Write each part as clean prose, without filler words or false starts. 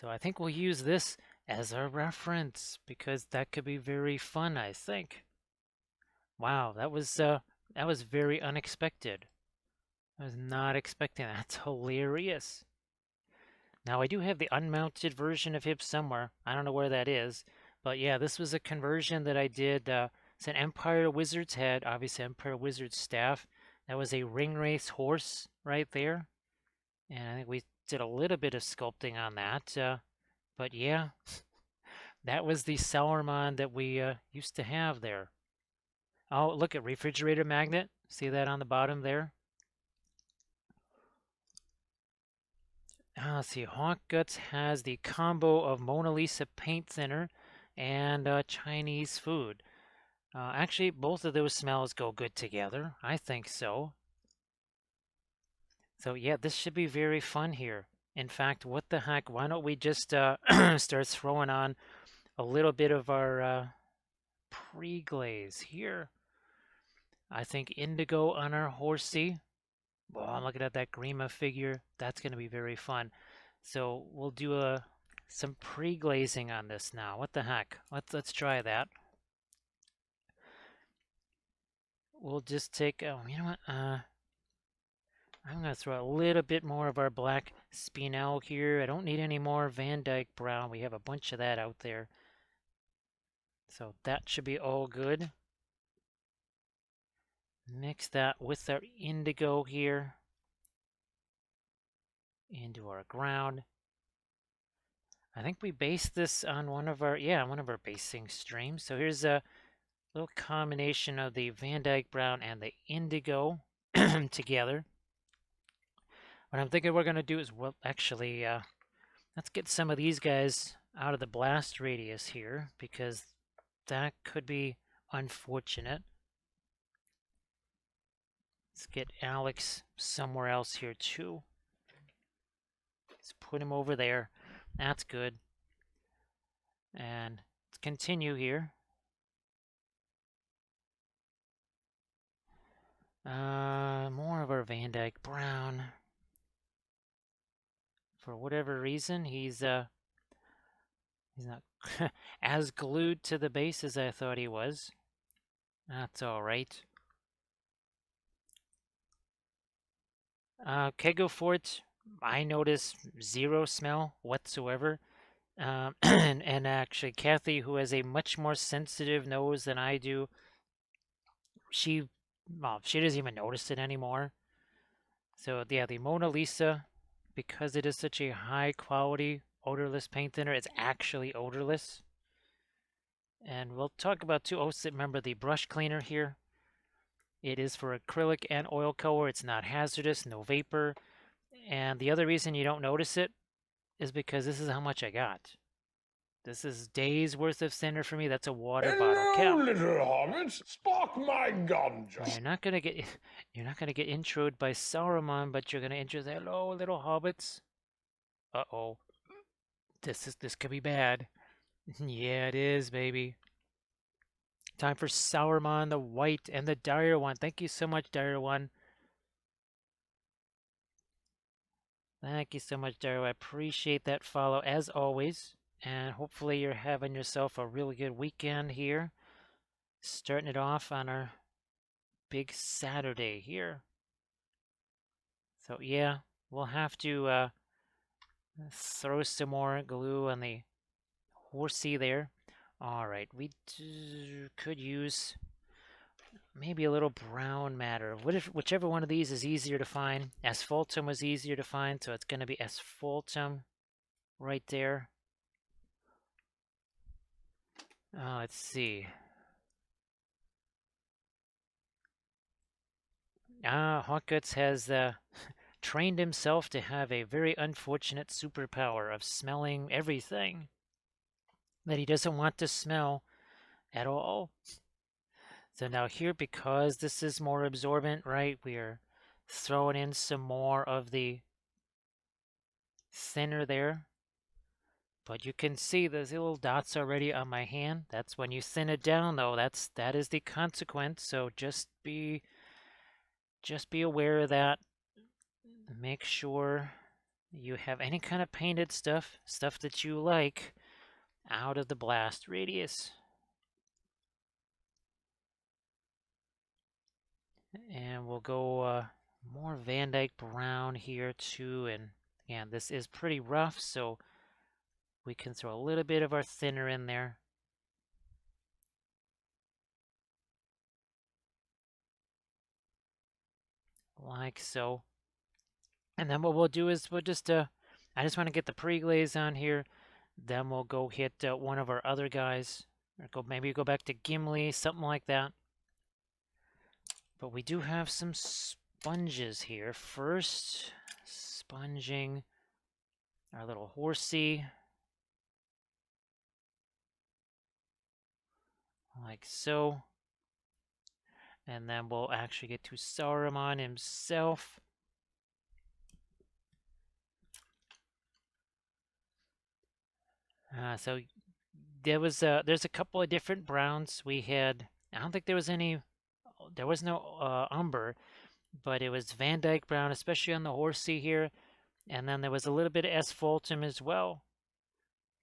So I think we'll use this as a reference because that could be very fun, I think. Wow, that was very unexpected. I was not expecting that. That's hilarious. Now I do have the unmounted version of him somewhere. I don't know where that is, but yeah, this was a conversion that I did. It's an Empire Wizard's head, obviously Empire Wizard's staff. That was a ring race horse right there, and I think we did a little bit of sculpting on that. But yeah, that was the Saruman that we used to have there. Oh, look at refrigerator magnet. See that on the bottom there? Let's see, Hawk Guts has the combo of Mona Lisa paint thinner and Chinese food. Actually, both of those smells go good together. I think so. So yeah, this should be very fun here. In fact, what the heck? Why don't we just start throwing on a little bit of our pre-glaze here? I think indigo on our horsey. Well, I'm looking at that Grima figure. That's going to be very fun. So we'll do some pre-glazing on this now. What the heck? Let's try that. We'll just take. Oh, you know what? I'm going to throw a little bit more of our black spinel here. I don't need any more Van Dyke brown. We have a bunch of that out there. So that should be all good. Mix that with our indigo here into our ground. I think we based this on one of our basing streams. So here's a little combination of the Van Dyke brown and the indigo together. What I'm thinking we're going to do is, well, actually, let's get some of these guys out of the blast radius here because that could be unfortunate. Let's get Alex somewhere else here too. Let's put him over there. That's good. And let's continue here. More of our Van Dyke brown. For whatever reason, he's not as glued to the base as I thought he was. That's all right. Kego Fort, I notice zero smell whatsoever. And actually, Kathy, who has a much more sensitive nose than I do, she doesn't even notice it anymore. So yeah, the Mona Lisa, because it is such a high quality odorless paint thinner, it's actually odorless. And we'll talk about too. Oh, remember the brush cleaner here. It is for acrylic and oil color. It's not hazardous, no vapor. And the other reason you don't notice it is because this is how much I got. This is days worth of thinner for me. That's a water bottle cap. Little hobbits, spark my ganja. You're not gonna get introed by Saruman, but you're gonna intro. Hello, little hobbits. Uh-oh. This could be bad. Yeah, it is, baby. Time for Saruman the White and the Dire One. Thank you so much, Dire One. Thank you so much, Daryl. I appreciate that follow as always. And hopefully you're having yourself a really good weekend here. Starting it off on our big Saturday here. So yeah, we'll have to throw some more glue on the horsey there. Alright, we could use maybe a little brown matter. Whichever one of these is easier to find. Asphaltum was easier to find, so it's going to be asphaltum right there. Let's see. Hawkguts has trained himself to have a very unfortunate superpower of smelling everything that he doesn't want to smell at all. So now here, because this is more absorbent, right, we are throwing in some more of the thinner there. But you can see those little dots already on my hand. That's when you thin it down, though. That is the consequence. So just be aware of that. Make sure you have any kind of painted stuff, stuff that you like, out of the blast radius. And we'll go more Van Dyke Brown here too. And again, this is pretty rough, so we can throw a little bit of our thinner in there. Like so. And then what we'll do is we'll just, I just want to get the pre-glaze on here. Then we'll go hit one of our other guys. Or maybe go back to Gimli, something like that. But we do have some sponges here. First, sponging our little horsey. Like so. And then we'll actually get to Saruman himself. So there's a couple of different browns we had. I don't think there was no umber, but it was Van Dyke brown, especially on the horsey here. And then there was a little bit of asphaltum as well.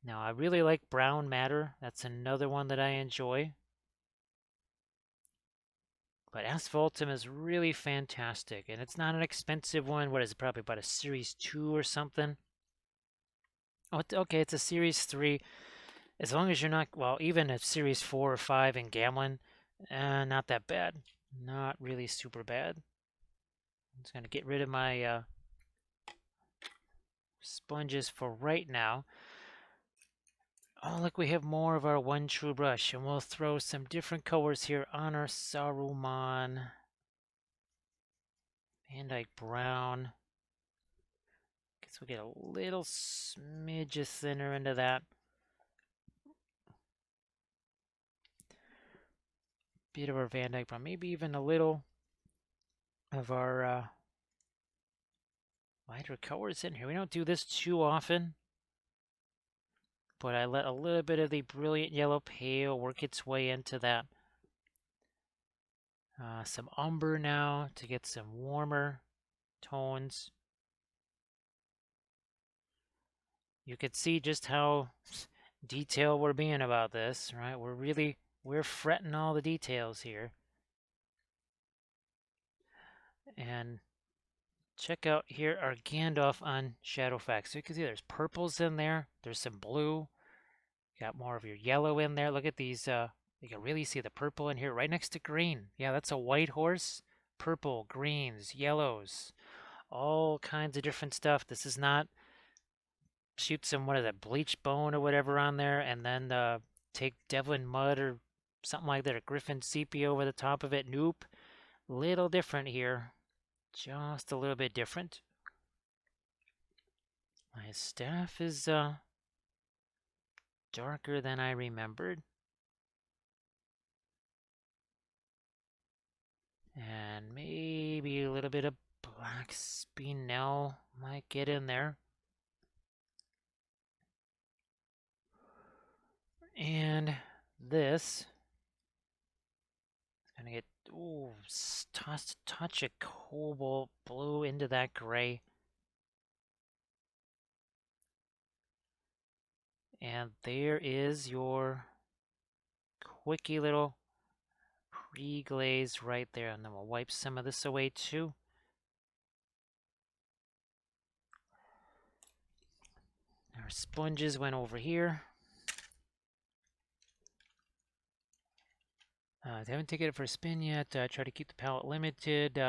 Now I really like brown matter. That's another one that I enjoy. But asphaltum is really fantastic, and it's not an expensive one. What is it? Probably about a Series 2 or something. Oh, okay, it's a Series 3. As long as you're not, well, even a Series 4 or 5 in Gamlin, not that bad. Not really super bad. I'm just going to get rid of my sponges for right now. Oh, look, we have more of our one true brush, and we'll throw some different colors here on our Saruman. Van Dyke Brown. Guess we'll get a little smidge of thinner into that. Bit of our Van Dyke Brown, maybe even a little of our lighter colors in here. We don't do this too often, but I let a little bit of the brilliant yellow pale work its way into that. Some umber now to get some warmer tones. You could see just how detailed we're being about this, right? We're fretting all the details here. And check out here our Gandalf on Shadowfax. So you can see there's purples in there. There's some blue. Got more of your yellow in there. Look at these. You can really see the purple in here right next to green. Yeah, that's a white horse. Purple, greens, yellows, all kinds of different stuff. This is not shoot some, what is that, bleach bone or whatever on there, and then take Devlin mud or something like that, or Griffin sepia over the top of it. Nope. Little different here. Just a little bit different. My staff is darker than I remembered. And maybe a little bit of black spinel might get in there. And this is going to get, ooh, touch of cobalt blue into that gray. And there is your quickie little pre-glaze right there. And then we'll wipe some of this away too. Our sponges went over here. I haven't taken it for a spin yet. Try to keep the palette limited.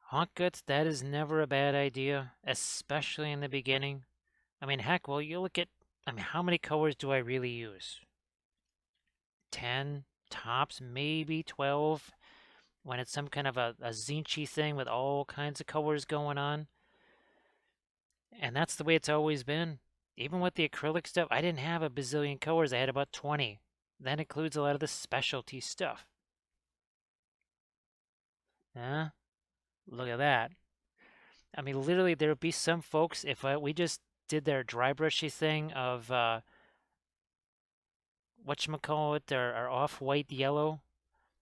Hot guts, that is never a bad idea, especially in the beginning. I mean, heck, well, you look at, I mean, how many colors do I really use? 10 tops, maybe 12, when it's some kind of a zinchy thing with all kinds of colors going on. And that's the way it's always been. Even with the acrylic stuff, I didn't have a bazillion colors. I had about 20. That includes a lot of the specialty stuff. Huh? Look at that. I mean, literally, there would be some folks, if we just did their dry brushy thing of, whatchamacallit, our off-white yellow,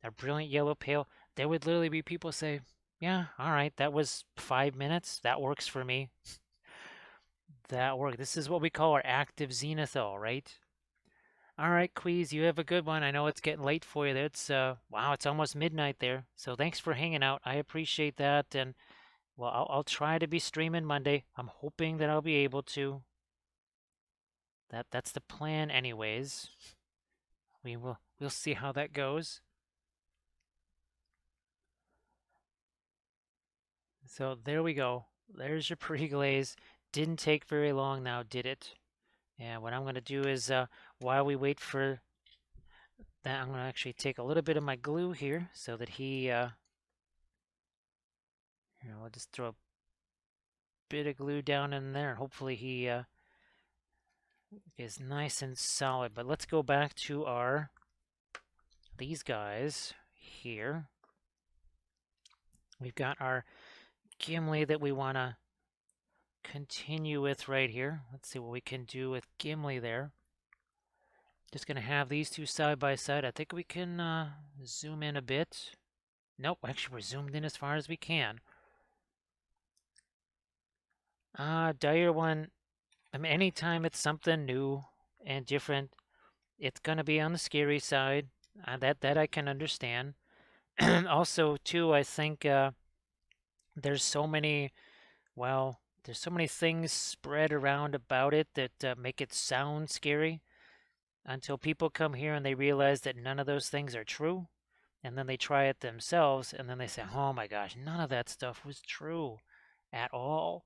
our brilliant yellow pale, there would literally be people say, yeah, all right, that was 5 minutes. That works for me. that work. This is what we call our active zenithal, right? All right, Queez, you have a good one. I know it's getting late for you there. It's wow, it's almost midnight there. So thanks for hanging out. I appreciate that. And well, I'll try to be streaming Monday. I'm hoping that I'll be able to. That's the plan anyways. We'll see how that goes. So there we go. There's your pre-glaze. Didn't take very long now, did it? And what I'm going to do is, while we wait for that, I'm going to actually take a little bit of my glue here so that I'll just throw a bit of glue down in there. Hopefully he is nice and solid. But let's go back to these guys here. We've got our Gimli that we want to continue with right here. Let's see what we can do with Gimli there. Just going to have these two side by side. I think we can zoom in a bit. Nope, actually we're zoomed in as far as we can. Dire One, I mean, anytime it's something new and different, it's going to be on the scary side. That I can understand. Also, too, I think there's so many, well, there's so many things spread around about it that make it sound scary until people come here and they realize that none of those things are true. And then they try it themselves and then they say, oh my gosh, none of that stuff was true at all.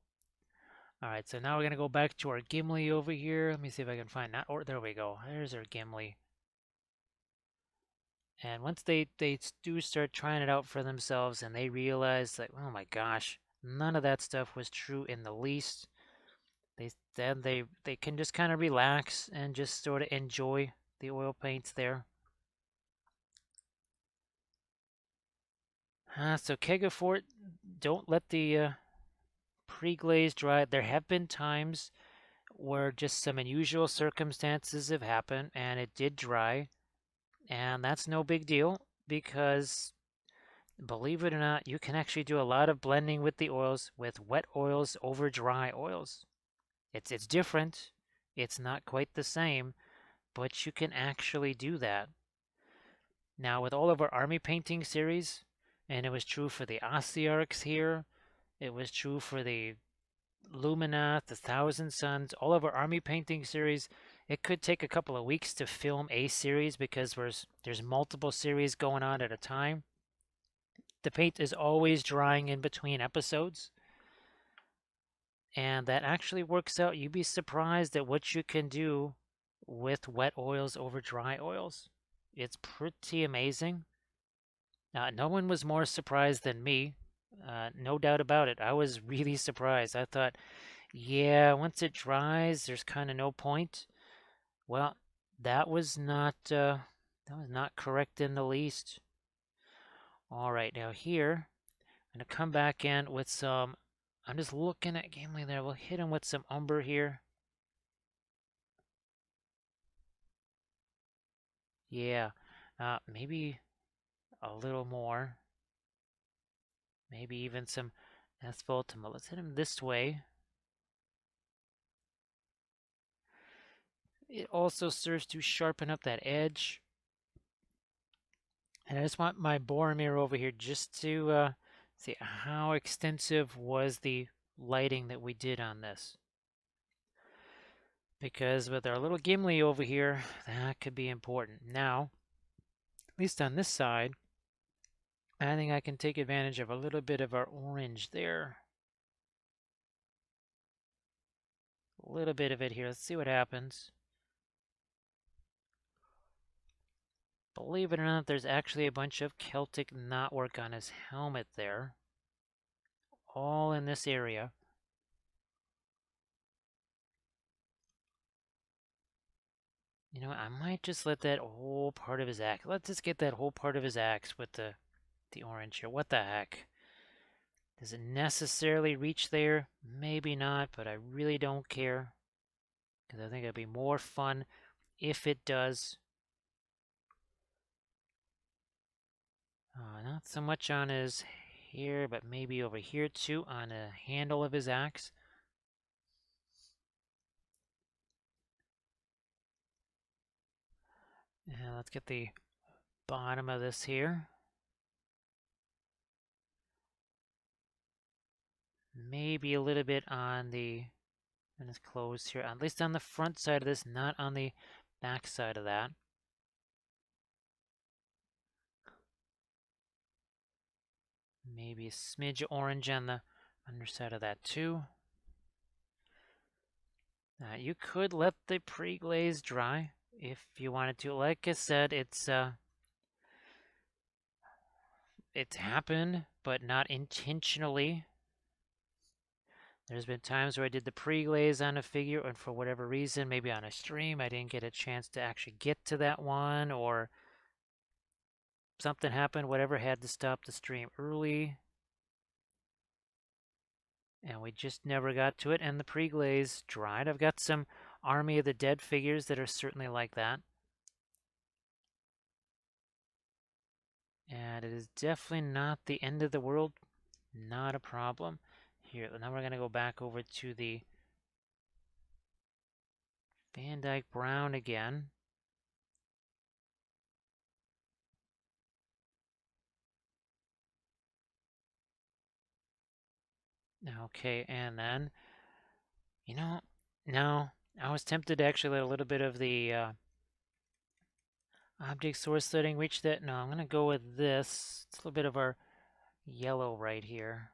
All right, so now we're going to go back to our Gimli over here. Let me see if I can find that. Or there we go. There's our Gimli. And once they do start trying it out for themselves and they realize that, oh my gosh, none of that stuff was true in the least, they can just kind of relax and just sort of enjoy the oil paints there. So Kega Fort, don't let the pre-glaze dry. There have been times where just some unusual circumstances have happened and it did dry, and that's no big deal because believe it or not, you can actually do a lot of blending with the oils with wet oils over dry oils. It's different. It's not quite the same, but you can actually do that. Now with all of our army painting series, and it was true for the Ossiarchs here, it was true for the Luminath, the Thousand Suns, all of our army painting series, it could take a couple of weeks to film a series because there's multiple series going on at a time. The paint is always drying in between episodes. And that actually works out. You'd be surprised at what you can do with wet oils over dry oils. It's pretty amazing. No one was more surprised than me. No doubt about it. I was really surprised. I thought, yeah, once it dries, there's kind of no point. Well, that was not correct in the least. All right, now here I'm gonna come back in with some. I'm just looking at Gimli there. We'll hit him with some umber here. Yeah, maybe a little more. Maybe even some asphaltum. Let's hit him this way. It also serves to sharpen up that edge. And I just want my Boromir over here just to see how extensive was the lighting that we did on this. Because with our little Gimli over here, that could be important. Now, at least on this side, I think I can take advantage of a little bit of our orange there. A little bit of it here. Let's see what happens. Believe it or not, there's actually a bunch of Celtic knotwork on his helmet there. All in this area. You know what, I might just let that whole part of his axe. Let's just get that whole part of his axe with the orange here. What the heck? Does it necessarily reach there? Maybe not, but I really don't care. Because I think it'd be more fun if it does. Not so much on his here, but maybe over here too on the handle of his axe. And let's get the bottom of this here. Maybe a little bit on the, and it's closed here, at least on the front side of this, not on the back side of that. Maybe a smidge of orange on the underside of that too. You could let the pre-glaze dry if you wanted to. Like I said, it's happened, but not intentionally. There's been times where I did the pre-glaze on a figure, and for whatever reason, maybe on a stream, I didn't get a chance to actually get to that one, or something happened, whatever, had to stop the stream early. And we just never got to it, and the pre-glaze dried. I've got some Army of the Dead figures that are certainly like that. And it is definitely not the end of the world. Not a problem. Here, now we're going to go back over to the Van Dyke Brown again. Okay, and then, you know, now I was tempted to actually let a little bit of the object source setting reach that. No, I'm going to go with this. It's a little bit of our yellow right here.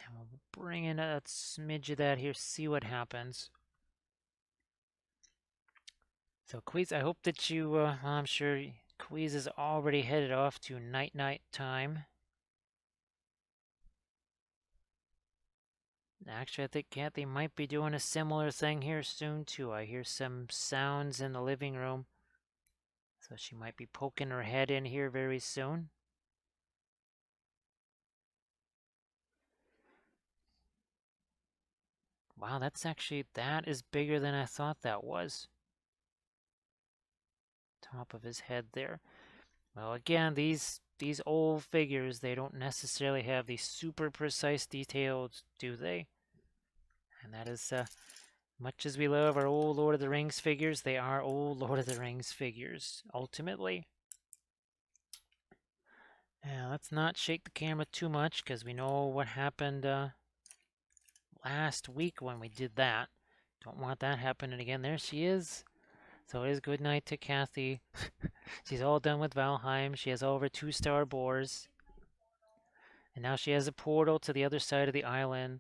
And we'll bring in a smidge of that here, see what happens. So, Queez, I hope that you, well, I'm sure Queez is already headed off to night-night time. Actually, I think Kathy might be doing a similar thing here soon, too. I hear some sounds in the living room. So she might be poking her head in here very soon. Wow, that is bigger than I thought that was. Top of his head there. Well, again, these old figures, they don't necessarily have these super precise details, do they? And that is, much as we love our old Lord of the Rings figures, they are old Lord of the Rings figures, ultimately. Now, let's not shake the camera too much, because we know what happened last week when we did that. Don't want that happening again. There she is. So it is good night to Kathy. She's all done with Valheim. She has all of her 2-star boars. And now she has a portal to the other side of the island,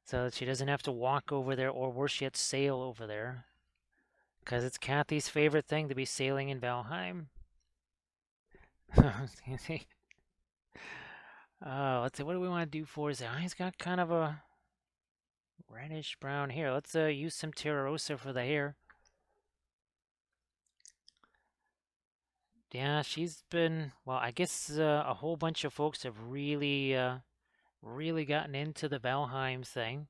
so that she doesn't have to walk over there, or worse yet, sail over there. Because it's Kathy's favorite thing to be sailing in Valheim. Let's see, what do we want to do for his eye? He's got kind of a reddish brown hair. Let's use some Terra Rosa for the hair. Yeah, she's been, well, I guess a whole bunch of folks have really gotten into the Valheim thing,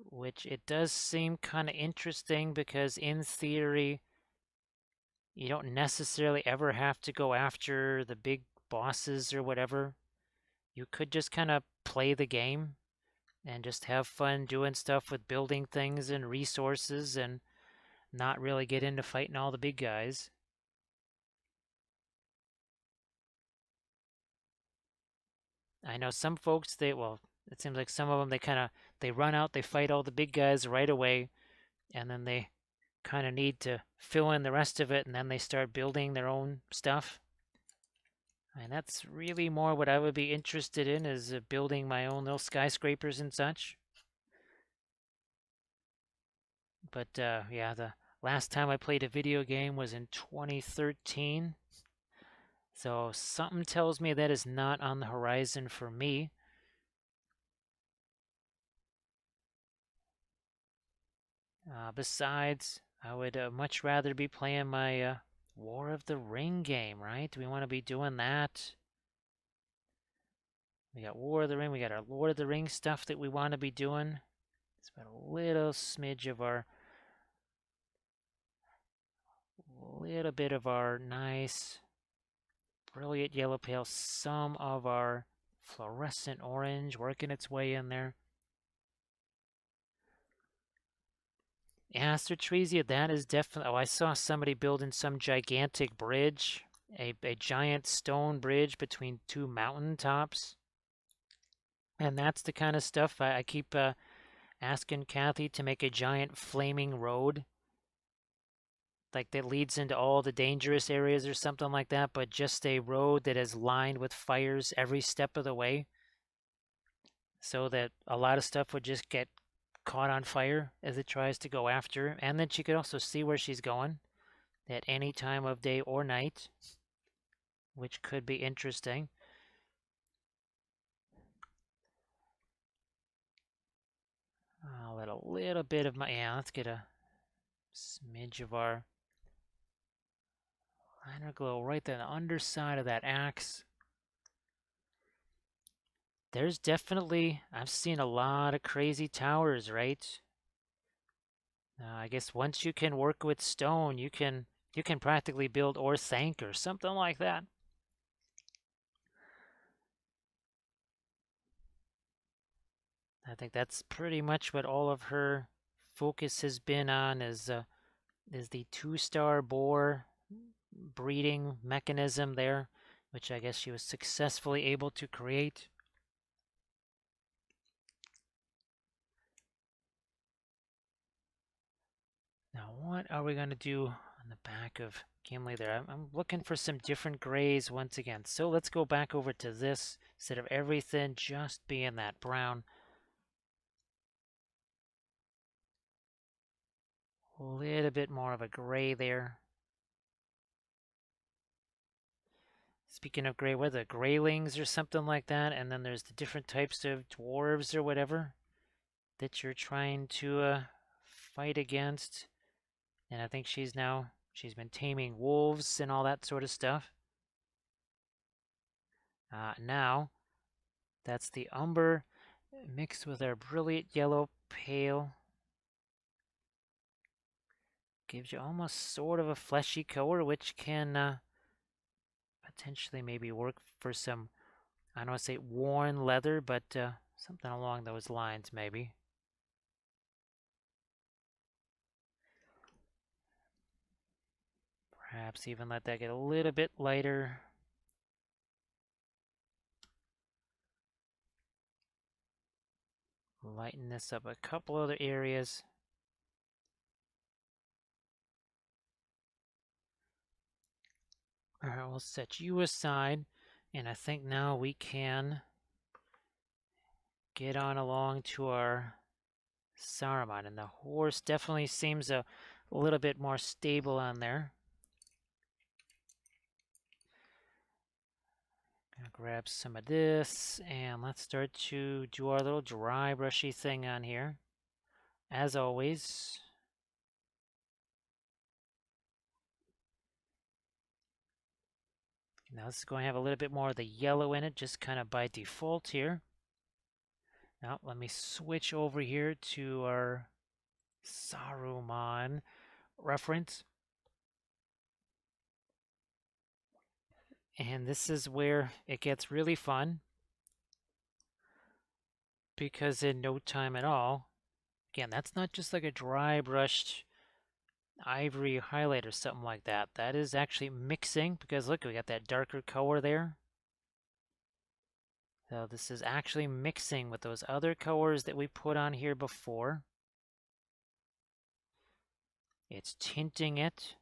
which it does seem kind of interesting because in theory, you don't necessarily ever have to go after the big bosses or whatever. You could just kind of play the game and just have fun doing stuff with building things and resources and not really get into fighting all the big guys. I know some folks, well, it seems like some of them, they run out, they fight all the big guys right away, and then they kind of need to fill in the rest of it, and then they start building their own stuff. And that's really more what I would be interested in, is building my own little skyscrapers and such. But yeah, the last time I played a video game was in 2013. So something tells me that is not on the horizon for me. Besides, I would much rather be playing my War of the Ring game, right? Do we want to be doing that? We got War of the Ring, we got our Lord of the Rings stuff that we want to be doing. It's about a little smidge of our, little bit of our nice, brilliant yellow pale, some of our fluorescent orange working its way in there. Yeah, Tresia, that is definitely. Oh, I saw somebody building some gigantic bridge, a giant stone bridge between two mountain tops. And that's the kind of stuff I keep asking Kathy to make a giant flaming road, like that leads into all the dangerous areas or something like that, but just a road that is lined with fires every step of the way, so that a lot of stuff would just get caught on fire as it tries to go after her. And then she could also see where she's going at any time of day or night, which could be interesting. I'll let a little bit of my, yeah, let's get a smidge of our liner glow right there on the underside of that axe. There's definitely, I've seen a lot of crazy towers, right? I guess once you can work with stone, you can practically build Orthanc or something like that. I think that's pretty much what all of her focus has been on is the 2-star boar breeding mechanism there, which I guess she was successfully able to create. Now, what are we going to do on the back of Gimli there? I'm looking for some different grays once again. So let's go back over to this instead of everything just being that brown. A little bit more of a gray there. Speaking of gray, what are the graylings or something like that? And then there's the different types of dwarves or whatever that you're trying to fight against. And I think she's been taming wolves and all that sort of stuff. Now, that's the umber mixed with our brilliant yellow pale. Gives you almost sort of a fleshy color, which can potentially maybe work for some, I don't want to say worn leather, but something along those lines maybe. Perhaps even let that get a little bit lighter. Lighten this up a couple other areas. All right, we'll set you aside. And I think now we can get on along to our Saruman. And the horse definitely seems a little bit more stable on there. Gonna grab some of this and let's start to do our little dry brushy thing on here. As always, now this is going to have a little bit more of the yellow in it, just kind of by default here. Now let me switch over here to our Saruman reference. And this is where it gets really fun, because in no time at all, again, that's not just like a dry brushed ivory highlight or something like that. That is actually mixing, because look, we got that darker color there. So this is actually mixing with those other colors that we put on here before. It's tinting it.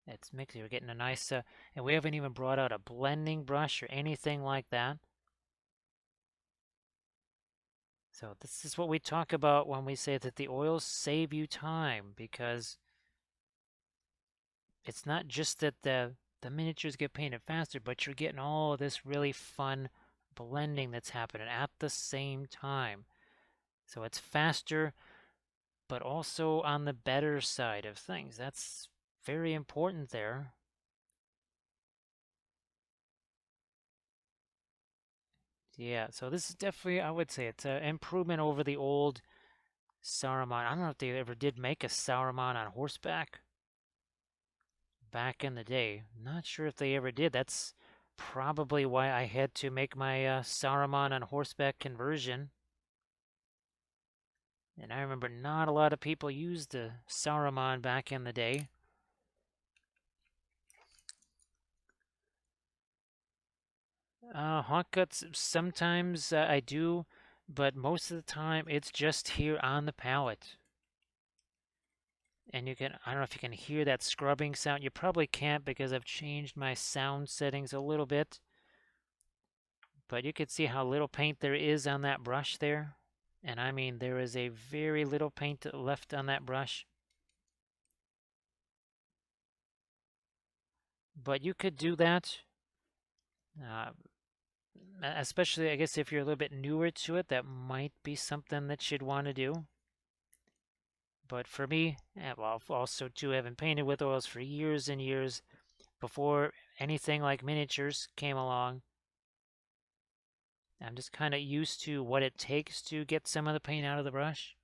It's mixing. We're getting a nice, and we haven't even brought out a blending brush or anything like that. So this is what we talk about when we say that the oils save you time, because it's not just that the miniatures get painted faster, but you're getting all of this really fun blending that's happening at the same time. So it's faster, but also on the better side of things. That's very important there. Yeah, so this is definitely, I would say, it's an improvement over the old Saruman. I don't know if they ever did make a Saruman on horseback back in the day. Not sure if they ever did. That's probably why I had to make my Saruman on horseback conversion. And I remember not a lot of people used the Saruman back in the day. Hawk cuts, sometimes I do, but most of the time it's just here on the palette. And you can, I don't know if you can hear that scrubbing sound. You probably can't because I've changed my sound settings a little bit. But you can see how little paint there is on that brush there. And I mean, there is a very little paint left on that brush. But you could do that. Uh, Especially, I guess, if you're a little bit newer to it, that might be something that you'd want to do. But for me, well, also too, having painted with oils for years and years before anything like miniatures came along, I'm just kind of used to what it takes to get some of the paint out of the brush.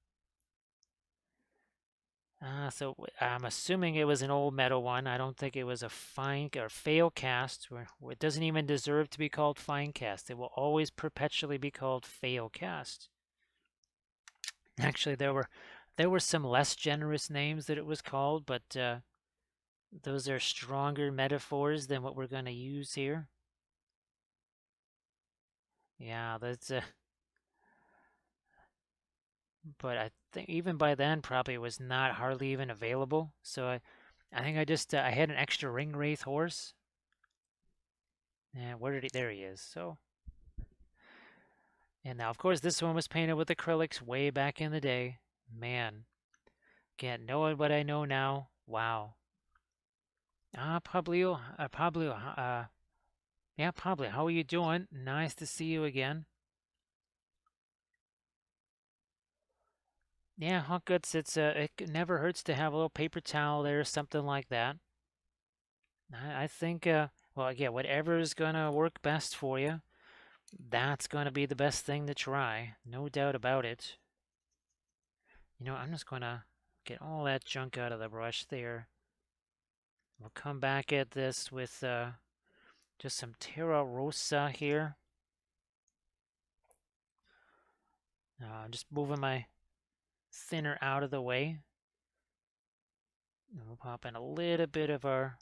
So I'm assuming it was an old metal one. I don't think it was a fine or fail cast, where it doesn't even deserve to be called fine cast. It will always perpetually be called fail cast. Actually, there were some less generous names that it was called, but those are stronger metaphors than what we're going to use here. Yeah, that's but I think even by then probably was not hardly even available. So I think I just I had an extra ring wraith horse. And where did he? There he is. So, and now of course this one was painted with acrylics way back in the day. Man, can't know it, what I know now. Wow. Pablo, yeah, Pablo, how are you doing? Nice to see you again. Yeah, Hot Guts, it never hurts to have a little paper towel there or something like that. I think, well, yeah, whatever is gonna work best for you, that's gonna be the best thing to try. No doubt about it. I'm just gonna get all that junk out of the brush there. We'll come back at this with just some Terra Rosa here. Just moving my thinner out of the way. And we'll pop in a little bit of our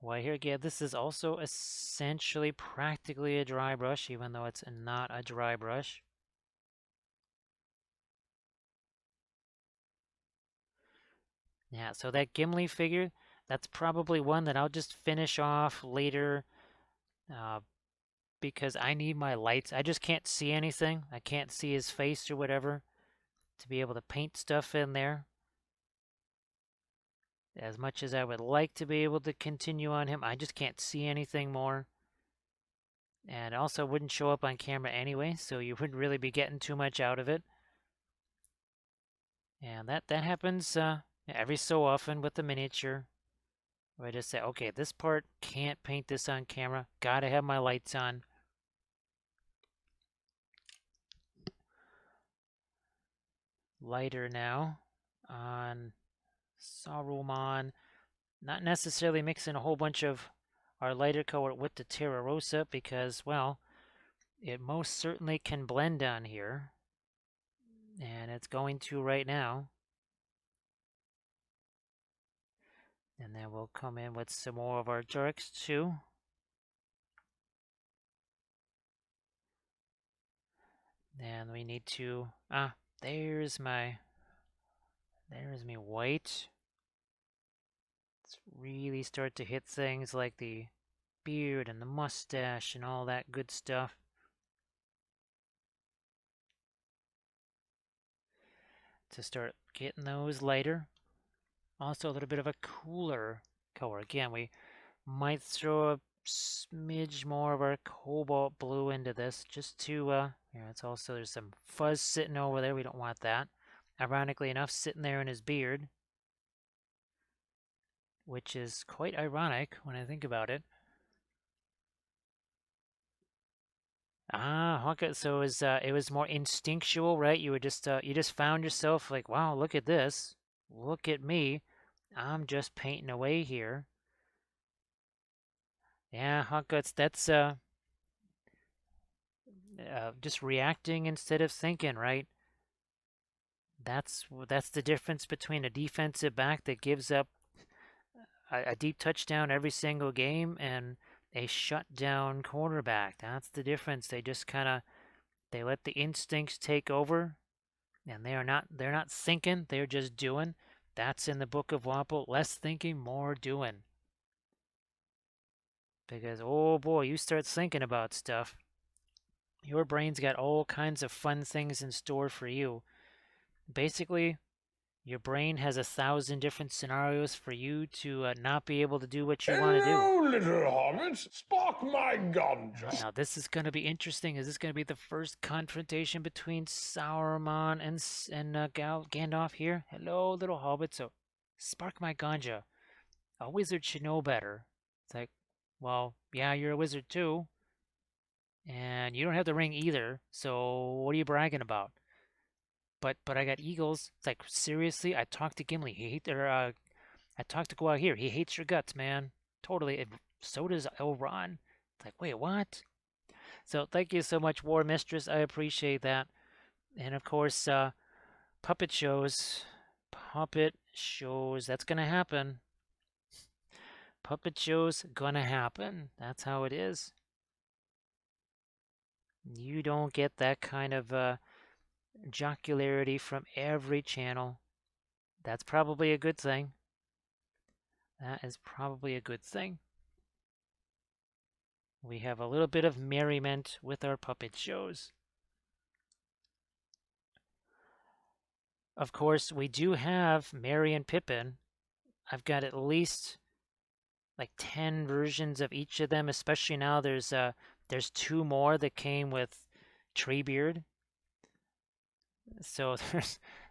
white here. Yeah, this is also essentially practically a dry brush, even though it's not a dry brush. Yeah, so that Gimli figure, that's probably one that I'll just finish off later uh, because I need my lights. I just can't see anything. I can't see his face or whatever to be able to paint stuff in there. As much as I would like to be able to continue on him, I just can't see anything more. And also wouldn't show up on camera anyway, so you wouldn't really be getting too much out of it. And that happens every so often with the miniature. Where I just say, okay, this part can't paint this on camera. Gotta have my lights on. Lighter now on Saruman. Not necessarily mixing a whole bunch of our lighter color with the Terra Rosa because, well, it most certainly can blend on here. And it's going to right now. And then we'll come in with some more of our darks too. And we need to, there's my white. Let's really start to hit things like the beard and the mustache and all that good stuff. To start getting those lighter. Also a little bit of a cooler color. Again, we might throw a smidge more of our cobalt blue into this just to, yeah, it's also, there's some fuzz sitting over there. We don't want that. Ironically enough, sitting there in his beard, which is quite ironic when I think about it. Okay. So it was more instinctual, right? You just found yourself like, wow, look at this. Look at me. I'm just painting away here. Yeah, Hot Guts, that's just reacting instead of thinking, right? That's the difference between a defensive back that gives up a deep touchdown every single game and a shutdown quarterback. That's the difference. They just kind of they let the instincts take over, and they're not thinking. They're just doing. That's in the book of Wappel. Less thinking, more doing. Because oh boy, you start thinking about stuff. Your brain's got all kinds of fun things in store for you. Basically, your brain has 1,000 different scenarios for you to not be able to do what you want to do. Hello, little hobbits. Spark my ganja. Now this is going to be interesting. Is this going to be the first confrontation between Saruman and Gandalf here? Hello, little hobbit. So, spark my ganja. A wizard should know better. It's like, well, yeah, you're a wizard too, and you don't have the ring either. So what are you bragging about? But I got eagles. It's like seriously. I talked to Gimli. I talked to go out here. He hates your guts, man. Totally. And so does Elrond. It's like, wait, what? So thank you so much, War Mistress. I appreciate that. And of course, puppet shows. Puppet shows. That's gonna happen. Puppet shows gonna happen. That's how it is. You don't get that kind of jocularity from every channel. That's probably a good thing. That is probably a good thing. We have a little bit of merriment with our puppet shows. Of course, we do have Merry and Pippin. I've got at least like 10 versions of each of them, especially now there's two more that came with Treebeard. So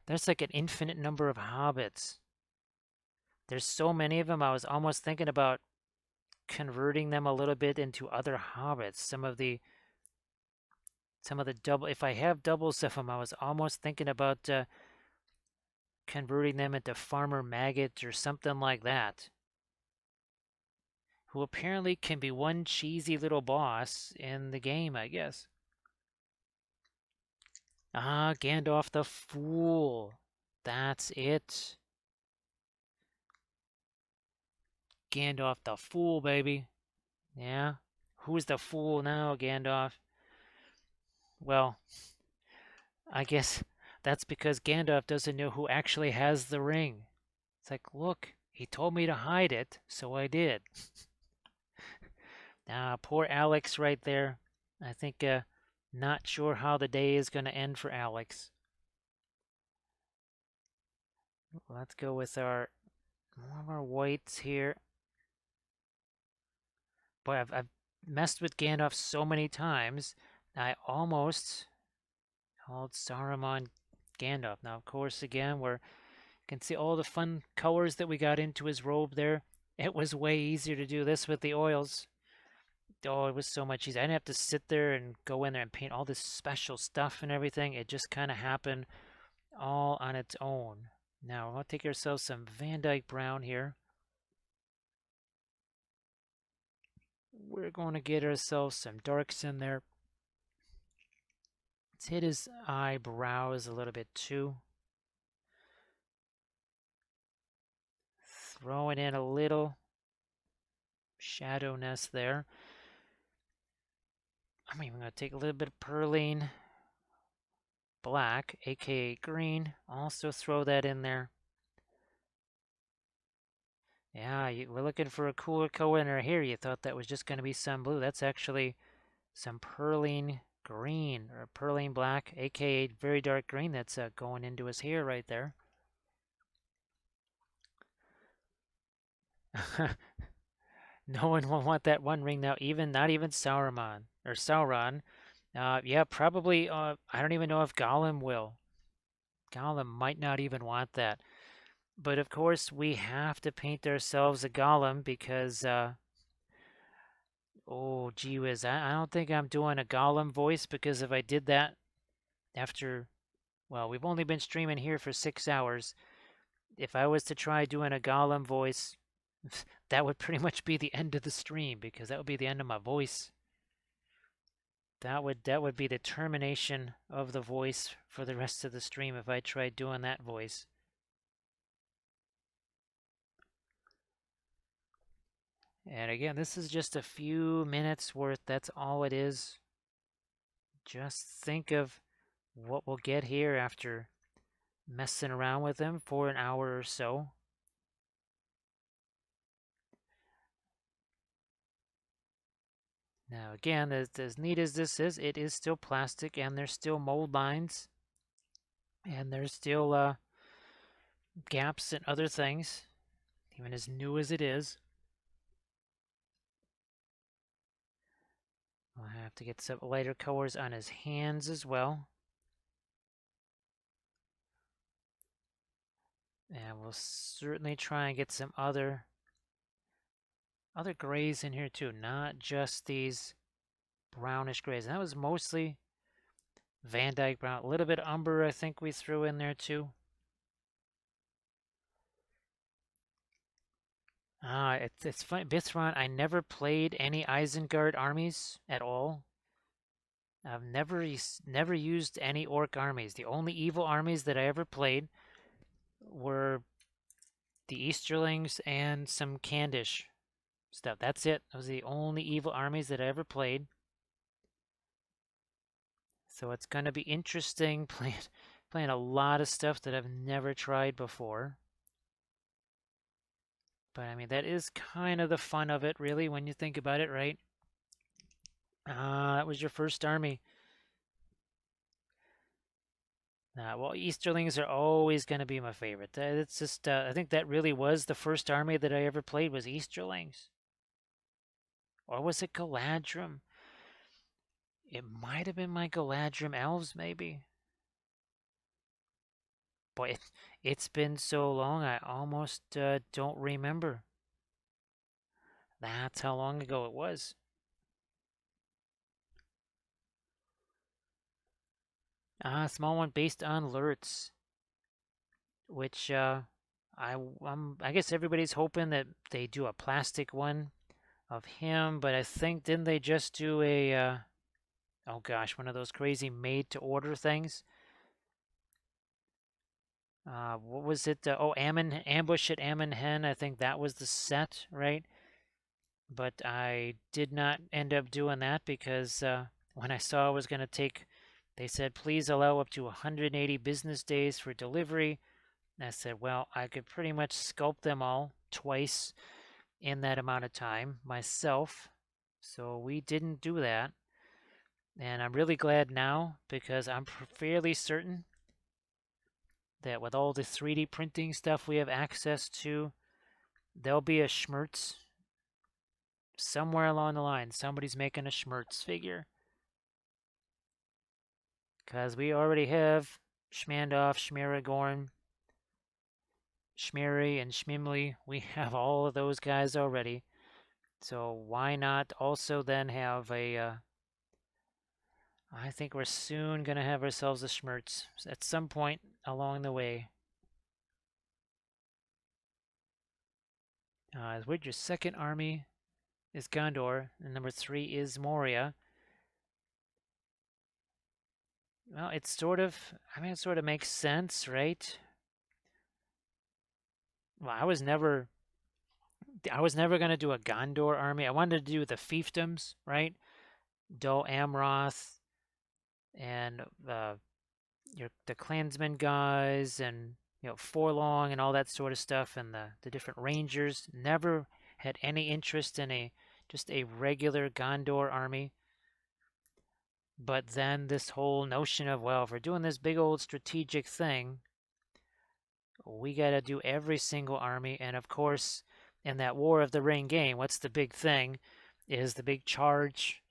there's like an infinite number of hobbits. There's so many of them. I was almost thinking about converting them a little bit into other hobbits. Some of the double, if I have doubles of them, I was almost thinking about converting them into Farmer Maggot or something like that, who apparently can be one cheesy little boss in the game, I guess. Ah, Gandalf the Fool. That's it. Gandalf the Fool, baby. Yeah? Who's the fool now, Gandalf? Well, I guess that's because Gandalf doesn't know who actually has the ring. It's like, look, he told me to hide it, so I did. Poor Alex right there. I think, not sure how the day is going to end for Alex. Let's go with our more of our whites here. Boy, I've messed with Gandalf so many times. I almost called Saruman Gandalf. Now, of course, again, you can see all the fun colors that we got into his robe there. It was way easier to do this with the oils. Oh, it was so much easier. I didn't have to sit there and go in there and paint all this special stuff and everything. It just kind of happened all on its own. Now, we'll take ourselves some Van Dyke Brown here. We're going to get ourselves some darks in there. Let's hit his eyebrows a little bit too. Throwing in a little shadowness there. I'm even going to take a little bit of Perline Black, aka green. Also throw that in there. Yeah, we're looking for a cooler color here. You thought that was just going to be some blue. That's actually some Perline green or Perline Black, aka very dark green. That's going into his hair right there. No one will want that one ring now, not even Sauron or Sauron. Yeah, probably. I don't even know if Gollum will. Gollum might not even want that. But of course, we have to paint ourselves a Gollum because, oh, gee whiz, I don't think I'm doing a Gollum voice because if I did that after, well, we've only been streaming here for 6 hours. If I was to try doing a Gollum voice, that would pretty much be the end of the stream because that would be the end of my voice. That would be the termination of the voice for the rest of the stream if I tried doing that voice. And again, this is just a few minutes worth. That's all it is. Just think of what we'll get here after messing around with them for an hour or so. Now again, as neat as this is, it is still plastic and there's still mold lines and there's still gaps and other things, even as new as it is. I'll have to get some lighter colors on his hands as well. And we'll certainly try and get some other grays in here too, not just these brownish grays. And that was mostly Van Dyke brown. A little bit umber I think we threw in there too. It's funny. Bithron, I never played any Isengard armies at all. I've never used any orc armies. The only evil armies that I ever played were the Easterlings and some Candish stuff. That's it. Those are the only evil armies that I ever played. So it's going to be interesting playing a lot of stuff that I've never tried before. But I mean, that is kind of the fun of it, really, when you think about it, right? That was your first army. Well, Easterlings are always going to be my favorite. It's just, I think that really was the first army that I ever played was Easterlings. Or was it Galadrim? It might have been my Galadrim elves, maybe. Boy, it's been so long, I almost don't remember. That's how long ago it was. Small one based on Lurtz, which I guess everybody's hoping that they do a plastic one of him, but I think didn't they just do a oh gosh, one of those crazy made to order things? What was it? Ambush at Ammon Hen. I think that was the set, right? But I did not end up doing that because when I saw it was going to take, they said, please allow up to 180 business days for delivery. And I said, well, I could pretty much sculpt them all twice in that amount of time myself. So we didn't do that. And I'm really glad now because I'm fairly certain that with all the 3D printing stuff we have access to, there'll be a Schmerz somewhere along the line. Somebody's making a Schmerz figure. Because we already have Schmandorf, Schmeragorn, Schmery, and Schmimli. We have all of those guys already. So why not also then have a... I think we're soon going to have ourselves a Schmerz at some point along the way. With your second army is Gondor, and number 3 is Moria. Well, it sort of makes sense, right? Well, I was never going to do a Gondor army. I wanted to do the fiefdoms, right? Dol Amroth and the clansmen guys and Forlong and all that sort of stuff and the different rangers. Never had any interest in just a regular Gondor army. But then this whole notion of, well, if we're doing this big old strategic thing, we got to do every single army. And of course, in that War of the Ring game, what's the big thing is the big charge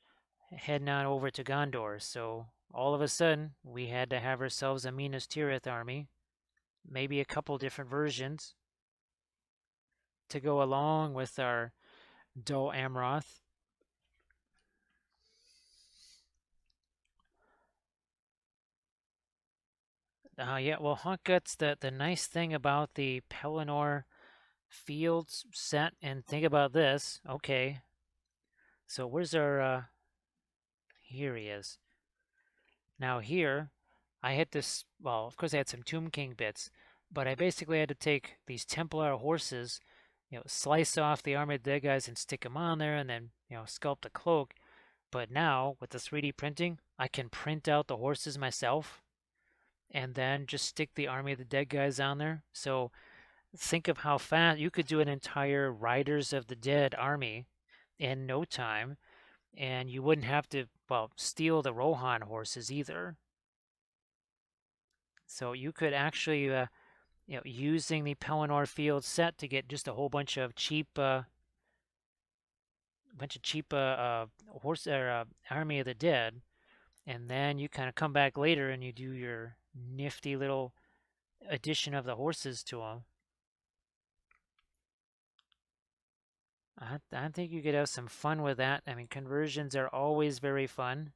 heading on over to Gondor. So all of a sudden, we had to have ourselves a Minas Tirith army, maybe a couple different versions to go along with our Dol Amroth. Yeah, well, Huntgut's the nice thing about the Pelennor Fields set, and think about this. Okay, so where's our Here he is. Now here, I had this, well, of course I had some Tomb King bits, but I basically had to take these Templar horses, slice off the armored dead guys and stick them on there and then, sculpt a cloak. But now, with the 3D printing, I can print out the horses myself and then just stick the Army of the Dead guys on there. So think of how fast you could do an entire Riders of the Dead army in no time, and you wouldn't have to, well, steal the Rohan horses either. So you could actually, using the Pelennor Field set to get just a whole bunch of cheap horse or Army of the Dead, and then you kind of come back later and you do your nifty little addition of the horses to them. I think you could have some fun with that. I mean, conversions are always very fun,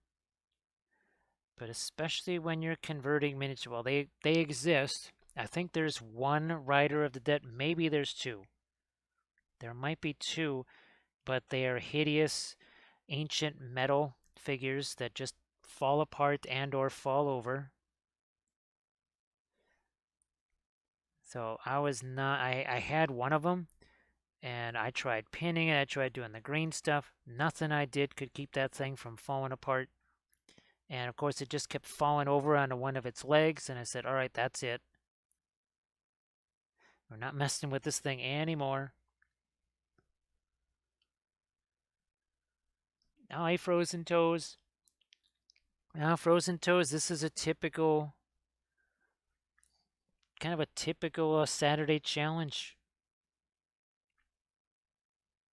but especially when you're converting miniature. Well, they exist. I think there's one Rider of the Dead. Maybe there's two. There might be two, but they are hideous, ancient metal figures that just fall apart and or fall over. So I was not. I had one of them, and I tried pinning it. I tried doing the green stuff. Nothing I did could keep that thing from falling apart. And of course, it just kept falling over onto one of its legs. And I said, all right, that's it. We're not messing with this thing anymore. Now, Frozen Toes. Now, Frozen Toes, this is a typical, kind of a typical Saturday challenge.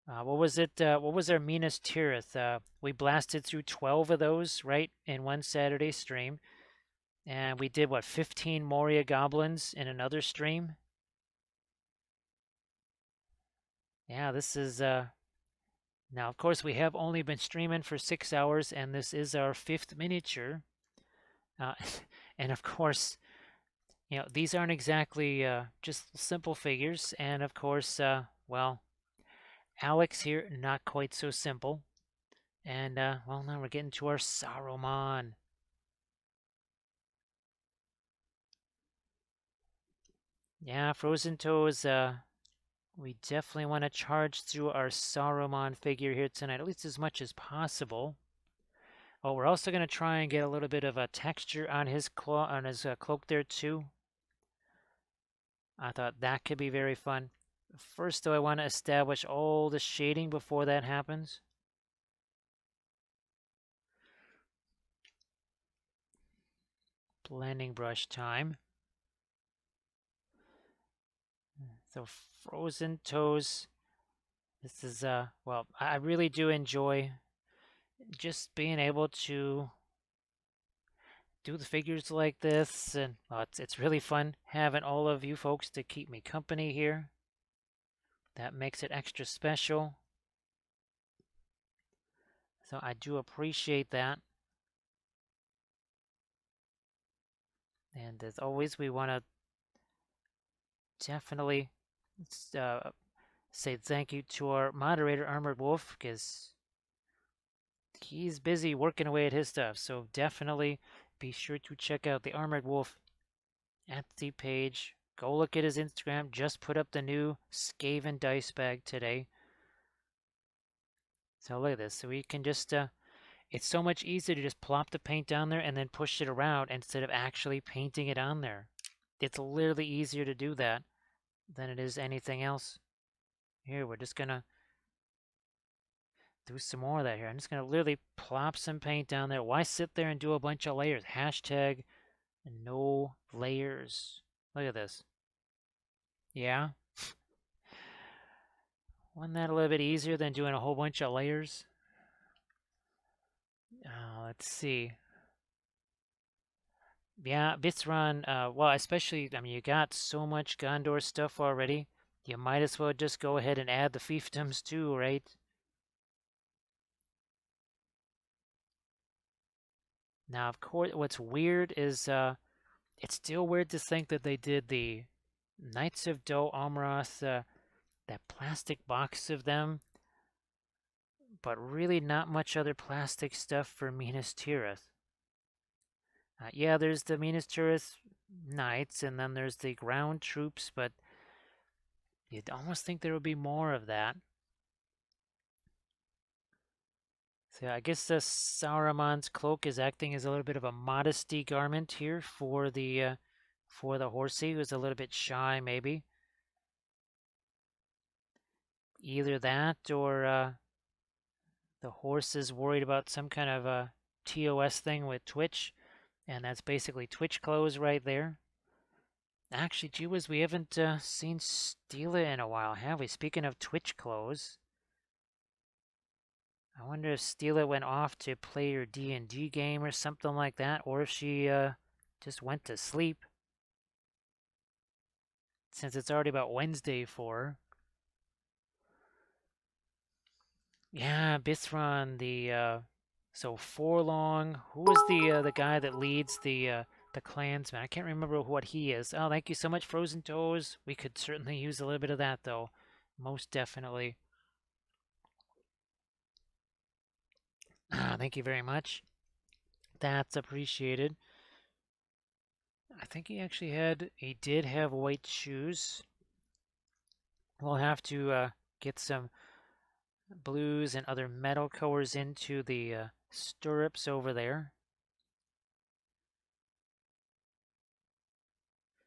What was it? What was our Minas Tirith? We blasted through 12 of those, right, in one Saturday stream. And we did, what, 15 Moria Goblins in another stream? Yeah, this is, now, of course, we have only been streaming for 6 hours, and this is our 5th miniature. Uh, and of course, these aren't exactly just simple figures. And of course, well, Alex here, not quite so simple. And, well, now we're getting to our Saruman. Yeah, Frozen Toes, we definitely want to charge through our Saruman figure here tonight, at least as much as possible. Oh, we're also going to try and get a little bit of a texture on his cloak there too. I thought that could be very fun. First, though, I want to establish all the shading before that happens. Blending brush time. So Frozen Toes. This is, well, I really do enjoy just being able to do the figures like this, and well, it's really fun having all of you folks to keep me company here. That makes it extra special. So I do appreciate that. And as always, we want to definitely say thank you to our moderator, Armored Wolf, because he's busy working away at his stuff. So definitely be sure to check out the Armored Wolf Etsy page. Go look at his Instagram. Just put up the new Skaven dice bag today. So look at this. So we can just, it's so much easier to just plop the paint down there and then push it around instead of actually painting it on there. It's literally easier to do that than it is anything else. Here, we're just gonna do some more of that here. I'm just gonna literally plop some paint down there. Why sit there and do a bunch of layers? Hashtag no layers. Look at this. Yeah? Wasn't that a little bit easier than doing a whole bunch of layers? Let's see. Yeah, Bitsron, well, especially, I mean, you got so much Gondor stuff already. You might as well just go ahead and add the fiefdoms too, right? Now, of course, what's weird is it's still weird to think that they did the Knights of Dol Amroth, that plastic box of them, but really not much other plastic stuff for Minas Tirith. Yeah, there's the Minas Tirith Knights, and then there's the ground troops, but you'd almost think there would be more of that. So I guess the Saruman's cloak is acting as a little bit of a modesty garment here for the horsey, who's a little bit shy, maybe. Either that or the horse is worried about some kind of a TOS thing with Twitch, and that's basically Twitch clothes right there. Actually, gee whiz, we haven't seen Steela in a while, have we? Speaking of Twitch clothes, I wonder if Steela went off to play her D&D game or something like that, or if she just went to sleep, since it's already about Wednesday for her. Yeah, Bithron, so Forlong. Who was the guy that leads the clansman? I can't remember what he is. Oh, thank you so much, Frozen Toes. We could certainly use a little bit of that, though. Most definitely. Thank you very much. That's appreciated. I think he did have white shoes. We'll have to get some blues and other metal colors into the stirrups over there.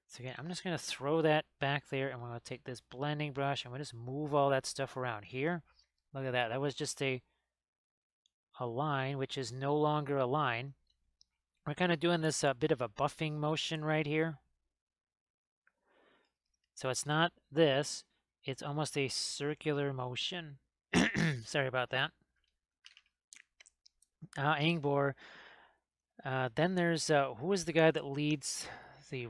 So again, I'm just going to throw that back there, and we're going to take this blending brush and we'll just move all that stuff around here. Look at that. That was just a line, which is no longer a line. We're kind of doing this bit of a buffing motion right here. So it's not this. It's almost a circular motion. Sorry about that. Angbor. Then there's who is the guy that leads the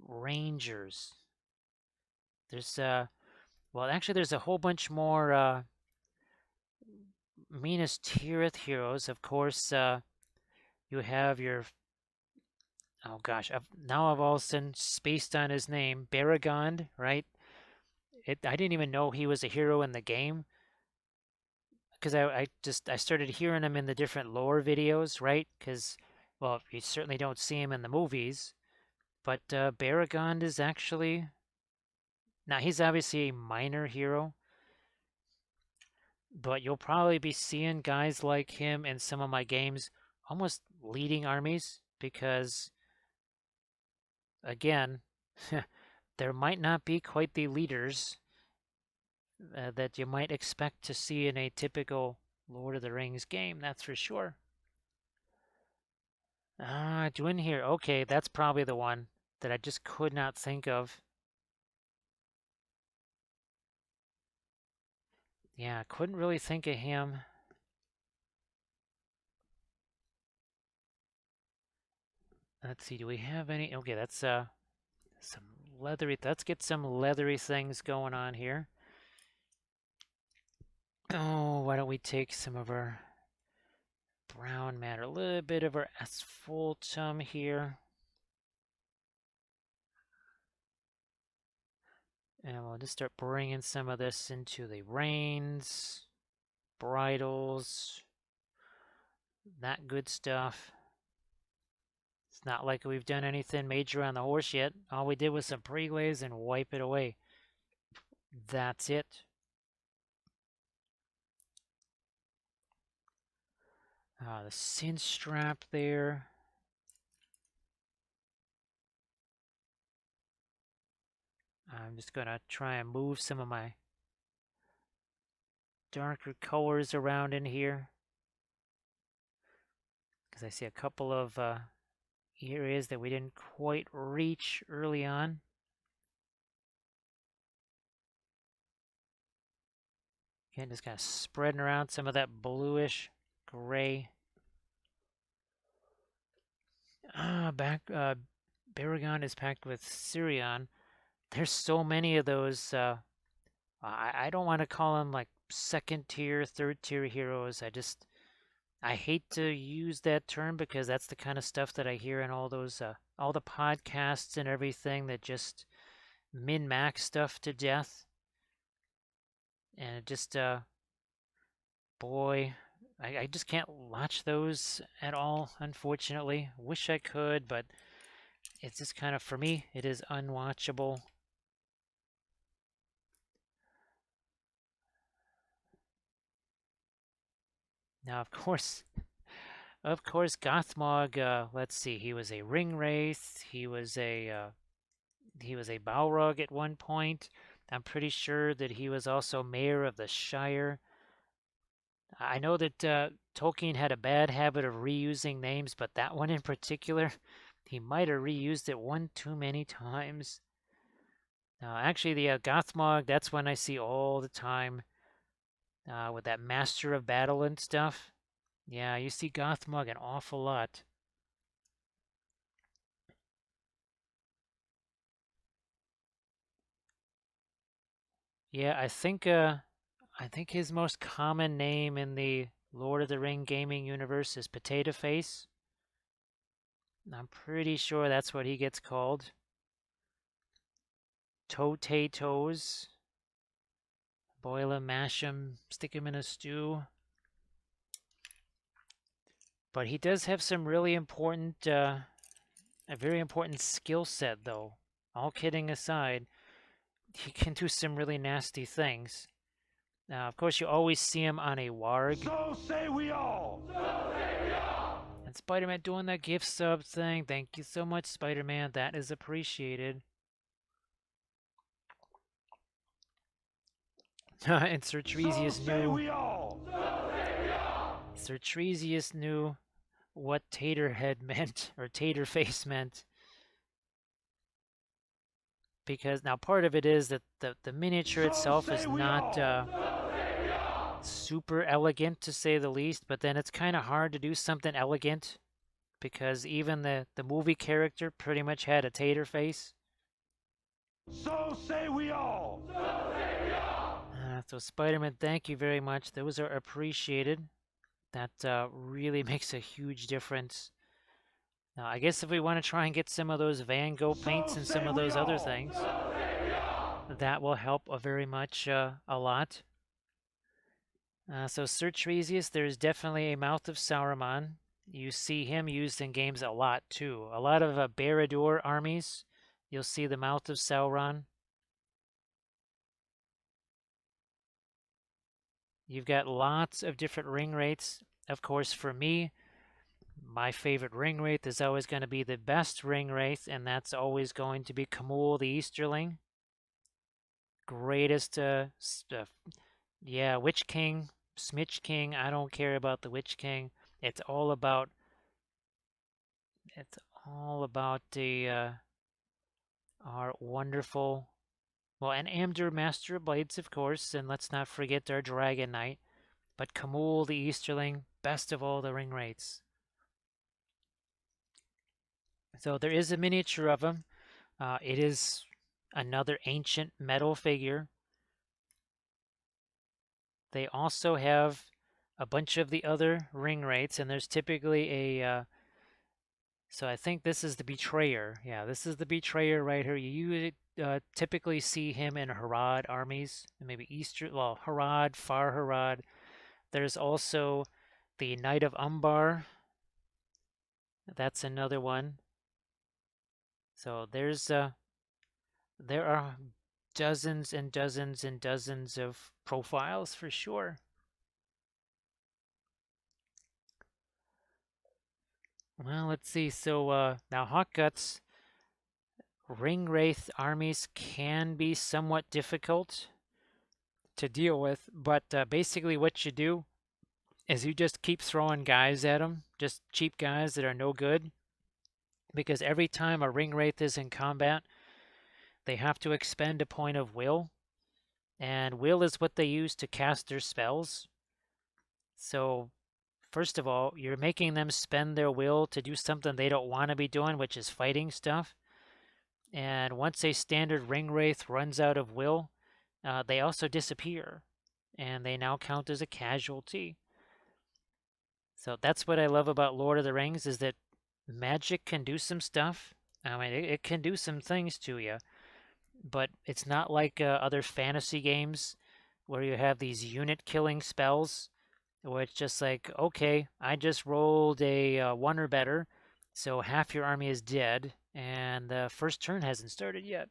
Rangers? There's well, actually, there's a whole bunch more Minas Tirith heroes. Of course, you have your oh gosh, I've all of a sudden spaced on his name, Baragond, right? I didn't even know he was a hero in the game because I started hearing him in the different lore videos, right? Because well, you certainly don't see him in the movies, but Baragond is actually now he's obviously a minor hero, but you'll probably be seeing guys like him in some of my games almost leading armies because again, there might not be quite the leaders that you might expect to see in a typical Lord of the Rings game, that's for sure. Dwin here. Okay, that's probably the one that I just could not think of. Yeah, I couldn't really think of him. Let's see, do we have any? Okay, that's some leathery. Let's get some leathery things going on here. Oh, why don't we take some of our brown matter, a little bit of our asphaltum here. And we'll just start bringing some of this into the reins, bridles, that good stuff. It's not like we've done anything major on the horse yet. All we did was some pre-glaze and wipe it away. That's it. The cinch strap there. I'm just going to try and move some of my darker colors around in here, because I see a couple of areas that we didn't quite reach early on. Again, just kind of spreading around some of that bluish gray. Baragon is packed with Sirion. There's so many of those. I don't want to call them like second tier, third tier heroes. I hate to use that term because that's the kind of stuff that I hear in all the podcasts and everything that just min-max stuff to death. And it just, boy, I just can't watch those at all, unfortunately. Wish I could, but it's just kind of, for me, it is unwatchable. Now, of course, Gothmog. Let's see. He was a ring wraith. He was a Balrog at one point. I'm pretty sure that he was also mayor of the Shire. I know that Tolkien had a bad habit of reusing names, but that one in particular, he might have reused it one too many times. Actually, the Gothmog, that's one I see all the time with that Master of Battle and stuff. Yeah, you see Gothmog an awful lot. Yeah, I think his most common name in the Lord of the Ring gaming universe is Potato Face. I'm pretty sure that's what he gets called. Potatoes. Boil him, mash him, stick him in a stew. But he does have some really important, a very important skill set, though. All kidding aside, he can do some really nasty things. Now, of course, you always see him on a warg. So say we all. And Spider-Man doing that gift sub thing. Thank you so much, Spider-Man. That is appreciated. And Sir Tresius knew. Sir Tresius knew what tater head meant, or tater face meant. Because now part of it is that the miniature itself is not super elegant, to say the least, but then it's kind of hard to do something elegant because even the movie character pretty much had a tater face. So say we all. So Spider-Man, thank you very much. Those are appreciated. That really makes a huge difference. Now, I guess if we want to try and get some of those Van Gogh paints and some of those other things, that will help very much a lot. So Sir Tresius, there's definitely a Mouth of Saruman. You see him used in games a lot too. A lot of Barad-dûr armies, you'll see the Mouth of Sauron. You've got lots of different ring wraiths. Of course, for me, my favorite ring wraith is always going to be the best ring wraith, and that's always going to be Khamûl the Easterling. Greatest, yeah, Witch King, Smitch King. I don't care about the Witch King. It's all about the our wonderful, well, and Amdur Master of Blades, of course, and let's not forget our Dragon Knight. But Khamûl the Easterling, best of all the ring wraiths. So there is a miniature of him. It is another ancient metal figure. They also have a bunch of the other ring wraiths, and there's typically a. So I think this is the Betrayer. Yeah, this is the Betrayer right here. You typically see him in Harad armies, maybe Harad, Far Harad. There's also the Knight of Umbar. That's another one. So there are dozens and dozens and dozens of profiles for sure. Well, let's see. So now Hawkguts ring wraith armies can be somewhat difficult to deal with, but basically what you do is you just keep throwing guys at them, just cheap guys that are no good, because every time a ring wraith is in combat, they have to expend a point of will, and will is what they use to cast their spells. So first of all, you're making them spend their will to do something they don't want to be doing, which is fighting stuff. And once a standard ring wraith runs out of will, they also disappear, and they now count as a casualty. So that's what I love about Lord of the Rings, is that magic can do some stuff. I mean, it can do some things to you, but it's not like other fantasy games where you have these unit killing spells. where it's just like, okay, I just rolled a one or better, so half your army is dead, and the first turn hasn't started yet.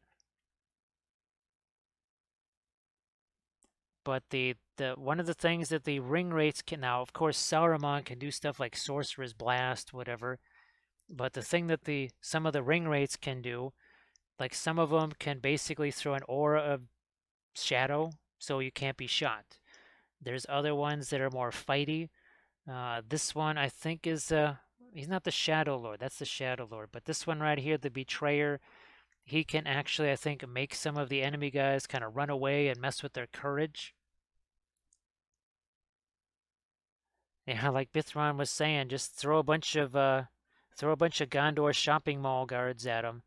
But the one of the things that the ring rates can now, of course, Saruman can do stuff like Sorcerer's Blast, whatever. But the thing that the some of the ring rates can do, like some of them can basically throw an aura of shadow, so you can't be shot. There's other ones that are more fighty. This one I think is he's not the Shadow Lord, that's the Shadow Lord. But this one right here, the Betrayer, he can actually I think make some of the enemy guys kind of run away and mess with their courage. Yeah, like Bithron was saying, just throw a bunch of Gondor shopping mall guards at them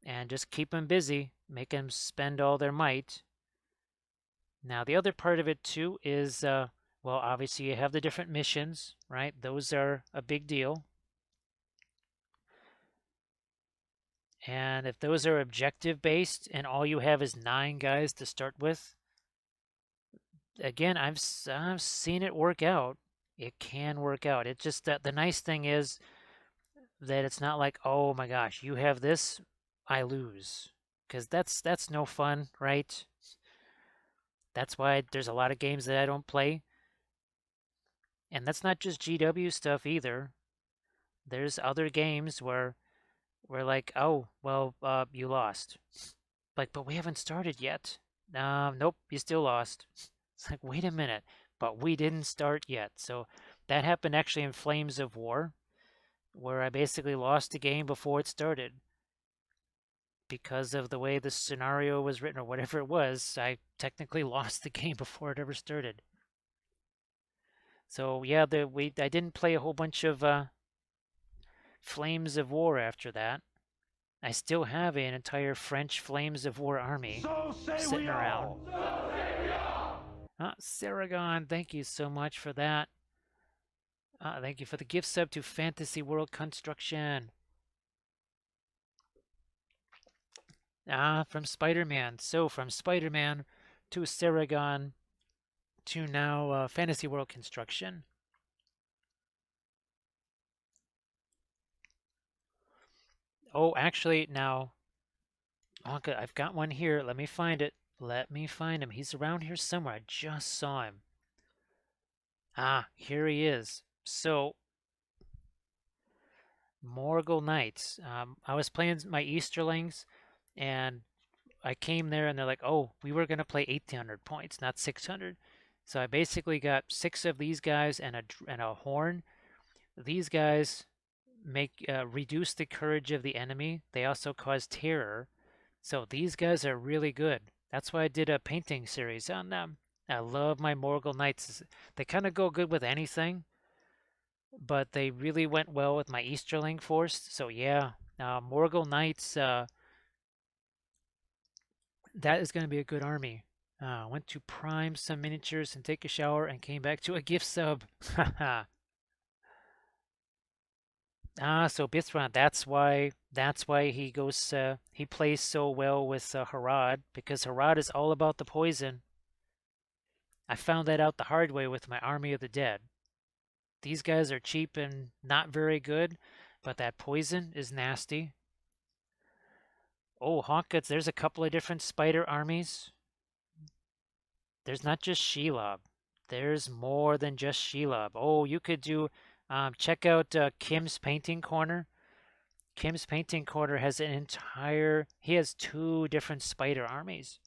and just keep them busy, make them spend all their might. Now, the other part of it too is, well, obviously you have the different missions, right? Those are a big deal. And if those are objective based and all you have is 9 guys to start with, again, I've seen it work out. It can work out. It just that the nice thing is that it's not like, oh my gosh, you have this, I lose, because that's no fun, right? That's why there's a lot of games that I don't play, and that's not just GW stuff either. There's other games where we're like, oh well, you lost. Like, but we haven't started yet. Nope, you still lost. It's like, wait a minute, but we didn't start yet. So that happened actually in Flames of War, where I basically lost the game before it started because of the way the scenario was written or whatever it was. I technically lost the game before it ever started. So yeah, I didn't play a whole bunch of Flames of War after that. I still have an entire French Flames of War army So say sitting we around. all. Saragon, thank you so much for that. Thank you for the gift sub to Fantasy World Construction. From Spider-Man. So from Spider-Man to Saragon to now Fantasy World Construction. Oh, actually, now, Anka, I've got one here. Let me find it. Let me find him. He's around here somewhere. I just saw him. Here he is. So, Morgul Knights. I was playing my Easterlings, and I came there, and they're like, "Oh, we were gonna play 1,800 points, not 600." So I basically got 6 of these guys and a horn. These guys make reduce the courage of the enemy. They also cause terror. So these guys are really good. That's why I did a painting series on them. I love my Morgul Knights. They kind of go good with anything, but they really went well with my Easterling force. So yeah, Morgul Knights, that is going to be a good army. Went to prime some miniatures and take a shower and came back to a gift sub. So Bithran, that's why he plays so well with Harad, because Harad is all about the poison. I found that out the hard way with my Army of the Dead. These guys are cheap and not very good, but that poison is nasty. Oh, Hawkguts, there's a couple of different spider armies. There's not just Shelob. There's more than just Shelob. Oh, you could do, check out Kim's Painting Corner. Kim's Painting Corner has he has 2 different spider armies.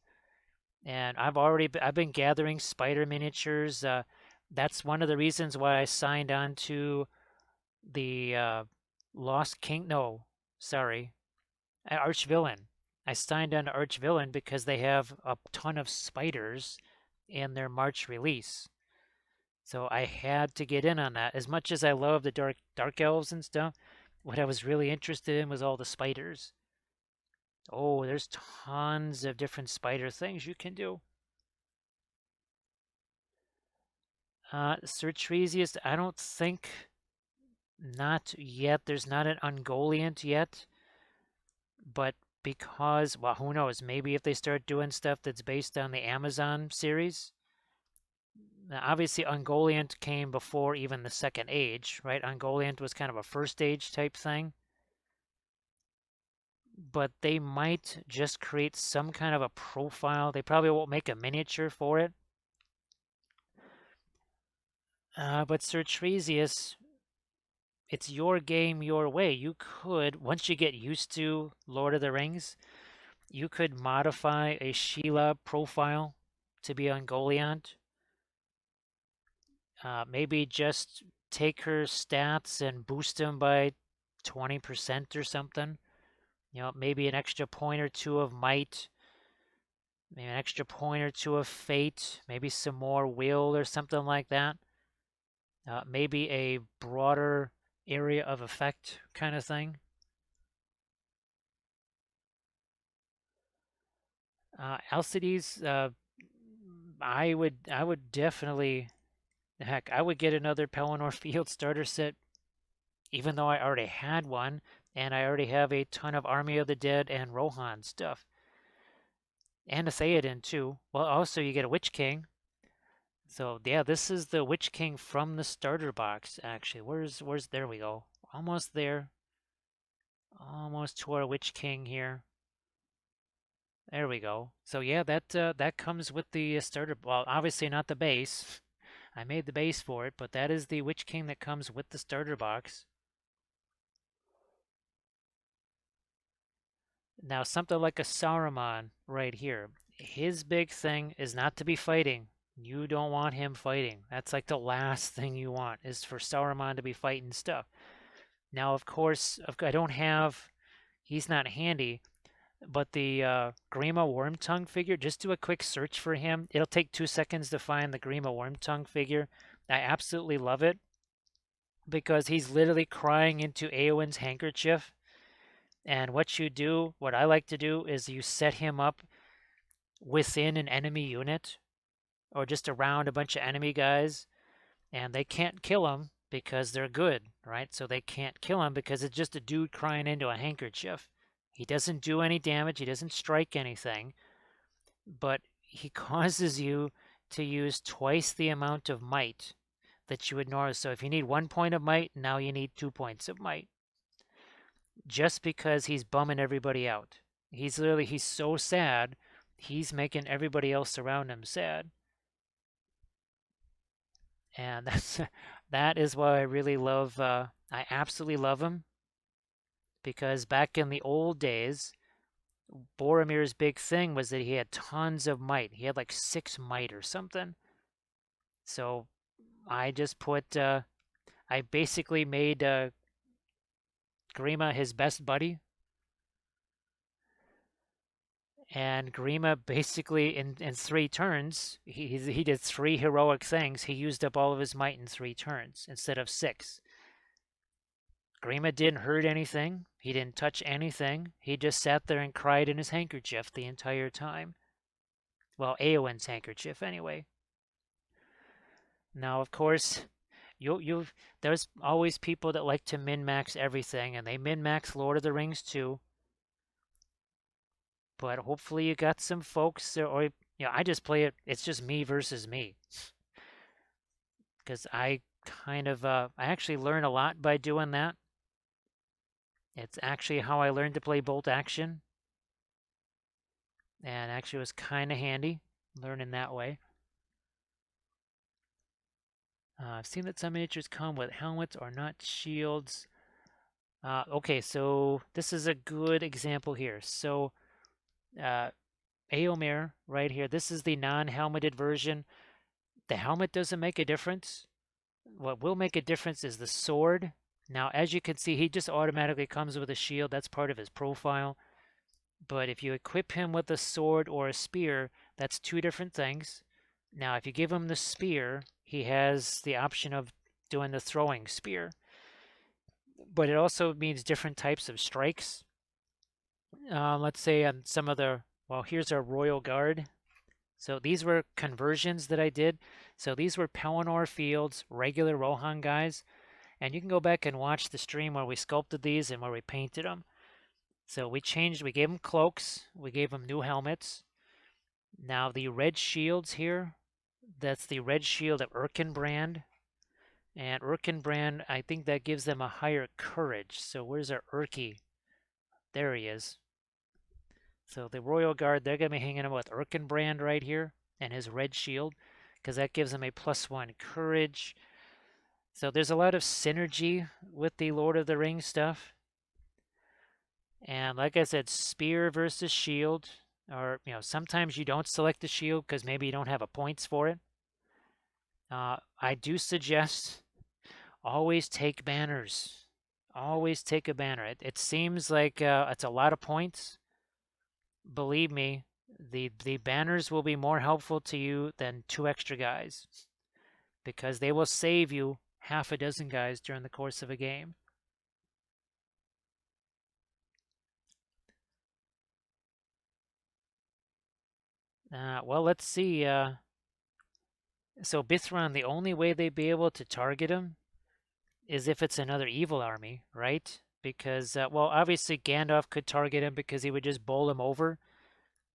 And I've been gathering spider miniatures. That's one of the reasons why I signed on to the Lost King. No, sorry, Archvillain. I signed on to Archvillain because they have a ton of spiders in their March release. So I had to get in on that. As much as I love the dark elves and stuff, what I was really interested in was all the spiders. Oh, there's tons of different spider things you can do. Certresius, I don't think, not yet. There's not an Ungoliant yet, but because, well, who knows? Maybe if they start doing stuff that's based on the Amazon series, Now, obviously, Ungoliant came before even the second age, right? Ungoliant was kind of a first age type thing. But they might just create some kind of a profile. They probably won't make a miniature for it. But Sir Tresius, it's your game, your way. You could, once you get used to Lord of the Rings, you could modify a Sheila profile to be Ungoliant. Maybe just take her stats and boost them by 20% or something. You know, maybe an extra point or two of might, maybe an extra point or two of fate, maybe some more will or something like that. Maybe a broader area of effect kind of thing. Alcides, I would definitely, heck, I would get another Pelennor Field starter set, even though I already had one, and I already have a ton of Army of the Dead and Rohan stuff, and a Theoden too. Well, also you get a Witch King. So yeah, this is the Witch King from the starter box. Actually, where's there we go. Almost there. Almost to our Witch King here. There we go. So yeah, that comes with the starter. Well, obviously not the base. I made the base for it, but that is the Witch King that comes with the starter box. Now, something like a Saruman right here. His big thing is not to be fighting. You don't want him fighting. That's like the last thing you want is for Saruman to be fighting stuff. Now, of course, I don't have. He's not handy. But the Grima Wormtongue figure, just do a quick search for him. It'll take 2 seconds to find the Grima Wormtongue figure. I absolutely love it because he's literally crying into Eowyn's handkerchief. And what you do, what I like to do, is you set him up within an enemy unit or just around a bunch of enemy guys, and they can't kill him because they're good, right? So they can't kill him because it's just a dude crying into a handkerchief. He doesn't do any damage, he doesn't strike anything, but he causes you to use twice the amount of might that you would normally. So if you need 1 point of might, now you need 2 points of might. Just because he's bumming everybody out. He's so sad, he's making everybody else around him sad. And that is why I really love, I absolutely love him. Because back in the old days, Boromir's big thing was that he had tons of might. He had like 6 might or something. So I just put, I basically made Grima his best buddy. And Grima basically in 3 turns, he did 3 heroic things. He used up all of his might in 3 turns instead of 6. Grima didn't hurt anything. He didn't touch anything. He just sat there and cried in his handkerchief the entire time. Well, Eowyn's handkerchief anyway. Now, of course, there's always people that like to min-max everything, and they min-max Lord of the Rings too. But hopefully you got some folks, or I just play it. It's just me versus me, because I kind of I actually learn a lot by doing that. It's actually how I learned to play bolt action, and actually was kind of handy learning that way. I've seen that some miniatures come with helmets or not shields. Okay, so this is a good example here. So uh, Eomer right here, this is the non-helmeted version. The helmet doesn't make a difference. What will make a difference is the sword. Now, as you can see, he just automatically comes with a shield. That's part of his profile. But if you equip him with a sword or a spear, that's 2 different things. Now, if you give him the spear, he has the option of doing the throwing spear. But it also means different types of strikes. Let's say on some of the, well, here's our Royal Guard. So these were conversions that I did. So these were Pelennor Fields, regular Rohan guys. And you can go back and watch the stream where we sculpted these and where we painted them. So we gave them cloaks, we gave them new helmets. Now the red shields here, That's the red shield of Erkenbrand. And Erkenbrand, I think that gives them a higher courage. So where's our Erky? There he is. So the Royal Guard, they're going to be hanging out with Erkenbrand right here and his red shield because that gives them a +1 courage. So there's a lot of synergy with the Lord of the Rings stuff. And like I said, spear versus shield, or sometimes you don't select the shield because maybe you don't have a points for it. I do suggest always take banners. Always take a banner. It seems like it's a lot of points. Believe me, the banners will be more helpful to you than 2 extra guys because they will save you half a dozen guys during the course of a game. Well, let's see. So Bithron, the only way they'd be able to target him is if it's another evil army, right? Because, well, obviously Gandalf could target him because he would just bowl him over.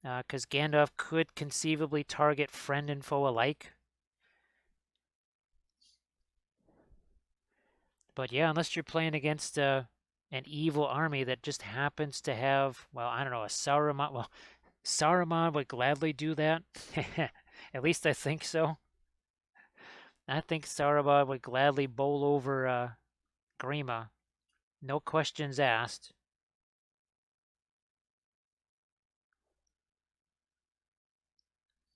Because Gandalf could conceivably target friend and foe alike. But yeah, unless you're playing against an evil army that just happens to have, well, I don't know, a Saruman. Well, Saruman would gladly do that. At least I think so. I think Saruman would gladly bowl over Grima. No questions asked.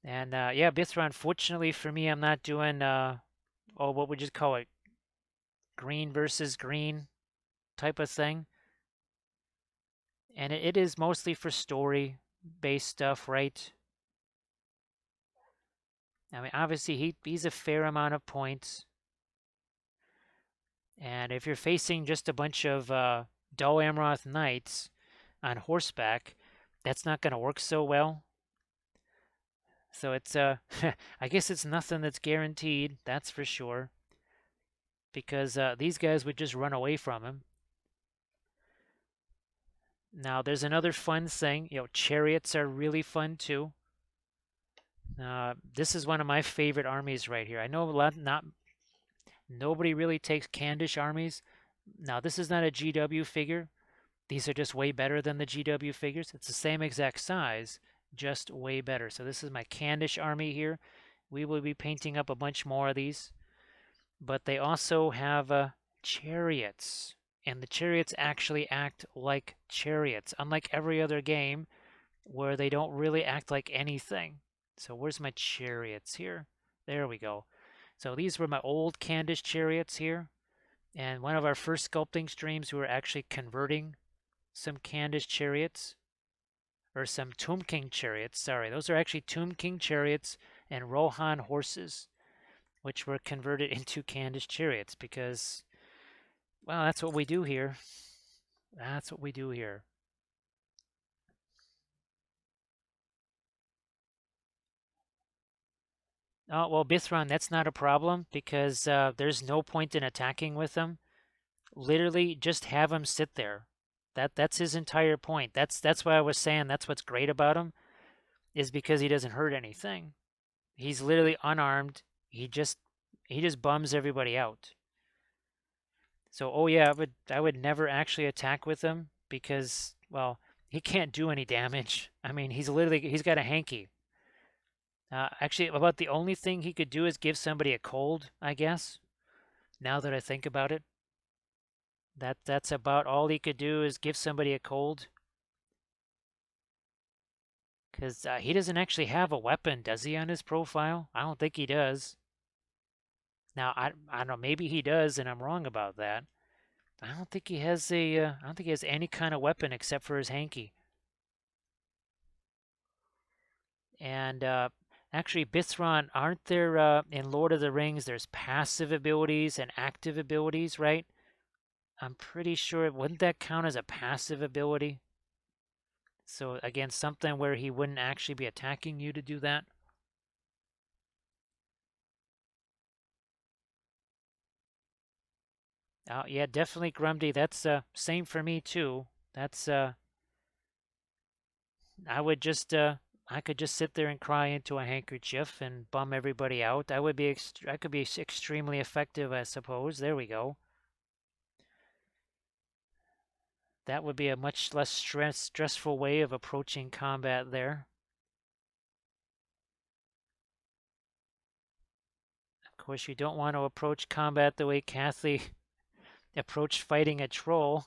And yeah, Bithra, unfortunately for me, I'm not doing, what would you call it? Green versus green type of thing. And it is mostly for story based stuff, right? I mean, obviously, he's a fair amount of points. And if you're facing just a bunch of Dol Amroth knights on horseback, that's not going to work so well. So it's, I guess it's nothing that's guaranteed, that's for sure. Because these guys would just run away from him. Now, there's another fun thing. Chariots are really fun too. This is one of my favorite armies right here. I know nobody really takes Candish armies. Now, this is not a GW figure. These are just way better than the GW figures. It's the same exact size, just way better. So this is my Candish army here. We will be painting up a bunch more of these. But they also have chariots. And the chariots actually act like chariots, unlike every other game where they don't really act like anything. So where's my chariots here? There we go. So these were my old Candish chariots here. And one of our first sculpting streams, we were actually converting some Candish chariots, or some Tomb King chariots. Sorry, those are actually Tomb King chariots and Rohan horses, which were converted into Candish chariots because, well, that's what we do here. That's what we do here. Oh, well, Bithron, that's not a problem because there's no point in attacking with them. Literally, just have him sit there. That's his entire point. That's why I was saying that's what's great about him is because he doesn't hurt anything. He's literally unarmed. He just bums everybody out. So, oh yeah, I would never actually attack with him because, well, he can't do any damage. I mean, he's got a hanky. Actually, about the only thing he could do is give somebody a cold, I guess. Now that I think about it, that's about all he could do is give somebody a cold. Because he doesn't actually have a weapon, does he, on his profile? I don't think he does. Now, I don't know, maybe he does, and I'm wrong about that. I don't think he has I don't think he has any kind of weapon except for his hanky. And actually, Bithron, aren't there in Lord of the Rings? There's passive abilities and active abilities, right? I'm pretty sure. Wouldn't that count as a passive ability? So again, something where he wouldn't actually be attacking you to do that. Yeah, definitely Grumdy. That's same for me too. That's I would just I could just sit there and cry into a handkerchief and bum everybody out. I could be extremely effective, I suppose. There we go. That would be a much less stressful way of approaching combat there. Of course, you don't want to approach combat the way Kathy approached fighting a troll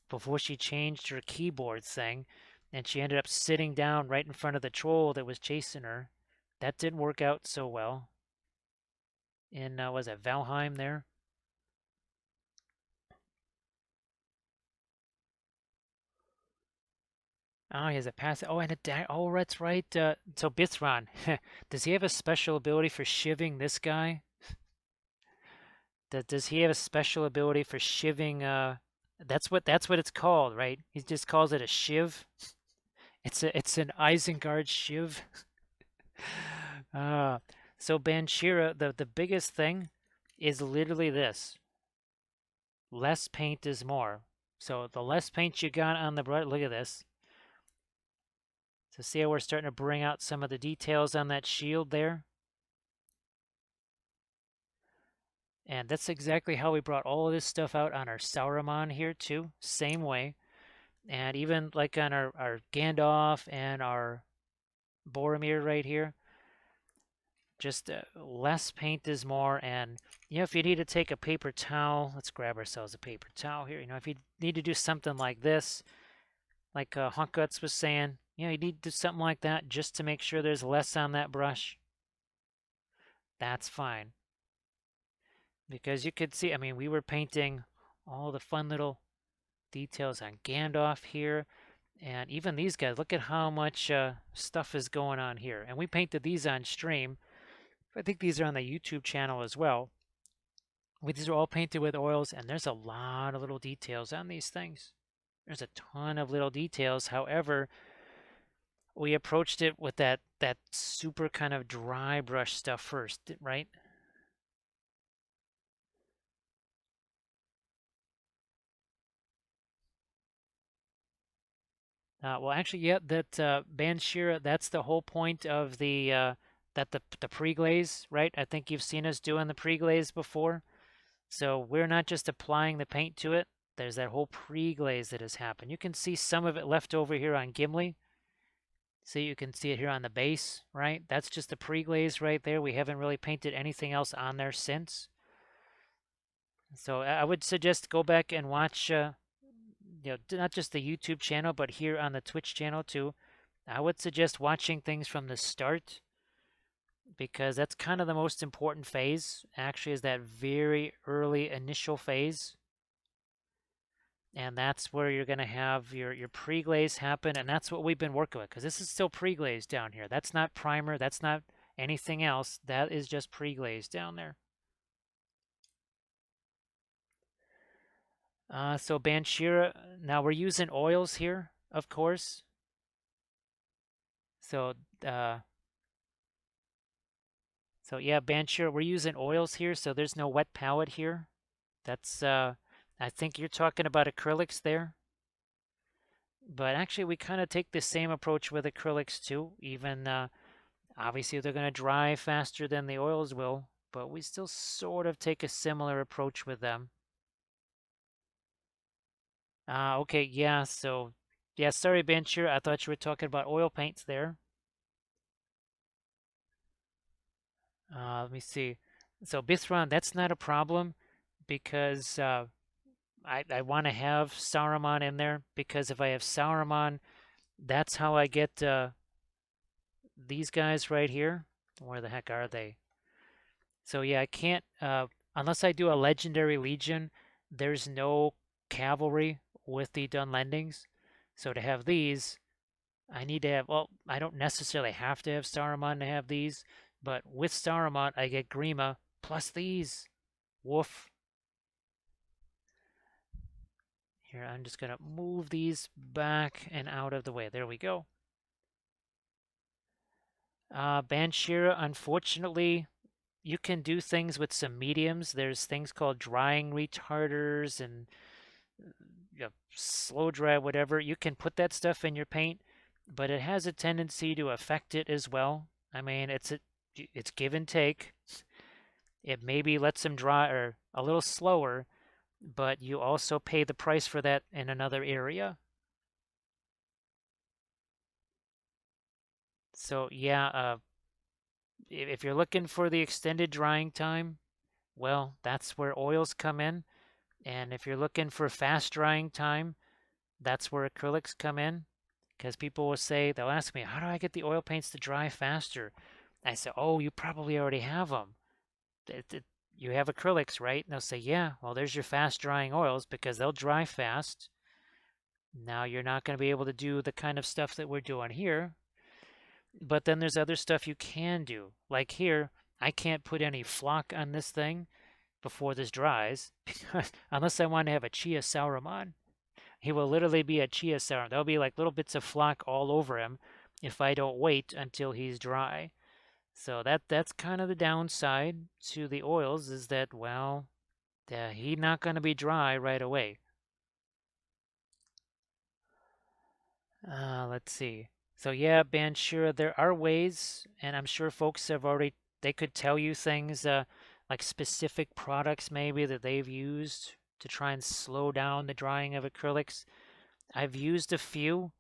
before she changed her keyboard thing, and she ended up sitting down right in front of the troll that was chasing her. That didn't work out so well. In was it Valheim there? Oh, he has a pass. Oh, and oh, that's right. So Bithron, does he have a special ability for shivving this guy? Does he have a special ability for shivving? That's what it's called, right? He just calls it a shiv. It's an Isengard shiv. Uh, so Banshira, the biggest thing is literally this: less paint is more. So the less paint you got on the brush, look at this. So see how we're starting to bring out some of the details on that shield there? And that's exactly how we brought all of this stuff out on our Saruman here too. Same way. And even like on our Gandalf and our Boromir right here, just less paint is more. And if you need to take a paper towel, let's grab ourselves a paper towel here. If you need to do something like this, like Hunkguts was saying, you need to do something like that just to make sure there's less on that brush. That's fine. Because you could see, I mean, we were painting all the fun little details on Gandalf here. And even these guys, look at how much stuff is going on here. And we painted these on stream. I think these are on the YouTube channel as well. These are all painted with oils, and there's a lot of little details on these things. There's a ton of little details. However, we approached it with that super kind of dry brush stuff first, right? Well, actually, yeah, that Banshira, that's the whole point of the pre-glaze, right? I think you've seen us doing the pre-glaze before. So we're not just applying the paint to it. There's that whole pre-glaze that has happened. You can see some of it left over here on Gimli. See, you can see it here on the base, right? That's just the pre-glaze right there. We haven't really painted anything else on there since. So I would suggest go back and watch, not just the YouTube channel, but here on the Twitch channel too. I would suggest watching things from the start because that's kind of the most important phase, actually, is that very early initial phase. And that's where you're going to have your pre-glaze happen, and that's what we've been working with because this is still pre-glaze down here. That's not primer, that's not anything else. That is just pre-glaze down there. So Banshira, now we're using oils here, of course. So, uh, so yeah, Banshira, we're using oils here, so there's no wet palette here. That's, I think you're talking about acrylics there. But actually, we kind of take the same approach with acrylics too. Even, obviously, they're going to dry faster than the oils will, but we still sort of take a similar approach with them. Okay, yeah, so, yeah, sorry, Banshira, I thought you were talking about oil paints there. Let me see. So Bithron, that's not a problem because I want to have Saruman in there because if I have Saruman, that's how I get these guys right here. Where the heck are they? So yeah, I can't unless I do a Legendary Legion. There's no cavalry with the Dunlendings. So to have these, I need to have. Well, I don't necessarily have to have Saruman to have these, but with Saruman, I get Grima plus these. Woof. Here, I'm just going to move these back and out of the way. There we go. Banshira, unfortunately, you can do things with some mediums. There's things called drying retarders and slow dry, whatever. You can put that stuff in your paint, but it has a tendency to affect it as well. I mean, it's give and take. It maybe lets them dry or a little slower, but you also pay the price for that in another area. So yeah, if you're looking for the extended drying time, well, that's where oils come in. And if you're looking for fast drying time, that's where acrylics come in. Because people will say, they'll ask me, how do I get the oil paints to dry faster? I say, oh, you probably already have them. You have acrylics, right? And they'll say, yeah, well, there's your fast drying oils because they'll dry fast. Now you're not going to be able to do the kind of stuff that we're doing here. But then there's other stuff you can do. Like here, I can't put any flock on this thing before this dries because unless I want to have a chia Saruman. He will literally be a chia Saruman. There'll be like little bits of flock all over him if I don't wait until he's dry. So that's kind of the downside to the oils is that, well, he's not going to be dry right away. Let's see. So yeah, Banshura, there are ways, and I'm sure folks have already, they could tell you things like specific products maybe that they've used to try and slow down the drying of acrylics. I've used a few,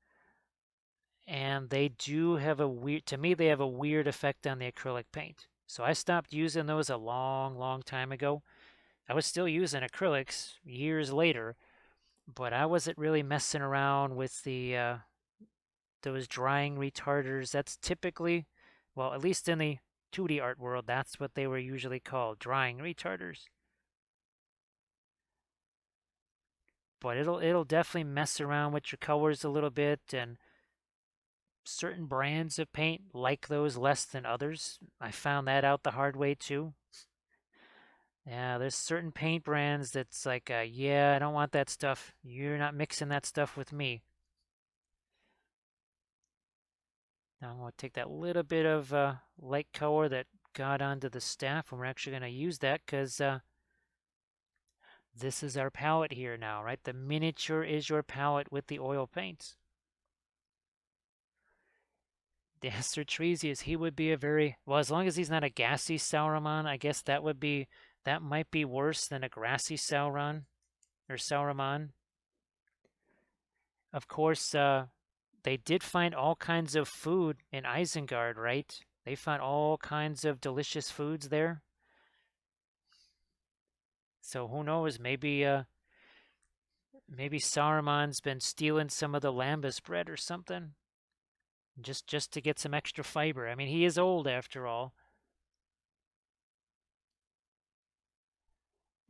and they do have a weird, to me, they have a weird effect on the acrylic paint. So I stopped using those a long, long time ago. I was still using acrylics years later, but I wasn't really messing around with the those drying retarders. That's typically, well, at least in the 2D art world, that's what they were usually called, drying retarders. But it'll definitely mess around with your colors a little bit, and certain brands of paint like those less than others. I found that out the hard way too. Yeah, there's certain paint brands that's like, yeah, I don't want that stuff. You're not mixing that stuff with me. Now I'm going to take that little bit of light color that got onto the staff, and we're actually going to use that because this is our palette here now, right? The miniature is your palette with the oil paints. Dancer Tresius, he would be a very, well, as long as he's not a gassy Sauron, I guess that might be worse than a grassy Sauron or Sauron. Of course, they did find all kinds of food in Isengard, right? They found all kinds of delicious foods there. So who knows? Maybe Saruman's been stealing some of the lambus bread or something, just to get some extra fiber. I mean, he is old after all.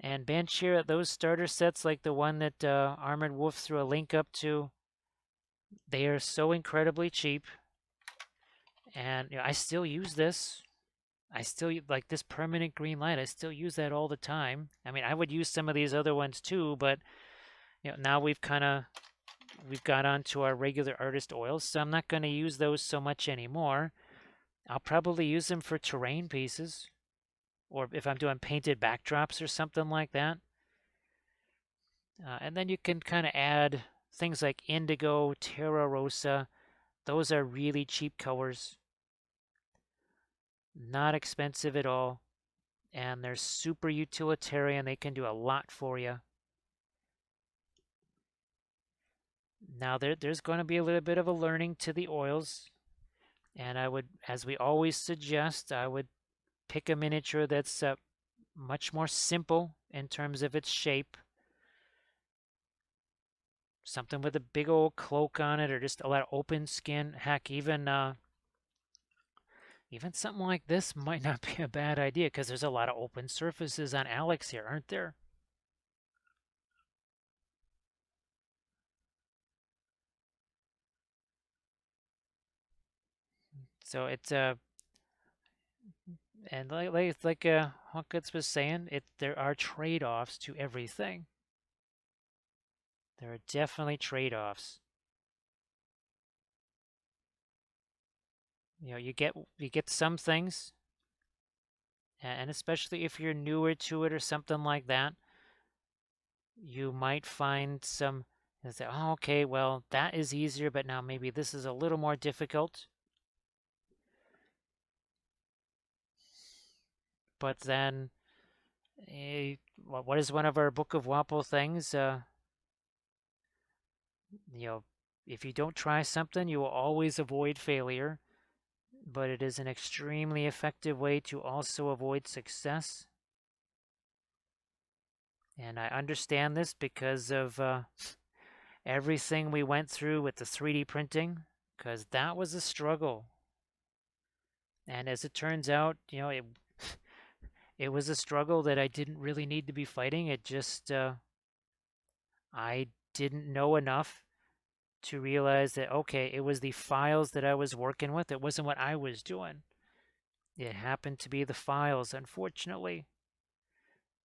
And Banshira, those starter sets like the one that Armored Wolf threw a link up to, they are so incredibly cheap. And I still use this. I still like this permanent green light. I still use that all the time. I mean, I would use some of these other ones too, but now we've got onto our regular artist oils, so I'm not going to use those so much anymore. I'll probably use them for terrain pieces, or if I'm doing painted backdrops or something like that. And then you can kind of add things like indigo, terra rosa. Those are really cheap colors, not expensive at all, and they're super utilitarian. They can do a lot for you. Now there's going to be a little bit of a learning to the oils, and I would, as we always suggest, I would pick a miniature that's much more simple in terms of its shape. Something with a big old cloak on it, or just a lot of open skin. Heck, even something like this might not be a bad idea because there's a lot of open surfaces on Alex here, aren't there? So it's and like Hawkins was saying, there are trade-offs to everything. There are definitely trade-offs. You get some things, and especially if you're newer to it or something like that, you might find some I say, oh, okay, well, that is easier, but now maybe this is a little more difficult. But then, what is one of our Book of Wappel things? You know, if you don't try something, you will always avoid failure, but it is an extremely effective way to also avoid success. And I understand this because of everything we went through with the 3D printing, because that was a struggle. And as it turns out, it was a struggle that I didn't really need to be fighting. It just I didn't know enough to realize that okay, it was the files that I was working with. It wasn't what I was doing. It happened to be the files, unfortunately.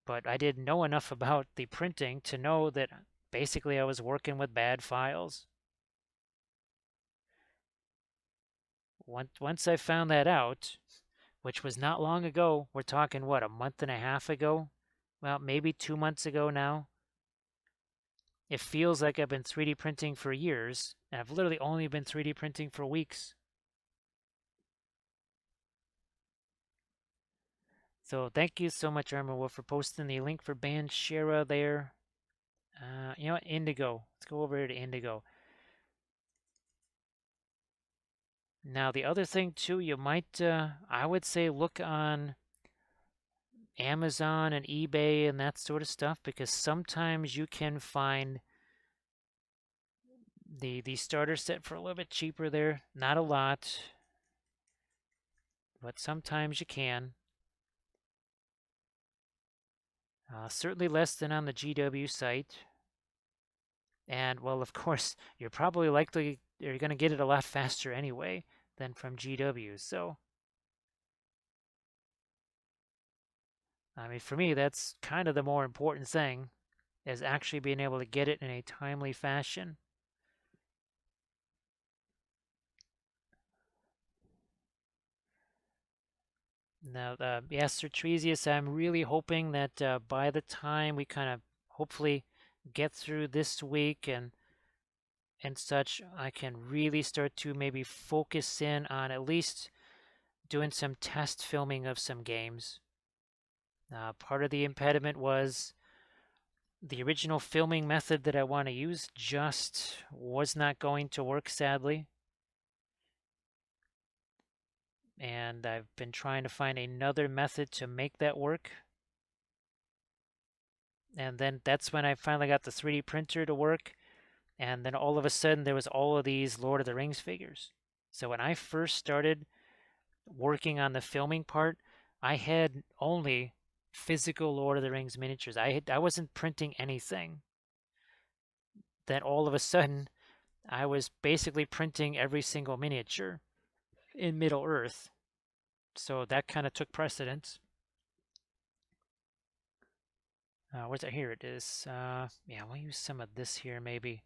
But I didn't know enough about the printing to know that basically I was working with bad files. Once I found that out, which was not long ago, we're talking what, a month and a half ago? Well, maybe 2 months ago now. It feels like I've been 3D printing for years, and I've literally only been 3D printing for weeks. So thank you so much, Armor Wolf, for posting the link for Banshera there. You know what? Indigo. Let's go over here to Indigo. Now, the other thing, too, you might, I would say, look on Amazon and eBay and that sort of stuff because sometimes you can find the starter set for a little bit cheaper there. Not a lot, but sometimes you can. Certainly less than on the GW site. And well, of course, you're going to get it a lot faster anyway than from GW. So, I mean, for me, that's kind of the more important thing is actually being able to get it in a timely fashion. Now, yes, Sir Tresius, I'm really hoping that by the time we kind of hopefully get through this week and such, I can really start to maybe focus in on at least doing some test filming of some games. Part of the impediment was the original filming method that I want to use just was not going to work, sadly. And I've been trying to find another method to make that work. And then that's when I finally got the 3D printer to work. And then all of a sudden, there was all of these Lord of the Rings figures. So when I first started working on the filming part, I had only physical Lord of the Rings miniatures. I wasn't printing anything. Then all of a sudden, I was basically printing every single miniature in Middle Earth. So that kind of took precedence. Where's it? Here it is. Yeah, I'll use some of this here maybe.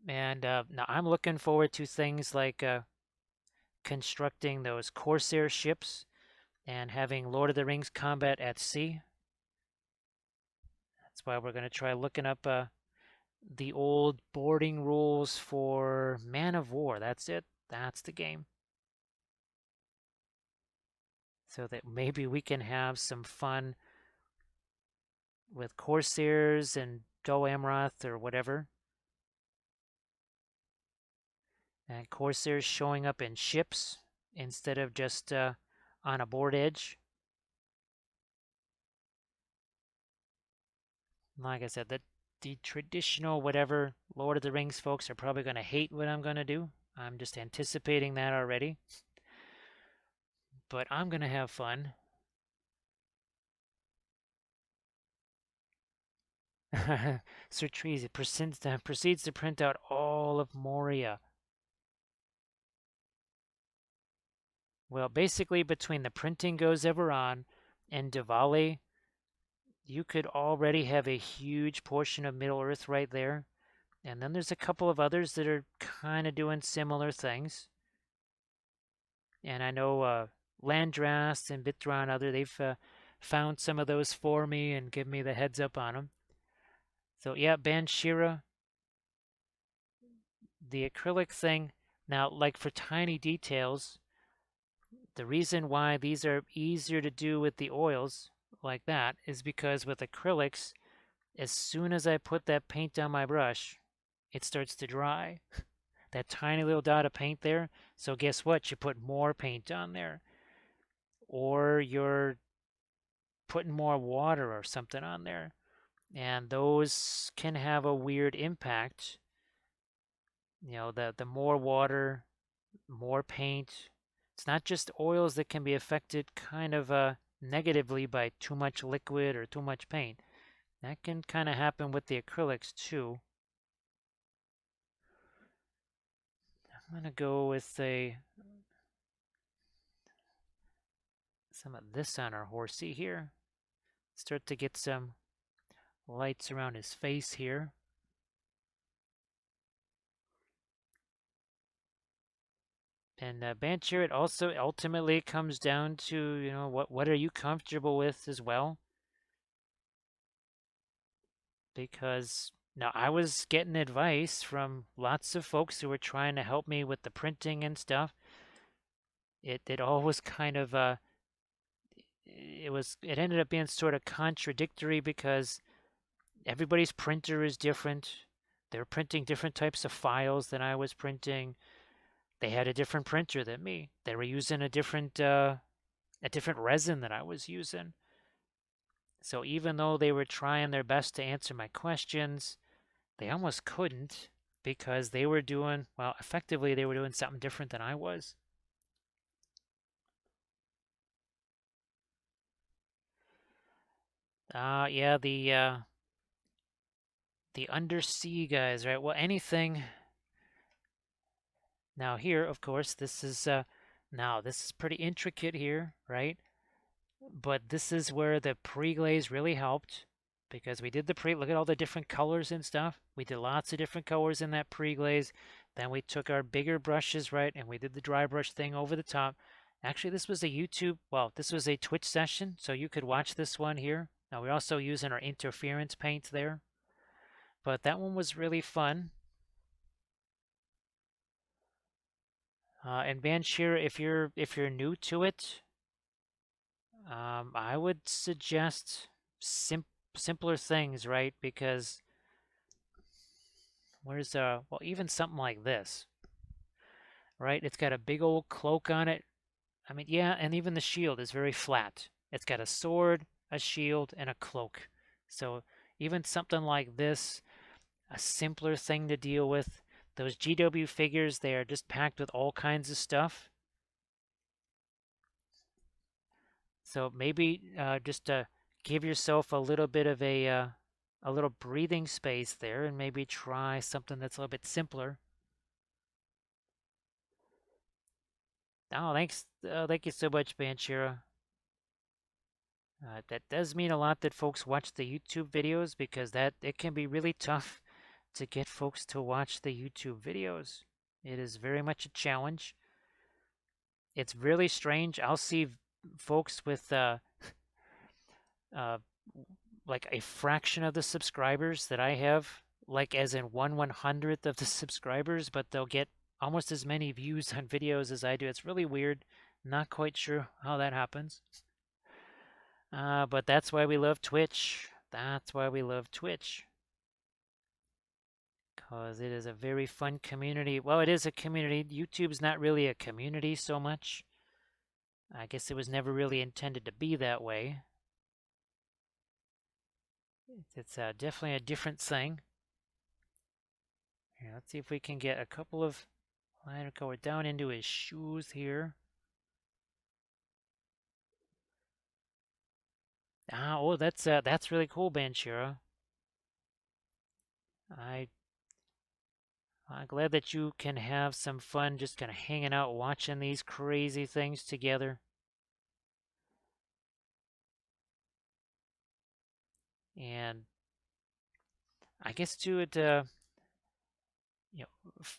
And now I'm looking forward to things like constructing those Corsair ships and having Lord of the Rings combat at sea. That's why we're going to try looking up the old boarding rules for Man of War. That's it. That's the game. So that maybe we can have some fun with Corsairs and Dol Amroth or whatever. And Corsairs showing up in ships instead of just on a board edge. Like I said, the traditional whatever Lord of the Rings folks are probably going to hate what I'm going to do. I'm just anticipating that already. But I'm going to have fun. Sir Trees proceeds to print out all of Moria. Well, basically, between the printing goes ever on and Diwali, you could already have a huge portion of Middle Earth right there. And then there's a couple of others that are kind of doing similar things. And I know Landrast and Bitra and other, they've found some of those for me and give me the heads up on them. So yeah, Banshira, the acrylic thing. Now, like for tiny details, the reason why these are easier to do with the oils like that is because with acrylics, as soon as I put that paint on my brush, it starts to dry. That tiny little dot of paint there. So guess what? You put more paint on there, or you're putting more water or something on there, and those can have a weird impact. The more water, more paint. It's not just oils that can be affected kind of negatively by too much liquid or too much paint. That can kind of happen with the acrylics too. I'm gonna go with some of this on our horsey here. Start to get some lights around his face here. And Bancher, it also ultimately comes down to, what are you comfortable with as well? Because now I was getting advice from lots of folks who were trying to help me with the printing and stuff. It all was kind of it ended up being sort of contradictory because everybody's printer is different. They're printing different types of files than I was printing. They had a different printer than me. They were using a different resin that I was using. So even though they were trying their best to answer my questions, they almost couldn't because they were doing, well, effectively they were doing something different than I was. Yeah, the undersea guys, right? Well, anything. Now here, of course, this is pretty intricate here, right? But this is where the pre-glaze really helped because we did the pre, look at all the different colors and stuff. We did lots of different colors in that pre-glaze. Then we took our bigger brushes, right, and we did the dry brush thing over the top. Actually, this was a this was a Twitch session, so you could watch this one here. Now we're also using our interference paint there, but that one was really fun. And Banshir, if you're new to it, I would suggest simpler things, right? Because even something like this, right? It's got a big old cloak on it. I mean, yeah, and even the shield is very flat. It's got a sword, a shield, and a cloak. So even something like this, a simpler thing to deal with. Those GW figures, they are just packed with all kinds of stuff. So maybe just give yourself a little bit of a little breathing space there, and maybe try something that's a little bit simpler. Oh, thanks. Thank you so much, Banshira. That does mean a lot that folks watch the YouTube videos because that it can be really tough to get folks to watch the YouTube videos. It is very much a challenge. It's really strange. I'll see folks with uh, like a fraction of the subscribers that I have, like as in 1/100th of the subscribers, but they'll get almost as many views on videos as I do. It's really weird. Not quite sure how that happens. But that's why we love Twitch. That's why we love Twitch. Because it is a very fun community. Well, it is a community. YouTube's not really a community so much. I guess it was never really intended to be that way. It's definitely a different thing. Here, let's see if we can get a couple of liner color down into his shoes here. Oh, that's really cool, Banshira. I I'm glad that you can have some fun just kind of hanging out watching these crazy things together. And I guess too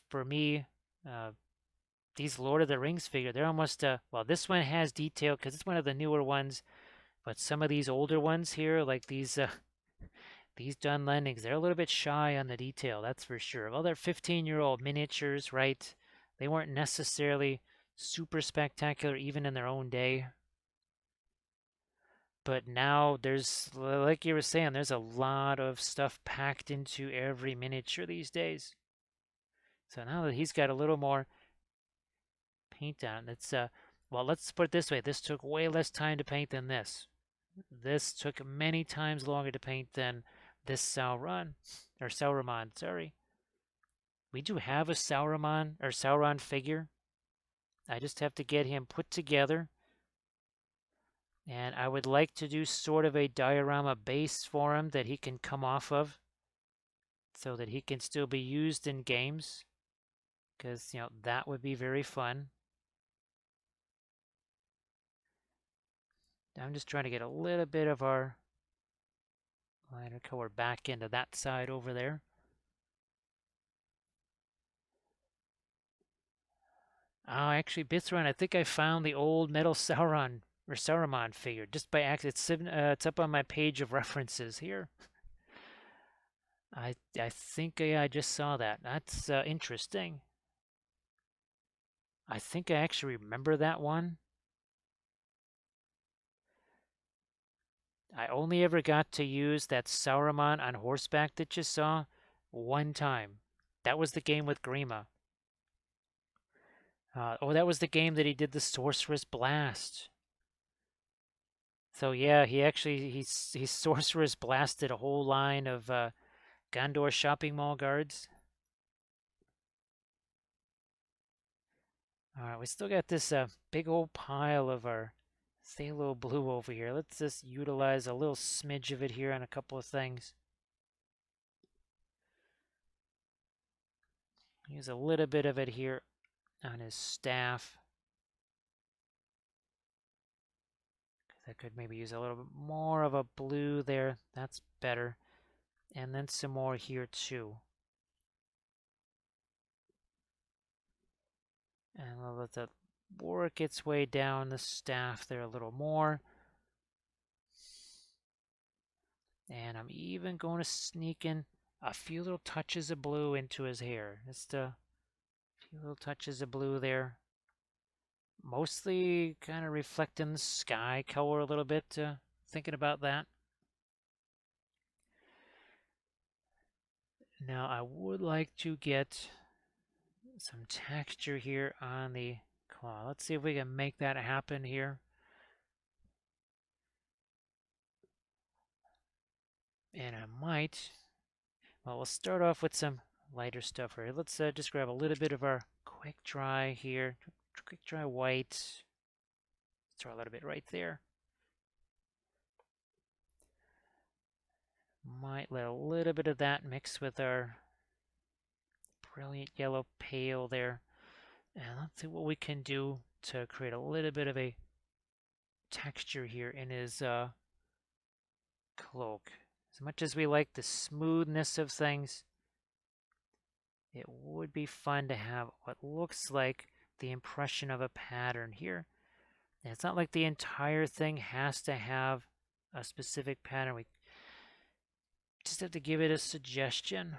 for me, uh, these Lord of the Rings figure, they're almost well, this one has detail because it's one of the newer ones, but some of these older ones here, like these These Dunlendings, they're a little bit shy on the detail, that's for sure. Well, they're 15-year-old miniatures, right? They weren't necessarily super spectacular even in their own day. But now there's, like you were saying, there's a lot of stuff packed into every miniature these days. So now that he's got a little more paint on, it's well, let's put it this way. This took way less time to paint than this. This took many times longer to paint than this Sauron, or Saruman, sorry. We do have a Sauron or Sauron figure. I just have to get him put together. And I would like to do sort of a diorama base for him that he can come off of so that he can still be used in games. Because, that would be very fun. I'm just trying to get a little bit of our liner color back into that side over there. Oh, actually, Bithron, I think I found the old metal Sauron or Saruman figure just by accident. It's up on my page of references here. I think I just saw that. That's interesting. I think I actually remember that one. I only ever got to use that Saruman on horseback that you saw one time. That was the game with Grima. Oh, that was the game that he did the Sorceress Blast. So yeah, he Sorceress blasted a whole line of Gondor shopping mall guards. All right, we still got this big old pile of our Phthalo blue over here. Let's just utilize a little smidge of it here on a couple of things. Use a little bit of it here on his staff. I could maybe use a little bit more of a blue there. That's better. And then some more here too. And we'll let that work its way down the staff there a little more. And I'm even going to sneak in a few little touches of blue into his hair. Just a few little touches of blue there. Mostly kind of reflecting the sky color a little bit, thinking about that. Now I would like to get some texture here on the claw. Let's see if we can make that happen here. And I might, well, we'll start off with some lighter stuff here. Let's just grab a little bit of our quick dry here. Quick dry white. Throw a little bit right there. Might let a little bit of that mix with our brilliant yellow pale there. And let's see what we can do to create a little bit of a texture here in his cloak. As much as we like the smoothness of things, it would be fun to have what looks like the impression of a pattern here. And it's not like the entire thing has to have a specific pattern. We just have to give it a suggestion.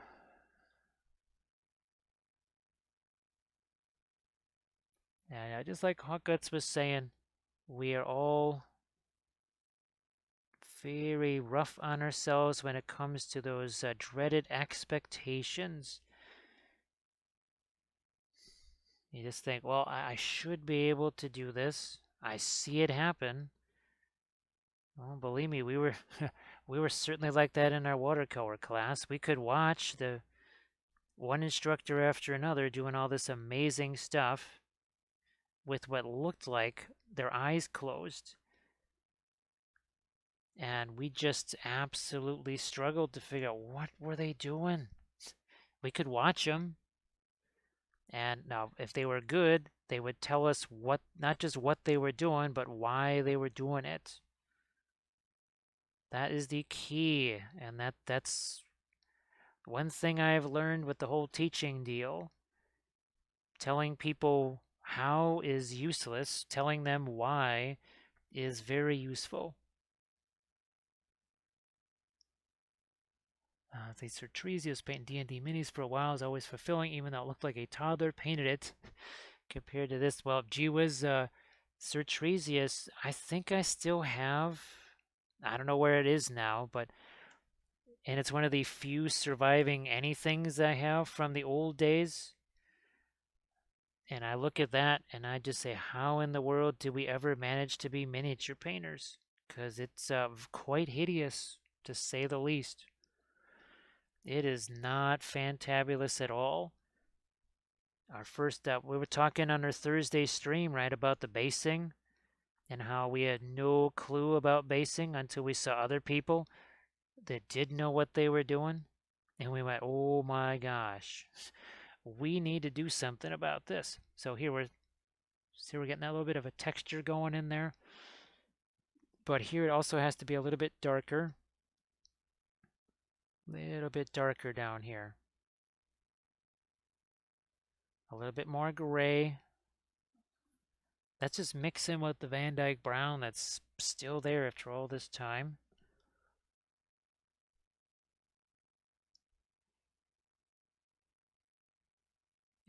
And just like Hot Guts was saying, we are all very rough on ourselves when it comes to those dreaded expectations. You just think, well, I should be able to do this. I see it happen. Well, believe me, we were we were certainly like that in our watercolor class. We could watch the one instructor after another doing all this amazing stuff with what looked like their eyes closed. And we just absolutely struggled to figure out what were they doing. We could watch them, and now if they were good, they would tell us what, not just what they were doing, but why they were doing it. That is the key, and that's one thing I've learned with the whole teaching deal. Telling people how is useless, telling them why is very useful. The Sir Treasy was painting D&D minis for a while. It was always fulfilling, even though it looked like a toddler painted it. Compared to this, well, gee whiz, Sir Tresius, I think I still have. I don't know where it is now, but and it's one of the few surviving anythings I have from the old days. And I look at that and I just say, how in the world did we ever manage to be miniature painters? Because it's quite hideous, to say the least. It is not fantabulous at all. Our first, we were talking on our Thursday stream, right, about the basing and how we had no clue about basing until we saw other people that did know what they were doing. And we went, oh my gosh, we need to do something about this. So here we're getting that little bit of a texture going in there. But here it also has to be a little bit darker. A little bit darker down here. A little bit more gray. That's just mixing with the Van Dyke brown that's still there after all this time.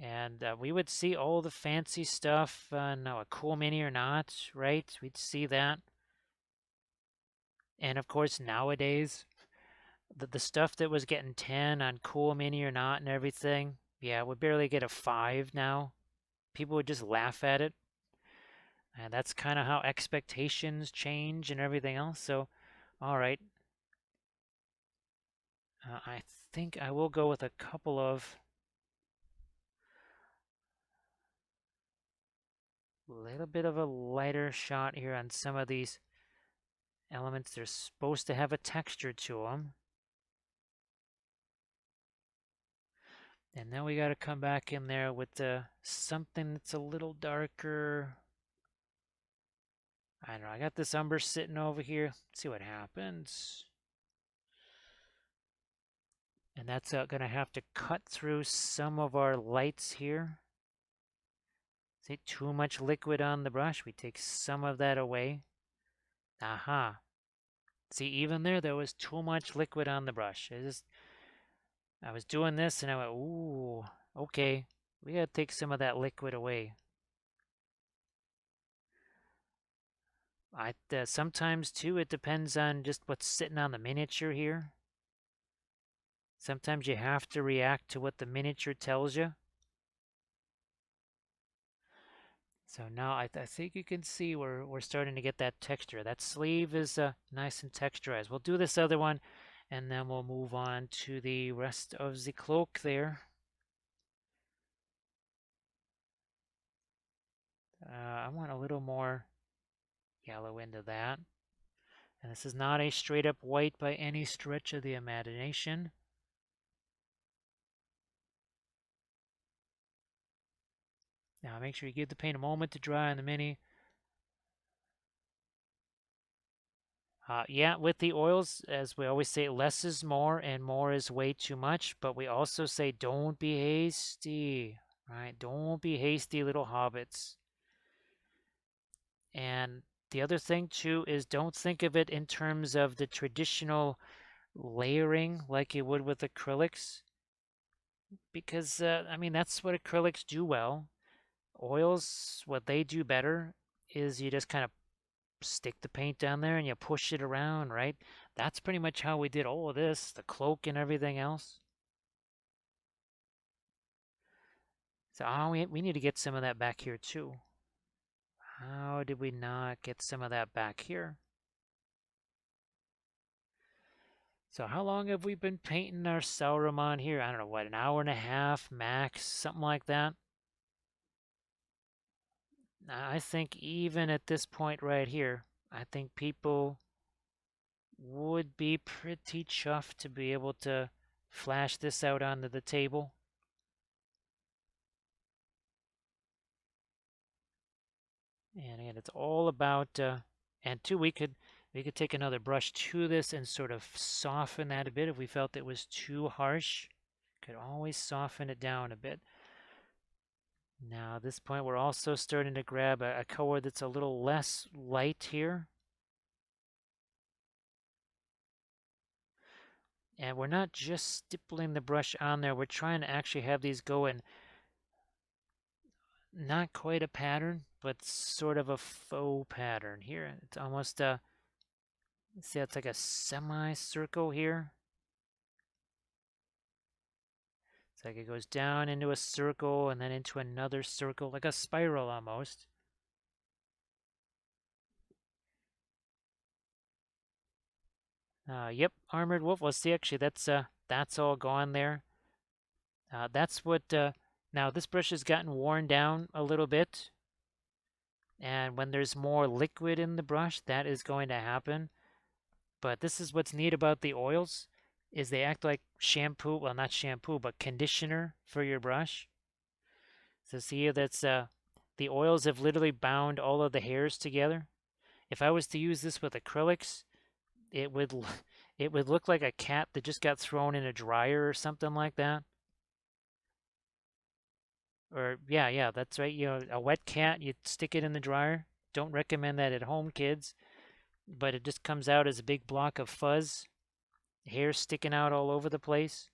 And we would see all the fancy stuff on a cool mini or not, right? We'd see that. And of course, nowadays, the stuff that was getting 10 on cool mini or not and everything, yeah, would barely get a 5 now. People would just laugh at it. And that's kind of how expectations change and everything else. So, all right. I think I will go with a couple of little bit of a lighter shot here on some of these elements. They're supposed to have a texture to them. And then we got to come back in there with something that's a little darker. I don't know. I got this umber sitting over here. Let's see what happens. And that's going to have to cut through some of our lights here. See, too much liquid on the brush. We take some of that away. Aha. See, even there was too much liquid on the brush. I was doing this and I went, ooh, okay. We got to take some of that liquid away. Sometimes too, it depends on just what's sitting on the miniature here. Sometimes you have to react to what the miniature tells you. So now I think you can see we're starting to get that texture. That sleeve is nice and texturized. We'll do this other one, and then we'll move on to the rest of the cloak there. I want a little more yellow into that. And this is not a straight up white by any stretch of the imagination. Now make sure you give the paint a moment to dry on the mini. Yeah, with the oils, as we always say, less is more and more is way too much. But we also say don't be hasty, right? Don't be hasty, little hobbits. And the other thing too is don't think of it in terms of the traditional layering like you would with acrylics. Because, I mean, that's what acrylics do well. Oils, what they do better is you just kind of stick the paint down there and you push it around, right? That's pretty much how we did all of this, the cloak and everything else. So we need to get some of that back here too. How did we not get some of that back here? So how long have we been painting our Saruman here? I don't know, what, an hour and a half max, something like that? I think even at this point right here, I think people would be pretty chuffed to be able to flash this out onto the table. And again, it's all about, and two, we could take another brush to this and sort of soften that a bit if we felt it was too harsh. Could always soften it down a bit. Now at this point, we're also starting to grab a color that's a little less light here. And we're not just stippling the brush on there, we're trying to actually have these go in not quite a pattern, but sort of a faux pattern here. It's almost see, it's like a semicircle here. It's like it goes down into a circle and then into another circle, like a spiral almost. Yep, armored wolf. Let's see. Actually, that's all gone there. That's what. Now this brush has gotten worn down a little bit, and when there's more liquid in the brush, that is going to happen. But this is what's neat about the oils, is they act like shampoo. Well, not shampoo, but conditioner for your brush. So see here, that's the oils have literally bound all of the hairs together. If I was to use this with acrylics, it would it would look like a cat that just got thrown in a dryer or something like that. Or yeah, that's right. You know, a wet cat, you stick it in the dryer. Don't recommend that at home, kids. But it just comes out as a big block of fuzz, hair sticking out all over the place.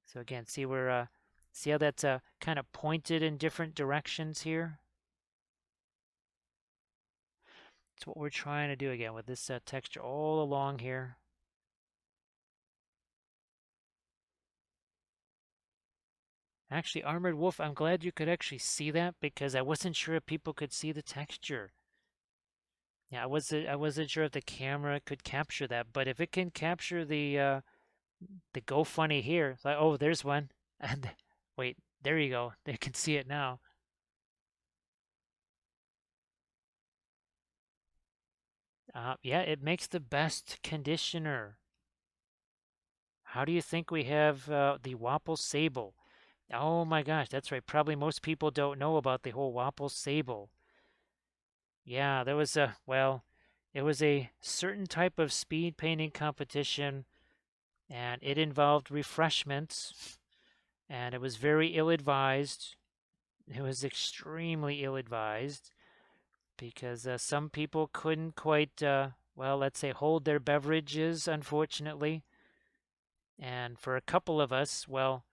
So again, see how that's kind of pointed in different directions here. It's what we're trying to do again with this texture all along here. Actually, Armored Wolf, I'm glad you could actually see that because I wasn't sure if people could see the texture. Yeah, I wasn't sure if the camera could capture that, but if it can capture the Go Funny here, it's like, oh, there's one. And wait, there you go. They can see it now. Yeah, it makes the best conditioner. How do you think we have the Wappel Sable? Oh my gosh, that's right. Probably most people don't know about the whole Wappel Sable. Yeah, there was it was a certain type of speed painting competition, and it involved refreshments, and it was very ill-advised. It was extremely ill-advised because some people couldn't quite, well, let's say, hold their beverages, unfortunately. And for a couple of us, well,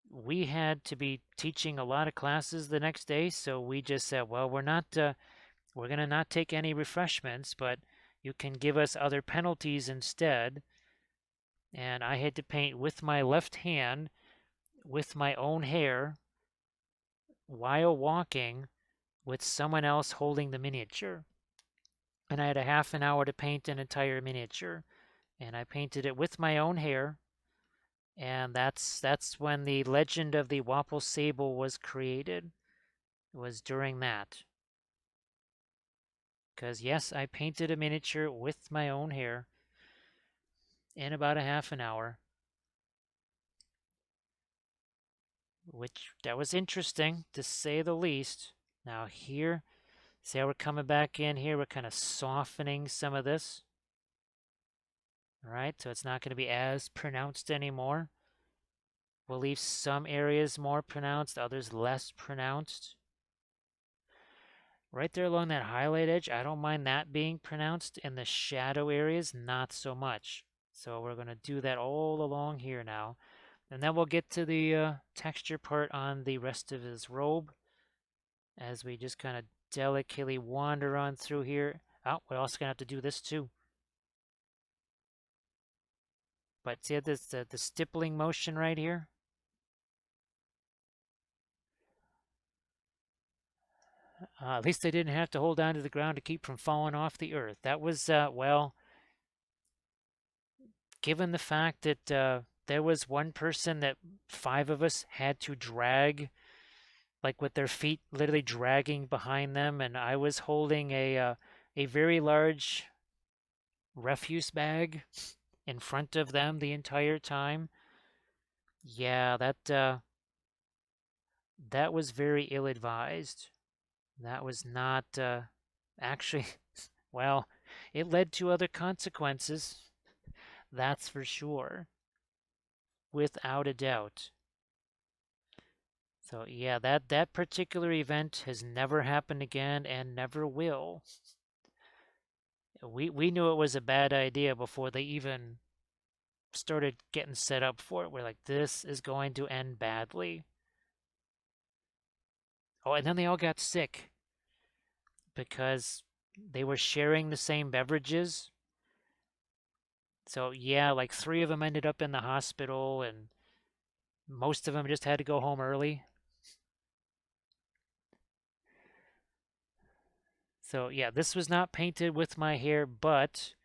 we had to be teaching a lot of classes the next day, so we just said, well, we're going to not take any refreshments, but you can give us other penalties instead. And I had to paint with my left hand, with my own hair, while walking, with someone else holding the miniature. And I had a half an hour to paint an entire miniature. And I painted it with my own hair. And that's when the legend of the Wappel Sable was created. It was during that. Because yes, I painted a miniature with my own hair in about a half an hour. Which that was interesting to say the least. Now here, see how we're coming back in here? We're kind of softening some of this. All right, so it's not going to be as pronounced anymore. We'll leave some areas more pronounced, others less pronounced. Right there along that highlight edge, I don't mind that being pronounced. In the shadow areas, not so much. So we're going to do that all along here now. And then we'll get to the texture part on the rest of his robe as we just kind of delicately wander on through here. Oh, we're also going to have to do this too. But see this the stippling motion right here? At least they didn't have to hold on to the ground to keep from falling off the earth. That was, well, given the fact that there was one person that five of us had to drag, like with their feet literally dragging behind them, and I was holding a very large refuse bag in front of them the entire time. Yeah, that was very ill-advised. That was not actually, well, it led to other consequences. That's for sure, without a doubt. So yeah, that particular event has never happened again and never will. We knew it was a bad idea before they even started getting set up for it. We're like, this is going to end badly. Oh, and then they all got sick because they were sharing the same beverages. So yeah, like three of them ended up in the hospital, and most of them just had to go home early. So yeah, this was not painted with my hair, but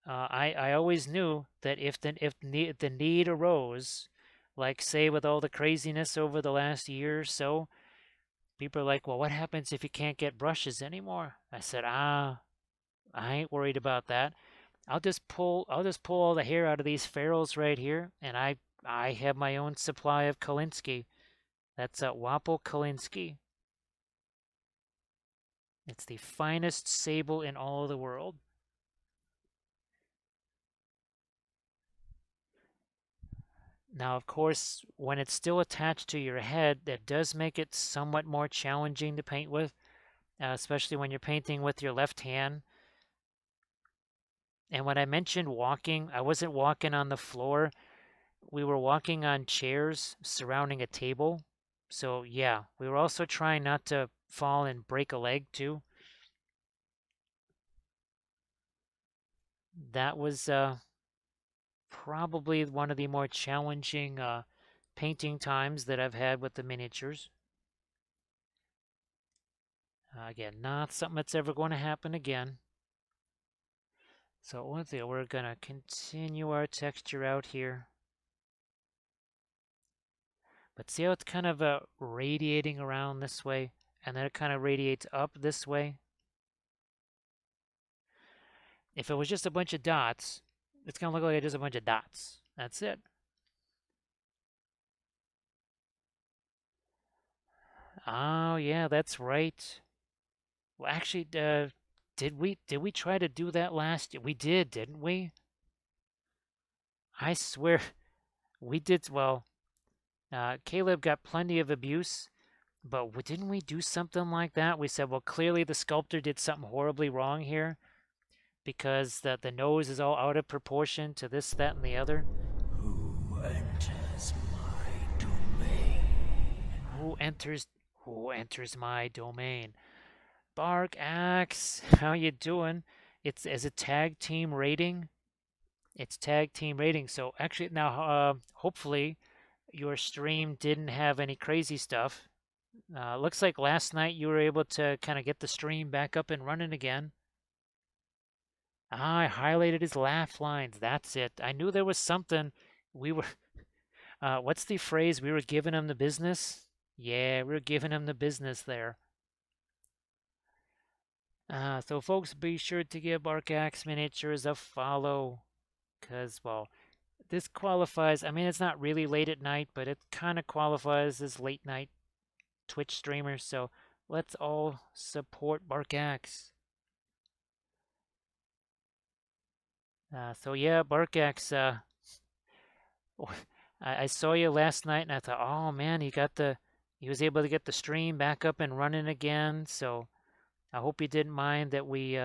I always knew that if the need arose, like say with all the craziness over the last year or so, people are like, "Well, what happens if you can't get brushes anymore?" I said, I ain't worried about that. I'll just pull all the hair out of these ferrules right here, and I have my own supply of Kolinsky. That's a Wappel Kolinsky. It's the finest sable in all of the world. Now, of course, when it's still attached to your head, that does make it somewhat more challenging to paint with, especially when you're painting with your left hand. And when I mentioned walking, I wasn't walking on the floor. We were walking on chairs surrounding a table. So, yeah, we were also trying not to fall and break a leg, too. That was probably one of the more challenging painting times that I've had with the miniatures. Again, not something that's ever going to happen again. So one thing, we're going to continue our texture out here. But see how it's kind of radiating around this way, and then it kind of radiates up this way? If it was just a bunch of dots, it's going to look like just a bunch of dots. That's it. Oh, yeah, that's right. Well, actually, did we try to do that last year? We did, didn't we? I swear we did. Well, Caleb got plenty of abuse, but didn't we do something like that? We said, well, clearly the sculptor did something horribly wrong here because the nose is all out of proportion to this, that, and the other. Who enters my domain? Who enters? Who enters my domain? Bark Axe, how you doing? It's as a tag team rating. It's tag team rating. So actually, now hopefully your stream didn't have any crazy stuff. Looks like last night you were able to kind of get the stream back up and running again. I highlighted his laugh lines. That's it. I knew there was something. We were, what's the phrase? We were giving him the business? Yeah, we were giving him the business there. So folks, be sure to give Arcax Miniatures a follow. Because, well, this qualifies, I mean, it's not really late at night, but it kind of qualifies as late night Twitch streamers. So let's all support Barkax. So yeah, Barkax, I saw you last night and I thought, oh man, he was able to get the stream back up and running again. So I hope you didn't mind that we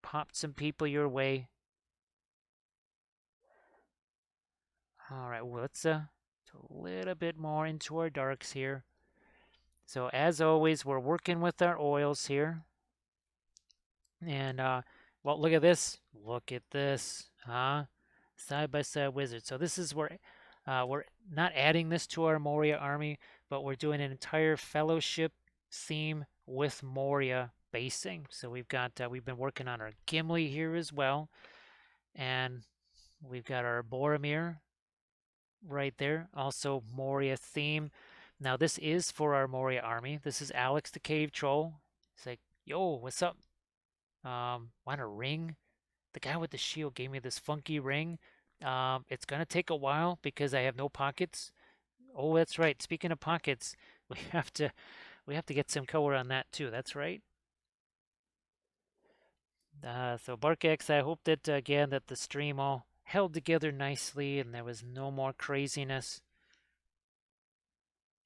popped some people your way. All right, well, let's a little bit more into our darks here. So as always, we're working with our oils here. And well, look at this. Look at this. Huh? Side by side wizard. So this is where we're not adding this to our Moria army, but we're doing an entire fellowship theme with Moria basing. So we've been working on our Gimli here as well, and we've got our Boromir right there. Also Moria theme. Now this is for our Moria army. This is Alex the Cave Troll. He's like, yo, what's up? Want a ring? The guy with the shield gave me this funky ring. It's gonna take a while because I have no pockets. Oh, that's right. Speaking of pockets, we have to we have to get some color on that too. That's right. So Barkex, I hope that again that the stream all held together nicely and there was no more craziness.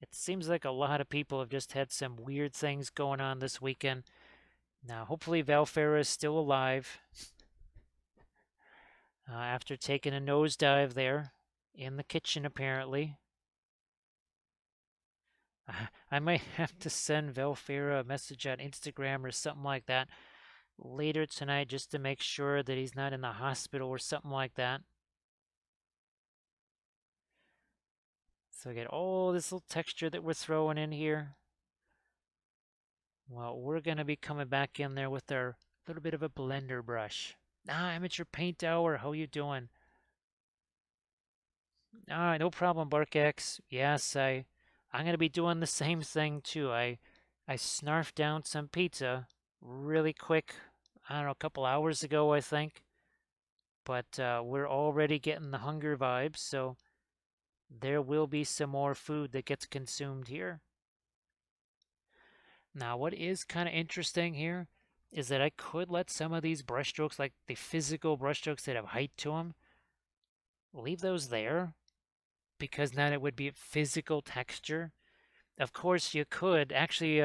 It seems like a lot of people have just had some weird things going on this weekend. Now, hopefully, Valfera is still alive after taking a nosedive there in the kitchen, apparently. I might have to send Valfera a message on Instagram or something like that later tonight just to make sure that he's not in the hospital or something like that. So, get all this little texture that we're throwing in here. Well, we're going to be coming back in there with our little bit of a blender brush. Amateur Paint Hour, how you doing? All right, no problem, Barkax. Yes, I'm gonna be doing the same thing too. I snarfed down some pizza really quick. I don't know, a couple hours ago, I think. But we're already getting the hunger vibes, so there will be some more food that gets consumed here. Now, what is kind of interesting here is that I could let some of these brushstrokes, like the physical brushstrokes that have height to them, leave those there because then it would be physical texture. Of course, you could actually,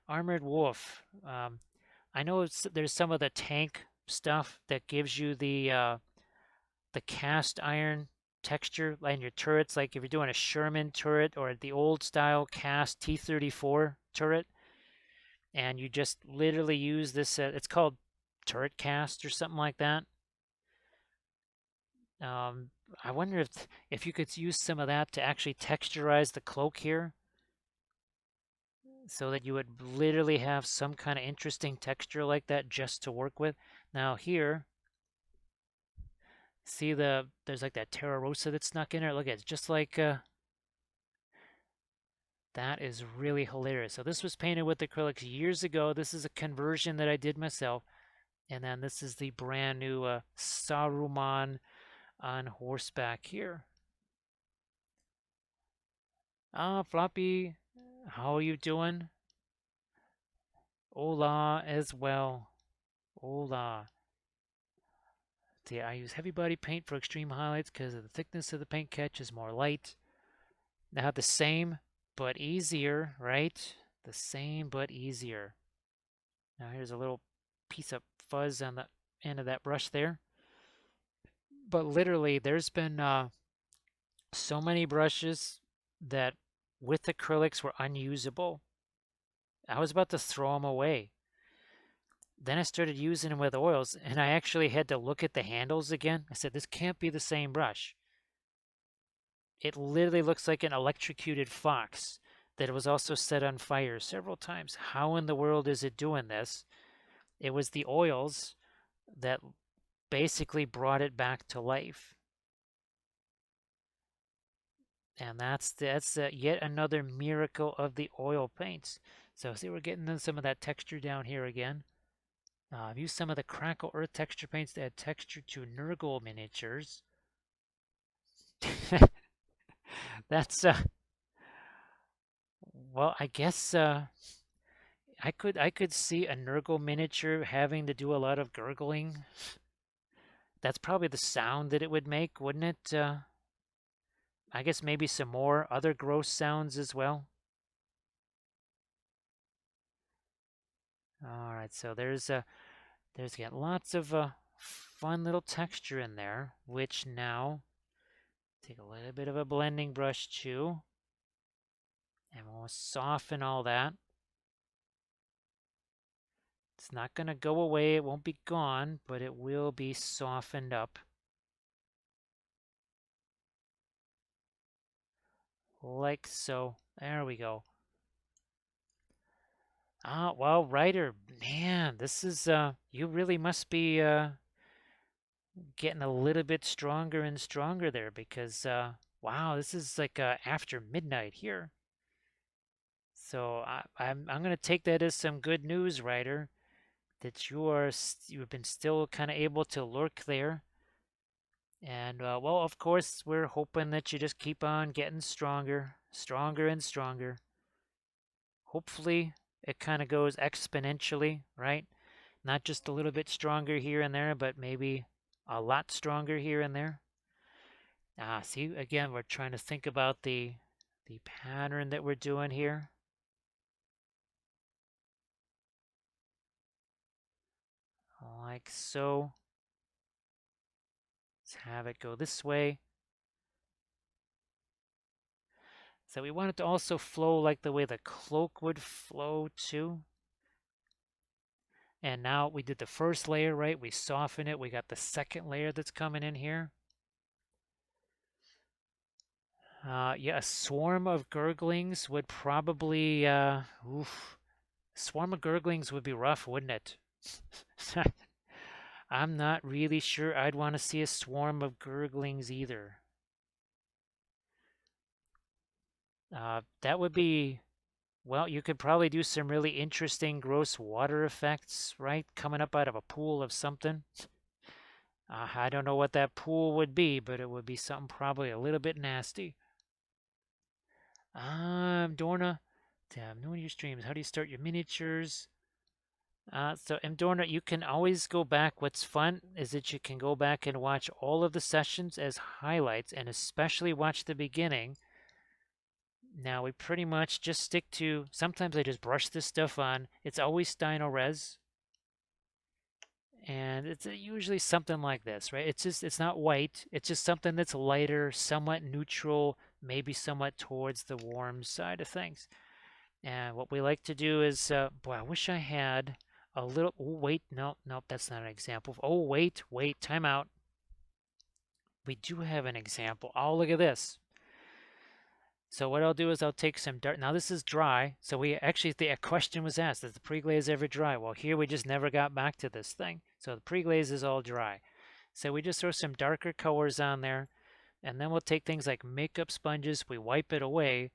Armored Wolf. I know there's some of the tank stuff that gives you the cast iron texture in your turrets. Like if you're doing a Sherman turret or the old style cast T-34 turret, and you just literally use this. It's called turret cast or something like that. Um, I wonder if you could use some of that to actually texturize the cloak here so that you would literally have some kind of interesting texture like that just to work with. Now here, see there's like that Terra Rosa that's snuck in there. Look, it's just like that is really hilarious. So this was painted with acrylics years ago. This is a conversion that I did myself. And then this is the brand new Saruman on horseback here. Floppy, how are you doing? Hola as well. Hola. See, I use heavy body paint for extreme highlights because the thickness of the paint catch is more light. Now the same but easier, right? The same but easier. Now here's a little piece of fuzz on the end of that brush there. But literally, there's been so many brushes that with acrylics were unusable. I was about to throw them away. Then I started using them with oils, and I actually had to look at the handles again. I said, this can't be the same brush. It literally looks like an electrocuted fox that was also set on fire several times. How in the world is it doing this? It was the oils that basically brought it back to life. And that's yet another miracle of the oil paints. So see, we're getting some of that texture down here again. I've used some of the Crackle Earth texture paints to add texture to Nurgle miniatures. That's well, I guess I could see a Nurgle miniature having to do a lot of gurgling. That's probably the sound that it would make, wouldn't it? I guess maybe some more other gross sounds as well. All right, so there's got lots of fun little texture in there, which now take a little bit of a blending brush too, and we'll soften all that. It's not going to go away, it won't be gone, but it will be softened up. Like so. There we go. Well, Ryder, man, this is, you really must be getting a little bit stronger and stronger there because, wow, this is like after midnight here. So I'm gonna take that as some good news, Ryder, that you've been still kind of able to lurk there. And well, of course, we're hoping that you just keep on getting stronger, stronger and stronger. Hopefully, it kind of goes exponentially, right? Not just a little bit stronger here and there, but maybe a lot stronger here and there. See, again, we're trying to think about the pattern that we're doing here. like so. Let's have it go this way. So we want it to also flow like the way the cloak would flow too. And now we did the first layer, right? We soften it. We got the second layer that's coming in here. Yeah, a swarm of gurglings would probably, oof, swarm of gurglings would be rough, wouldn't it? I'm not really sure I'd want to see a swarm of gurglings either. That would be, well, you could probably do some really interesting gross water effects, right? Coming up out of a pool of something. I don't know what that pool would be, but it would be something probably a little bit nasty. Dorna, damn, new your streams. How do you start your miniatures? So Dorna, you can always go back. What's fun is that you can go back and watch all of the sessions as highlights, and especially watch the beginning. Now we pretty much just stick to. Sometimes I just brush this stuff on. It's always Steino Res, and it's usually something like this, right? It's not white. It's just something that's lighter, somewhat neutral, maybe somewhat towards the warm side of things. And what we like to do is, boy, I wish I had a little. Oh, wait, no, no, that's not an example. Oh, wait, time out. We do have an example. Oh, look at this. So what I'll do is I'll take some dark. Now this is dry. So we actually, the question was asked, is the pre-glaze ever dry? Well, here we just never got back to this thing. So the pre-glaze is all dry. So we just throw some darker colors on there. And then we'll take things like makeup sponges. We wipe it away.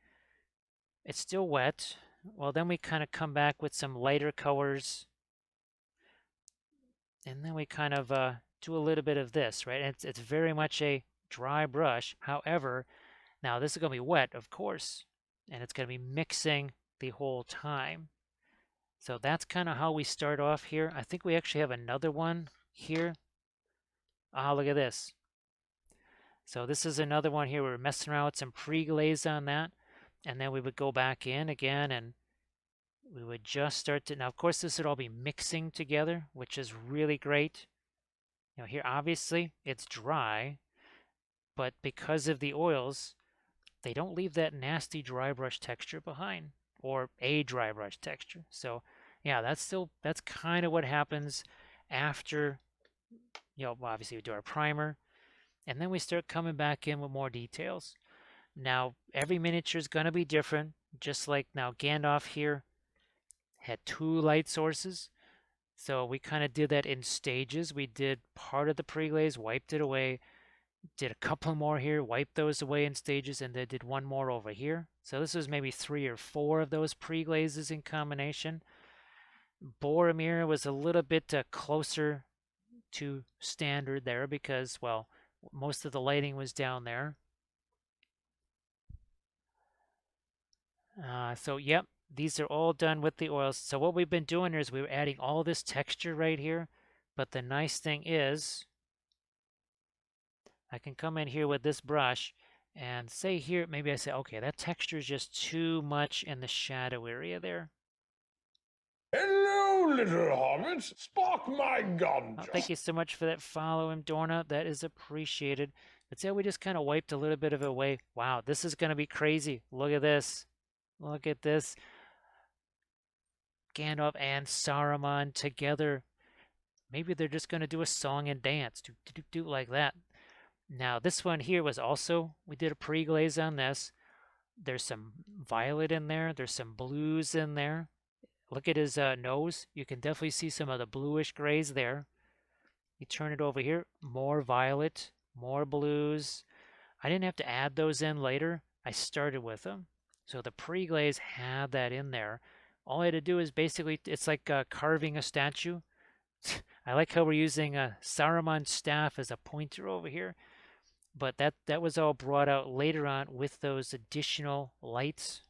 It's still wet. Well, then we kind of come back with some lighter colors. And then we kind of do a little bit of this, right? And it's very much a dry brush. However, now this is going to be wet, of course, and it's going to be mixing the whole time. So that's kind of how we start off here. I think we actually have another one here. Ah, look at this. So this is another one here. We're messing around with some pre-glaze on that. And then we would go back in again and we would just start to, now of course this would all be mixing together, which is really great. Now here obviously it's dry, but because of the oils, they don't leave that nasty dry brush texture behind, or a dry brush texture. So yeah, that's kind of what happens after, obviously we do our primer, and then we start coming back in with more details. Now every miniature is going to be different, just like now Gandalf here had two light sources. So we kind of did that in stages. We did part of the pre-glaze, wiped it away, did a couple more here, wiped those away in stages, and then did one more over here. So this was maybe 3 or 4 of those pre-glazes in combination. Boromir was a little bit closer to standard there because, well, most of the lighting was down there. So yep, these are all done with the oils. So what we've been doing is we're adding all this texture right here. But the nice thing is I can come in here with this brush and say here, maybe I say, okay, that texture is just too much in the shadow area there. Hello, little hobbit. Spark my gun. Thank you so much for that follow, Dorna. That is appreciated. But see how we just kind of wiped a little bit of it away. Wow, this is going to be crazy. Look at this. Look at this. Gandalf and Saruman together. Maybe they're just going to do a song and dance. Do like that. Now, this one here was also, we did a pre-glaze on this. There's some violet in there. There's some blues in there. Look at his nose. You can definitely see some of the bluish grays there. You turn it over here, more violet, more blues. I didn't have to add those in later. I started with them. So the pre-glaze had that in there. All I had to do is basically, it's like carving a statue. I like how we're using a Saruman staff as a pointer over here. But that was all brought out later on with those additional lights.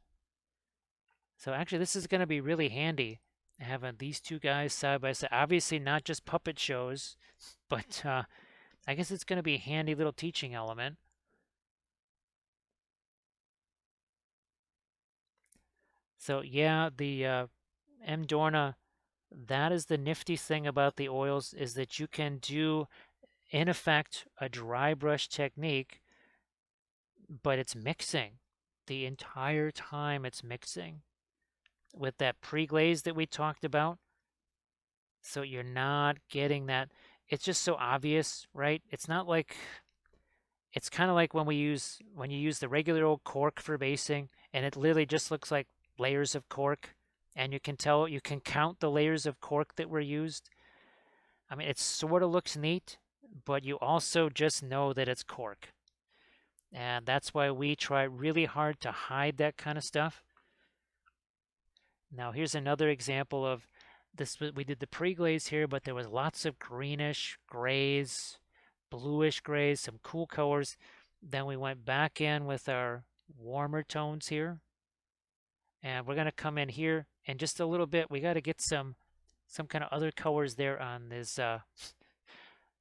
So actually this is going to be really handy, having these two guys side by side. Obviously not just puppet shows, but I guess it's going to be a handy little teaching element. So yeah, the Dorna, That is the nifty thing about the oils, is that you can do, in effect, a dry brush technique, but it's mixing. The entire time it's mixing with that pre-glaze that we talked about. So you're not getting that. It's just so obvious, right? It's not like, it's kind of like when you use the regular old cork for basing, and it literally just looks like layers of cork, and you can count the layers of cork that were used. I mean, it sort of looks neat, but you also just know that it's cork. And that's why we try really hard to hide that kind of stuff. Now, here's another example of this. We did the pre-glaze here, but there was lots of greenish grays, bluish grays, some cool colors. Then we went back in with our warmer tones here. And we're going to come in here in just a little bit. We got to get some kind of other colors there on this,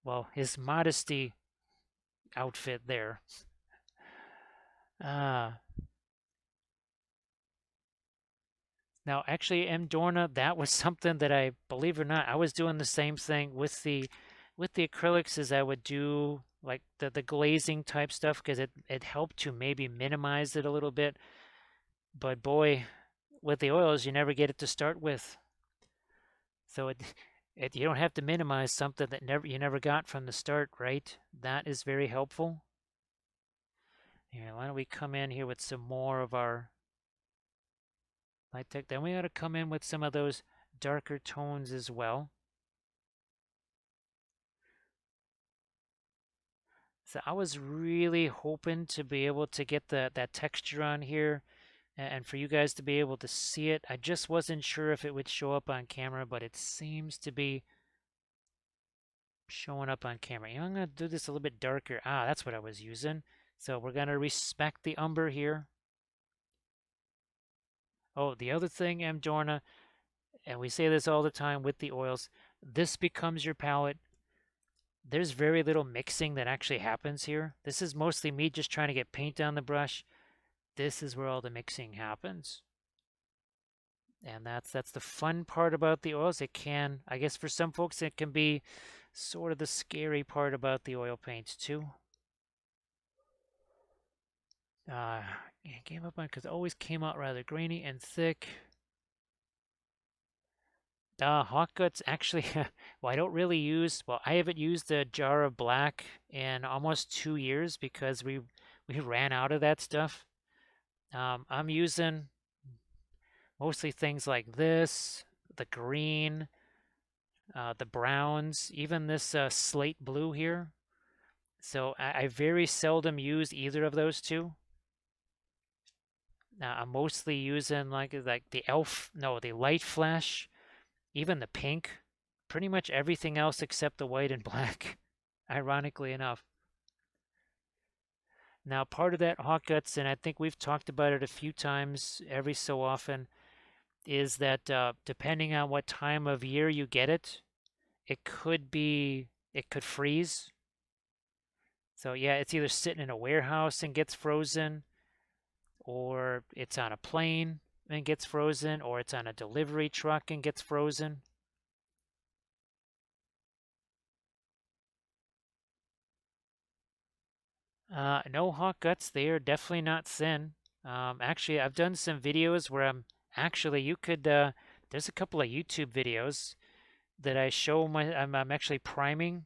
well, his modesty outfit there. Ah, now actually, M. Dorna, that was something that I, believe it or not, I was doing the same thing with the acrylics as I would do like the glazing type stuff, because it helped to maybe minimize it a little bit. But boy, with the oils, you never get it to start with. So you don't have to minimize something that you never got from the start, right? That is very helpful. Here, why don't we come in here with some more of our light tech? Then we got to come in with some of those darker tones as well. So I was really hoping to be able to get that texture on here and for you guys to be able to see it. I just wasn't sure if it would show up on camera, but it seems to be showing up on camera. You know, I'm going to do this a little bit darker. Ah, that's what I was using. So we're going to respect the umber here. Oh, the other thing, M. Dorna, and we say this all the time with the oils, this becomes your palette. There's very little mixing that actually happens here. This is mostly me just trying to get paint on the brush. This is where all the mixing happens. And that's the fun part about the oils. It can, I guess for some folks, it can be sort of the scary part about the oil paints too. It came up on, because it always came out rather grainy and thick. Hot Guts actually, well, I don't really use, well, I haven't used a jar of black in almost 2 years because we ran out of that stuff. I'm using mostly things like this, the green, the browns, even this slate blue here. So I very seldom use either of those two. I'm mostly using like the elf, no, the light flash, even the pink, pretty much everything else except the white and black, ironically enough. Now, part of that hot guts, and I think we've talked about it a few times every so often, is that depending on what time of year you get it, it could freeze. So yeah, it's either sitting in a warehouse and gets frozen, or it's on a plane and gets frozen, or it's on a delivery truck and gets frozen. No hot guts, they are definitely not thin. Actually, I've done some videos where you could, there's a couple of YouTube videos that I show I'm actually priming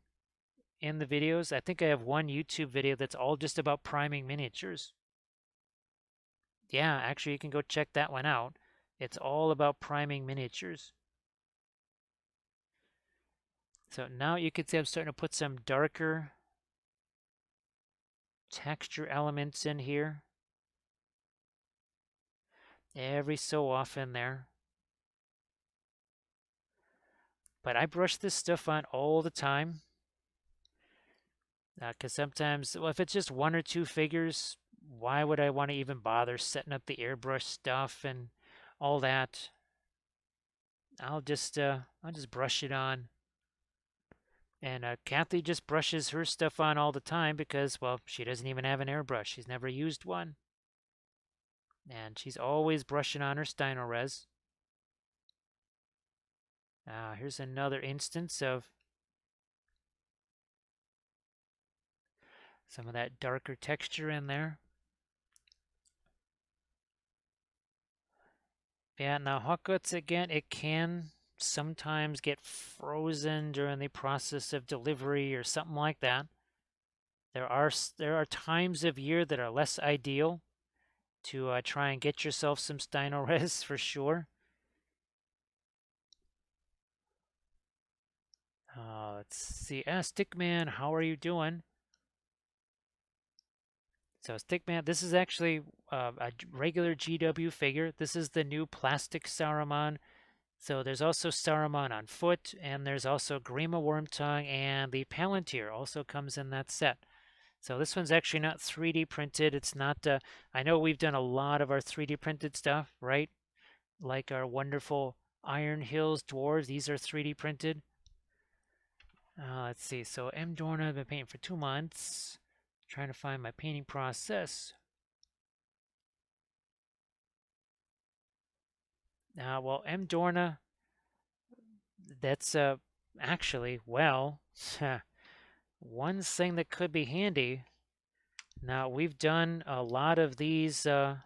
in the videos. I think I have one YouTube video that's all just about priming miniatures. Yeah, actually, you can go check that one out. It's all about priming miniatures. So now you can see I'm starting to put some darker texture elements in here every so often there. But I brush this stuff on all the time because sometimes, well, if it's just one or two figures, why would I want to even bother setting up the airbrush stuff and all that? I'll just brush it on. And Kathy just brushes her stuff on all the time because, well, she doesn't even have an airbrush. She's never used one. And she's always brushing on her Stynylrez. Here's another instance of some of that darker texture in there. Yeah, now hotguts again, it can sometimes get frozen during the process of delivery or something like that. There are times of year that are less ideal to try and get yourself some Steino res for sure. Let's see. Stickman, how are you doing? So Stickman, this is actually a regular GW figure. This is the new plastic Saruman. So there's also Saruman on foot, and there's also Grima Wormtongue, and the Palantir also comes in that set. So this one's actually not 3D printed. It's not, I know we've done a lot of our 3D printed stuff, right? Like our wonderful Iron Hills dwarves, these are 3D printed. Let's see, so M. Dorna, I've been painting for 2 months. Trying to find my painting process. Well, M. Dorna, that's actually, well, one thing that could be handy. Now, we've done a lot of these. Now,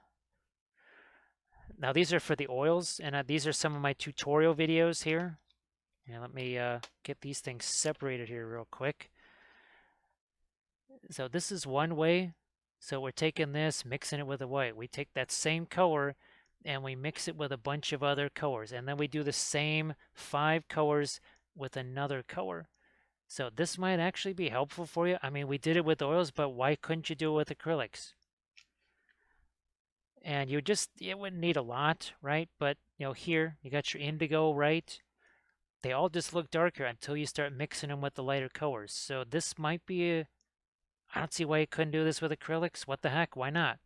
these are for the oils, and these are some of my tutorial videos here. And let me get these things separated here real quick. So this is one way. So we're taking this, mixing it with a white. We take that same color and we mix it with a bunch of other colors. And then we do the same 5 colors with another color. So this might actually be helpful for you. I mean, we did it with oils, but why couldn't you do it with acrylics? And it wouldn't need a lot, right? But, here you got your indigo, right? They all just look darker until you start mixing them with the lighter colors. So this might be I don't see why you couldn't do this with acrylics. What the heck? Why not?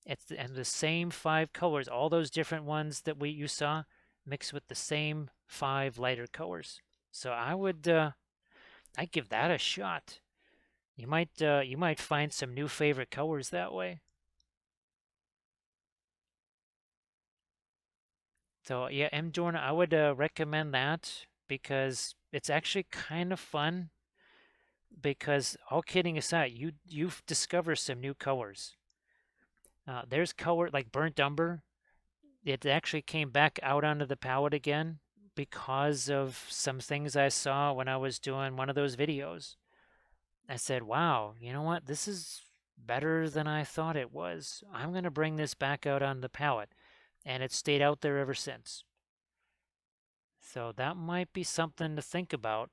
And the same 5 colors, all those different ones that you saw, mixed with the same 5 lighter colors. So I'd give that a shot. You might find some new favorite colors that way. So yeah, M. Dorna, I would recommend that because it's actually kind of fun. Because all kidding aside, you discover some new colors. There's color like burnt umber. It actually came back out onto the palette again because of some things I saw when I was doing one of those videos. I said, wow, you know what? This is better than I thought it was. I'm going to bring this back out on the palette. And it stayed out there ever since. So that might be something to think about.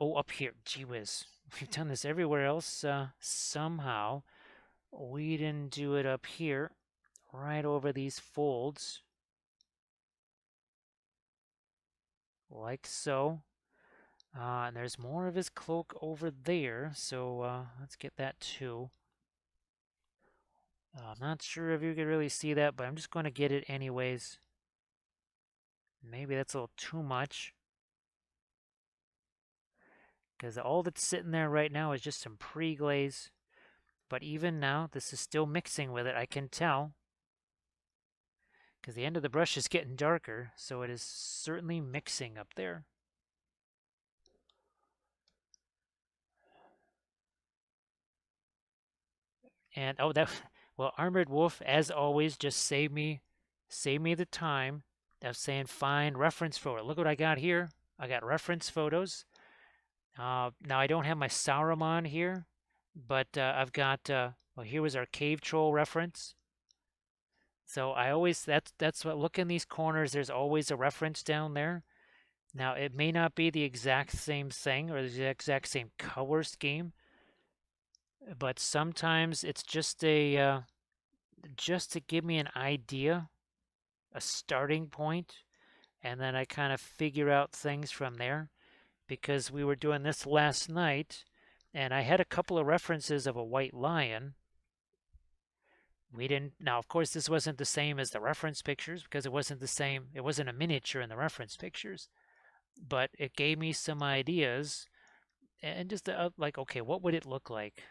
Up here. Gee whiz. We've done this everywhere else somehow. We didn't do it up here, right over these folds. Like so. And there's more of his cloak over there, so let's get that too. I'm not sure if you can really see that, but I'm just going to get it anyways. Maybe that's a little too much. Because all that's sitting there right now is just some pre-glaze. But even now, this is still mixing with it, I can tell. Because the end of the brush is getting darker, so it is certainly mixing up there. And oh, well, Armored Wolf, as always, just save me the time of saying find reference photo. Look what I got here. I got reference photos. Now I don't have my Saruman here, but I've got. Well, here was our cave troll reference. So I always that's what look in these corners. There's always a reference down there. Now it may not be the exact same thing or the exact same color scheme, but sometimes it's just a just to give me an idea, a starting point, and then I kind of figure out things from there. Because we were doing this last night, and I had a couple of references of a white lion. We didn't, now of course this wasn't the same as the reference pictures because it wasn't the same, it wasn't a miniature in the reference pictures, but it gave me some ideas and just like, okay, what would it look like?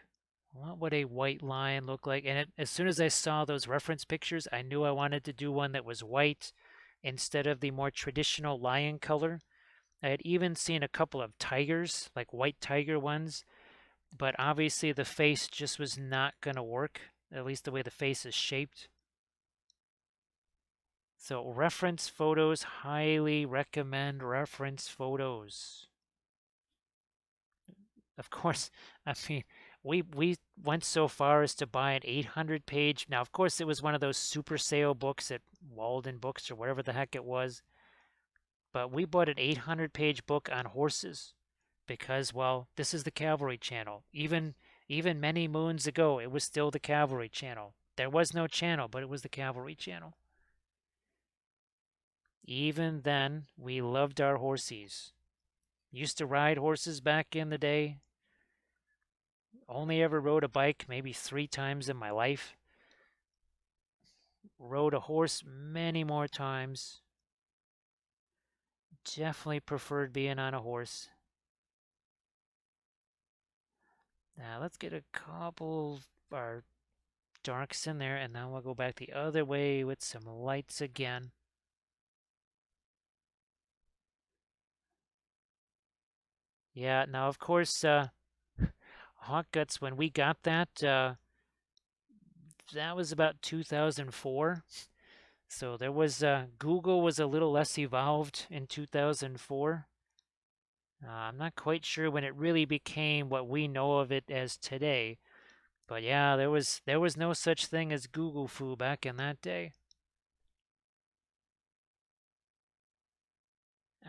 What would a white lion look like? And as soon as I saw those reference pictures, I knew I wanted to do one that was white instead of the more traditional lion color. I had even seen a couple of tigers, like white tiger ones, but obviously the face just was not going to work, at least the way the face is shaped. So reference photos, highly recommend reference photos. Of course, I mean, we went so far as to buy an 800 page. Now, of course, it was one of those super sale books at Walden Books or whatever the heck it was. But we bought an 800 page book on horses because, well, this is the Cavalry Channel. Even many moons ago, it was still the Cavalry Channel. There was no channel, but it was the Cavalry Channel. Even then, we loved our horses. Used to ride horses back in the day. Only ever rode a bike maybe 3 times in my life. Rode a horse many more times. Definitely preferred being on a horse. Now let's get a couple of our darks in there, and now we'll go back the other way with some lights again. Yeah, now of course, Hot Guts, when we got that, that was about 2004. So there was, Google was a little less evolved in 2004. I'm not quite sure when it really became what we know of it as today. But yeah, there was no such thing as Google Foo back in that day.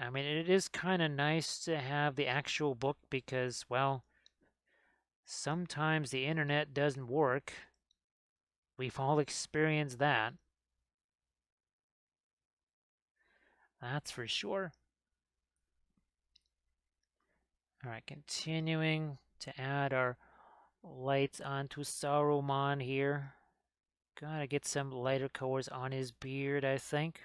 I mean, it is kind of nice to have the actual book because, well, sometimes the internet doesn't work. We've all experienced that. That's for sure. All right, continuing to add our lights onto Saruman here. Gotta get some lighter colors on his beard, I think.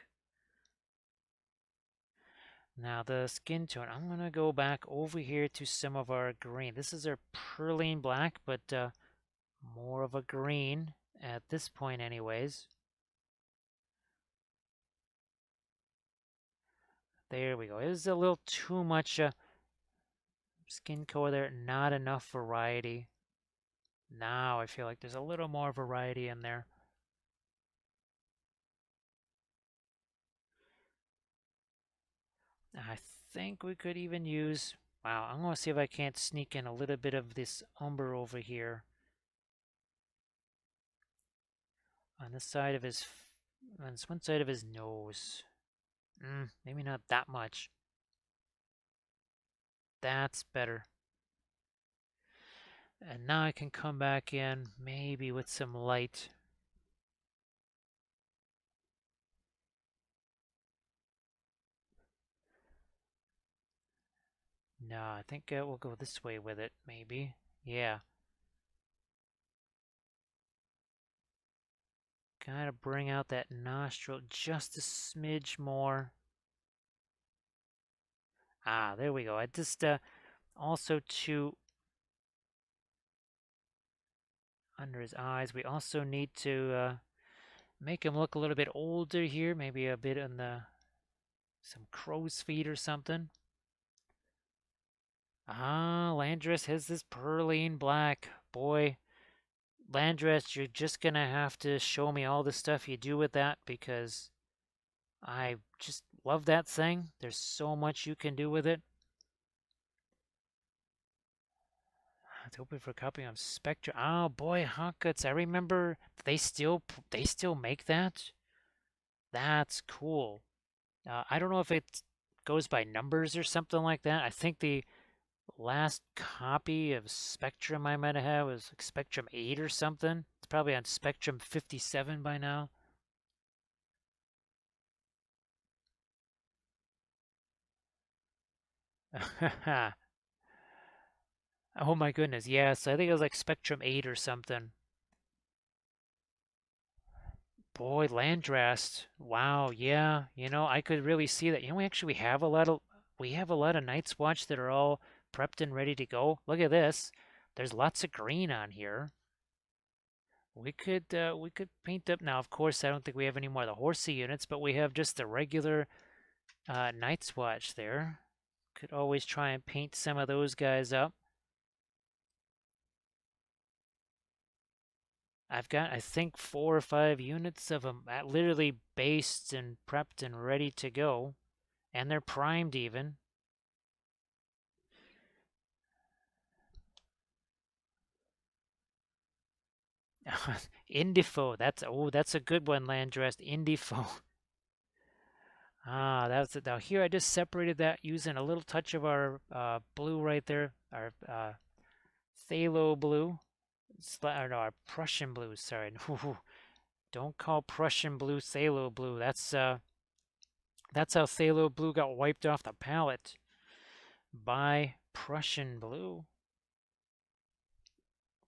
Now the skin tone, I'm gonna go back over here to some of our green. This is our perline black, but more of a green at this point anyways. There we go. It was a little too much skin color there, not enough variety. Now I feel like there's a little more variety in there. I think we could even use, wow, I'm gonna see if I can't sneak in a little bit of this umber over here on the side of his, on this one side of his nose. Maybe not that much. That's better. And now I can come back in maybe with some light. No, I think we'll go this way with it, maybe. Yeah. Gotta bring out that nostril just a smidge more. Ah, there we go. I just, also to under his eyes, we also need to make him look a little bit older here. Maybe a bit on the, some crow's feet or something. Ah, Landris has this perline black. Boy, Landris, you're just gonna have to show me all the stuff you do with that because I just love that thing. There's so much you can do with it. It's open for copying on Spectre. Oh boy, Hawkguts. I remember they still make that. That's cool. I don't know if it goes by numbers or something like that. I think the last copy of Spectrum I might have had was like Spectrum 8 or something. It's probably on Spectrum 57 by now. Oh my goodness, yes. I think it was like Spectrum 8 or something. Boy, Landrast. Wow, yeah. I could really see that. We have a lot of Night's Watch that are all prepped and ready to go. Look at this. There's lots of green on here. We could paint up now. Of course, I don't think we have any more of the horsey units, but we have just the regular Night's Watch there. Could always try and paint some of those guys up. I've got, I think, 4 or 5 units of them literally based and prepped and ready to go. And they're primed even. Indifo, that's a good one, Landrest. Indifo. Ah, that's it. Now here I just separated that using a little touch of our blue right there, our phthalo blue. Or no, our Prussian blue. Sorry, don't call Prussian blue phthalo blue. That's how phthalo blue got wiped off the palette by Prussian blue.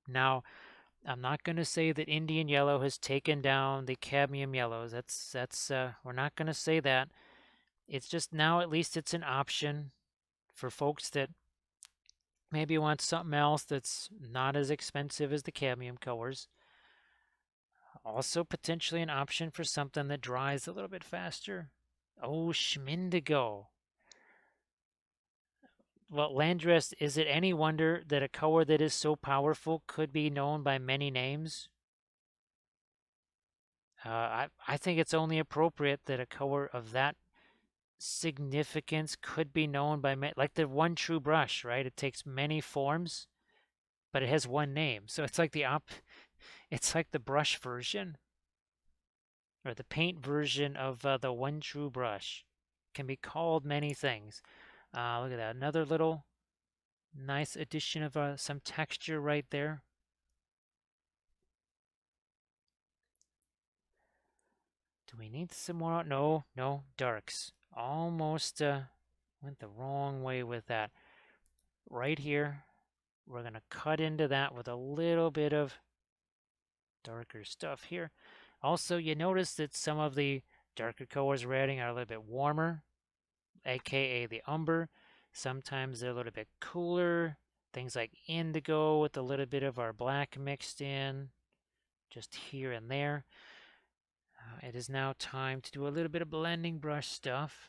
Now, I'm not going to say that Indian yellow has taken down the cadmium yellows. We're not going to say that. It's just now at least it's an option for folks that maybe want something else that's not as expensive as the cadmium colors. Also potentially an option for something that dries a little bit faster. Oh, Schmindigo. Well, Landress, is it any wonder that a color that is so powerful could be known by many names? I think it's only appropriate that a color of that significance could be known by like the one true brush, right? It takes many forms, but it has one name. So it's like it's like the brush version or the paint version of the one true brush. Can be called many things. Look at that, another little nice addition of some texture right there. Do we need some more? No, no, darks. Almost went the wrong way with that. Right here, we're going to cut into that with a little bit of darker stuff here. Also, you notice that some of the darker colors we're adding are a little bit warmer, aka the umber. Sometimes they're a little bit cooler. Things like indigo with a little bit of our black mixed in, just here and there. It is now time to do a little bit of blending brush stuff.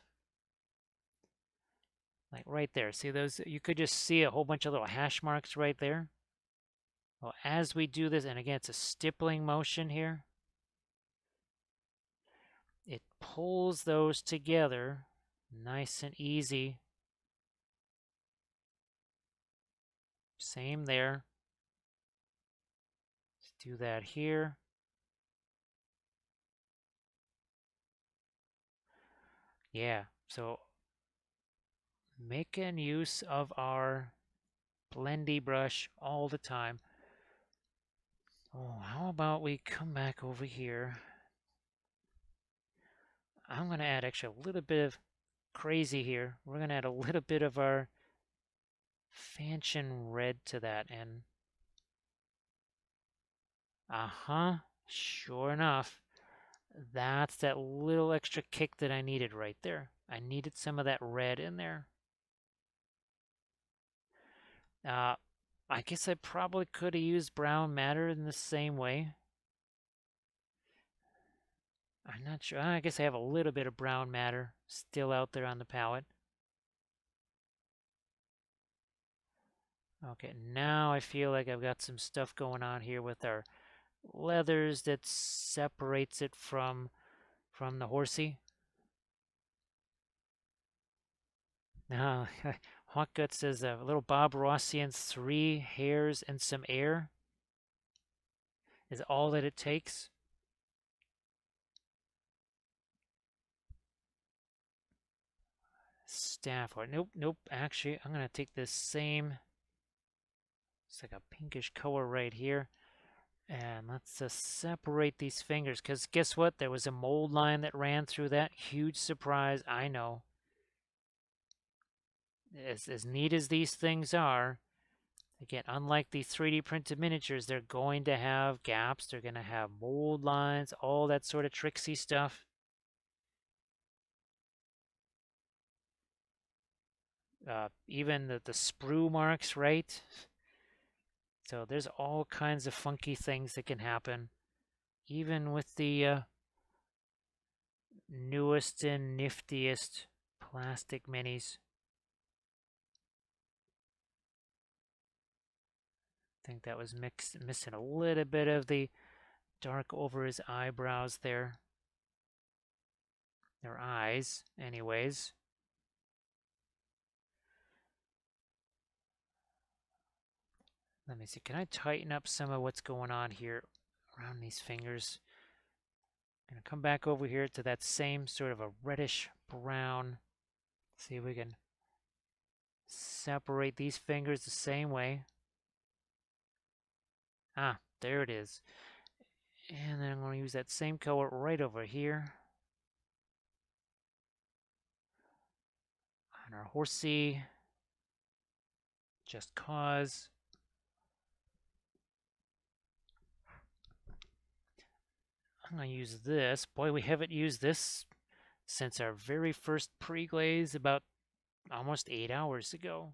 Like right there. See those? You could just see a whole bunch of little hash marks right there. Well, as we do this, and again, it's a stippling motion here, it pulls those together nice and easy. Same there. Let's do that here. Yeah, so making use of our blendy brush all the time. Oh, how about we come back over here? I'm going to add actually a little bit of crazy here. We're going to add a little bit of our Fanchon red to that. And sure enough, that's that little extra kick that I needed right there. I needed some of that red in there. I guess I probably could have used brown matter in the same way. I'm not sure. I guess I have a little bit of brown matter still out there on the palette. Okay, now I feel like I've got some stuff going on here with our leathers that separates it from the horsey. Now, Hawkgut says a little Bob Rossian 3 hairs and some air is all that it takes. Staff or nope, nope. Actually, I'm gonna take this same. It's like a pinkish color right here. And let's separate these fingers, because guess what? There was a mold line that ran through that. Huge surprise, I know. As neat as these things are, again, unlike the 3D printed miniatures, they're going to have gaps. They're going to have mold lines, all that sort of tricksy stuff. Even the sprue marks, right? So there's all kinds of funky things that can happen, even with the newest and niftiest plastic minis. I think that was missing a little bit of the dark over his eyebrows there. Their eyes, anyways. Let me see, can I tighten up some of what's going on here around these fingers? I'm gonna come back over here to that same sort of a reddish brown. See if we can separate these fingers the same way. Ah, there it is. And then I'm going to use that same color right over here on our horsey, just cause. I'm going to use this. Boy, we haven't used this since our very first pre-glaze about almost 8 hours ago.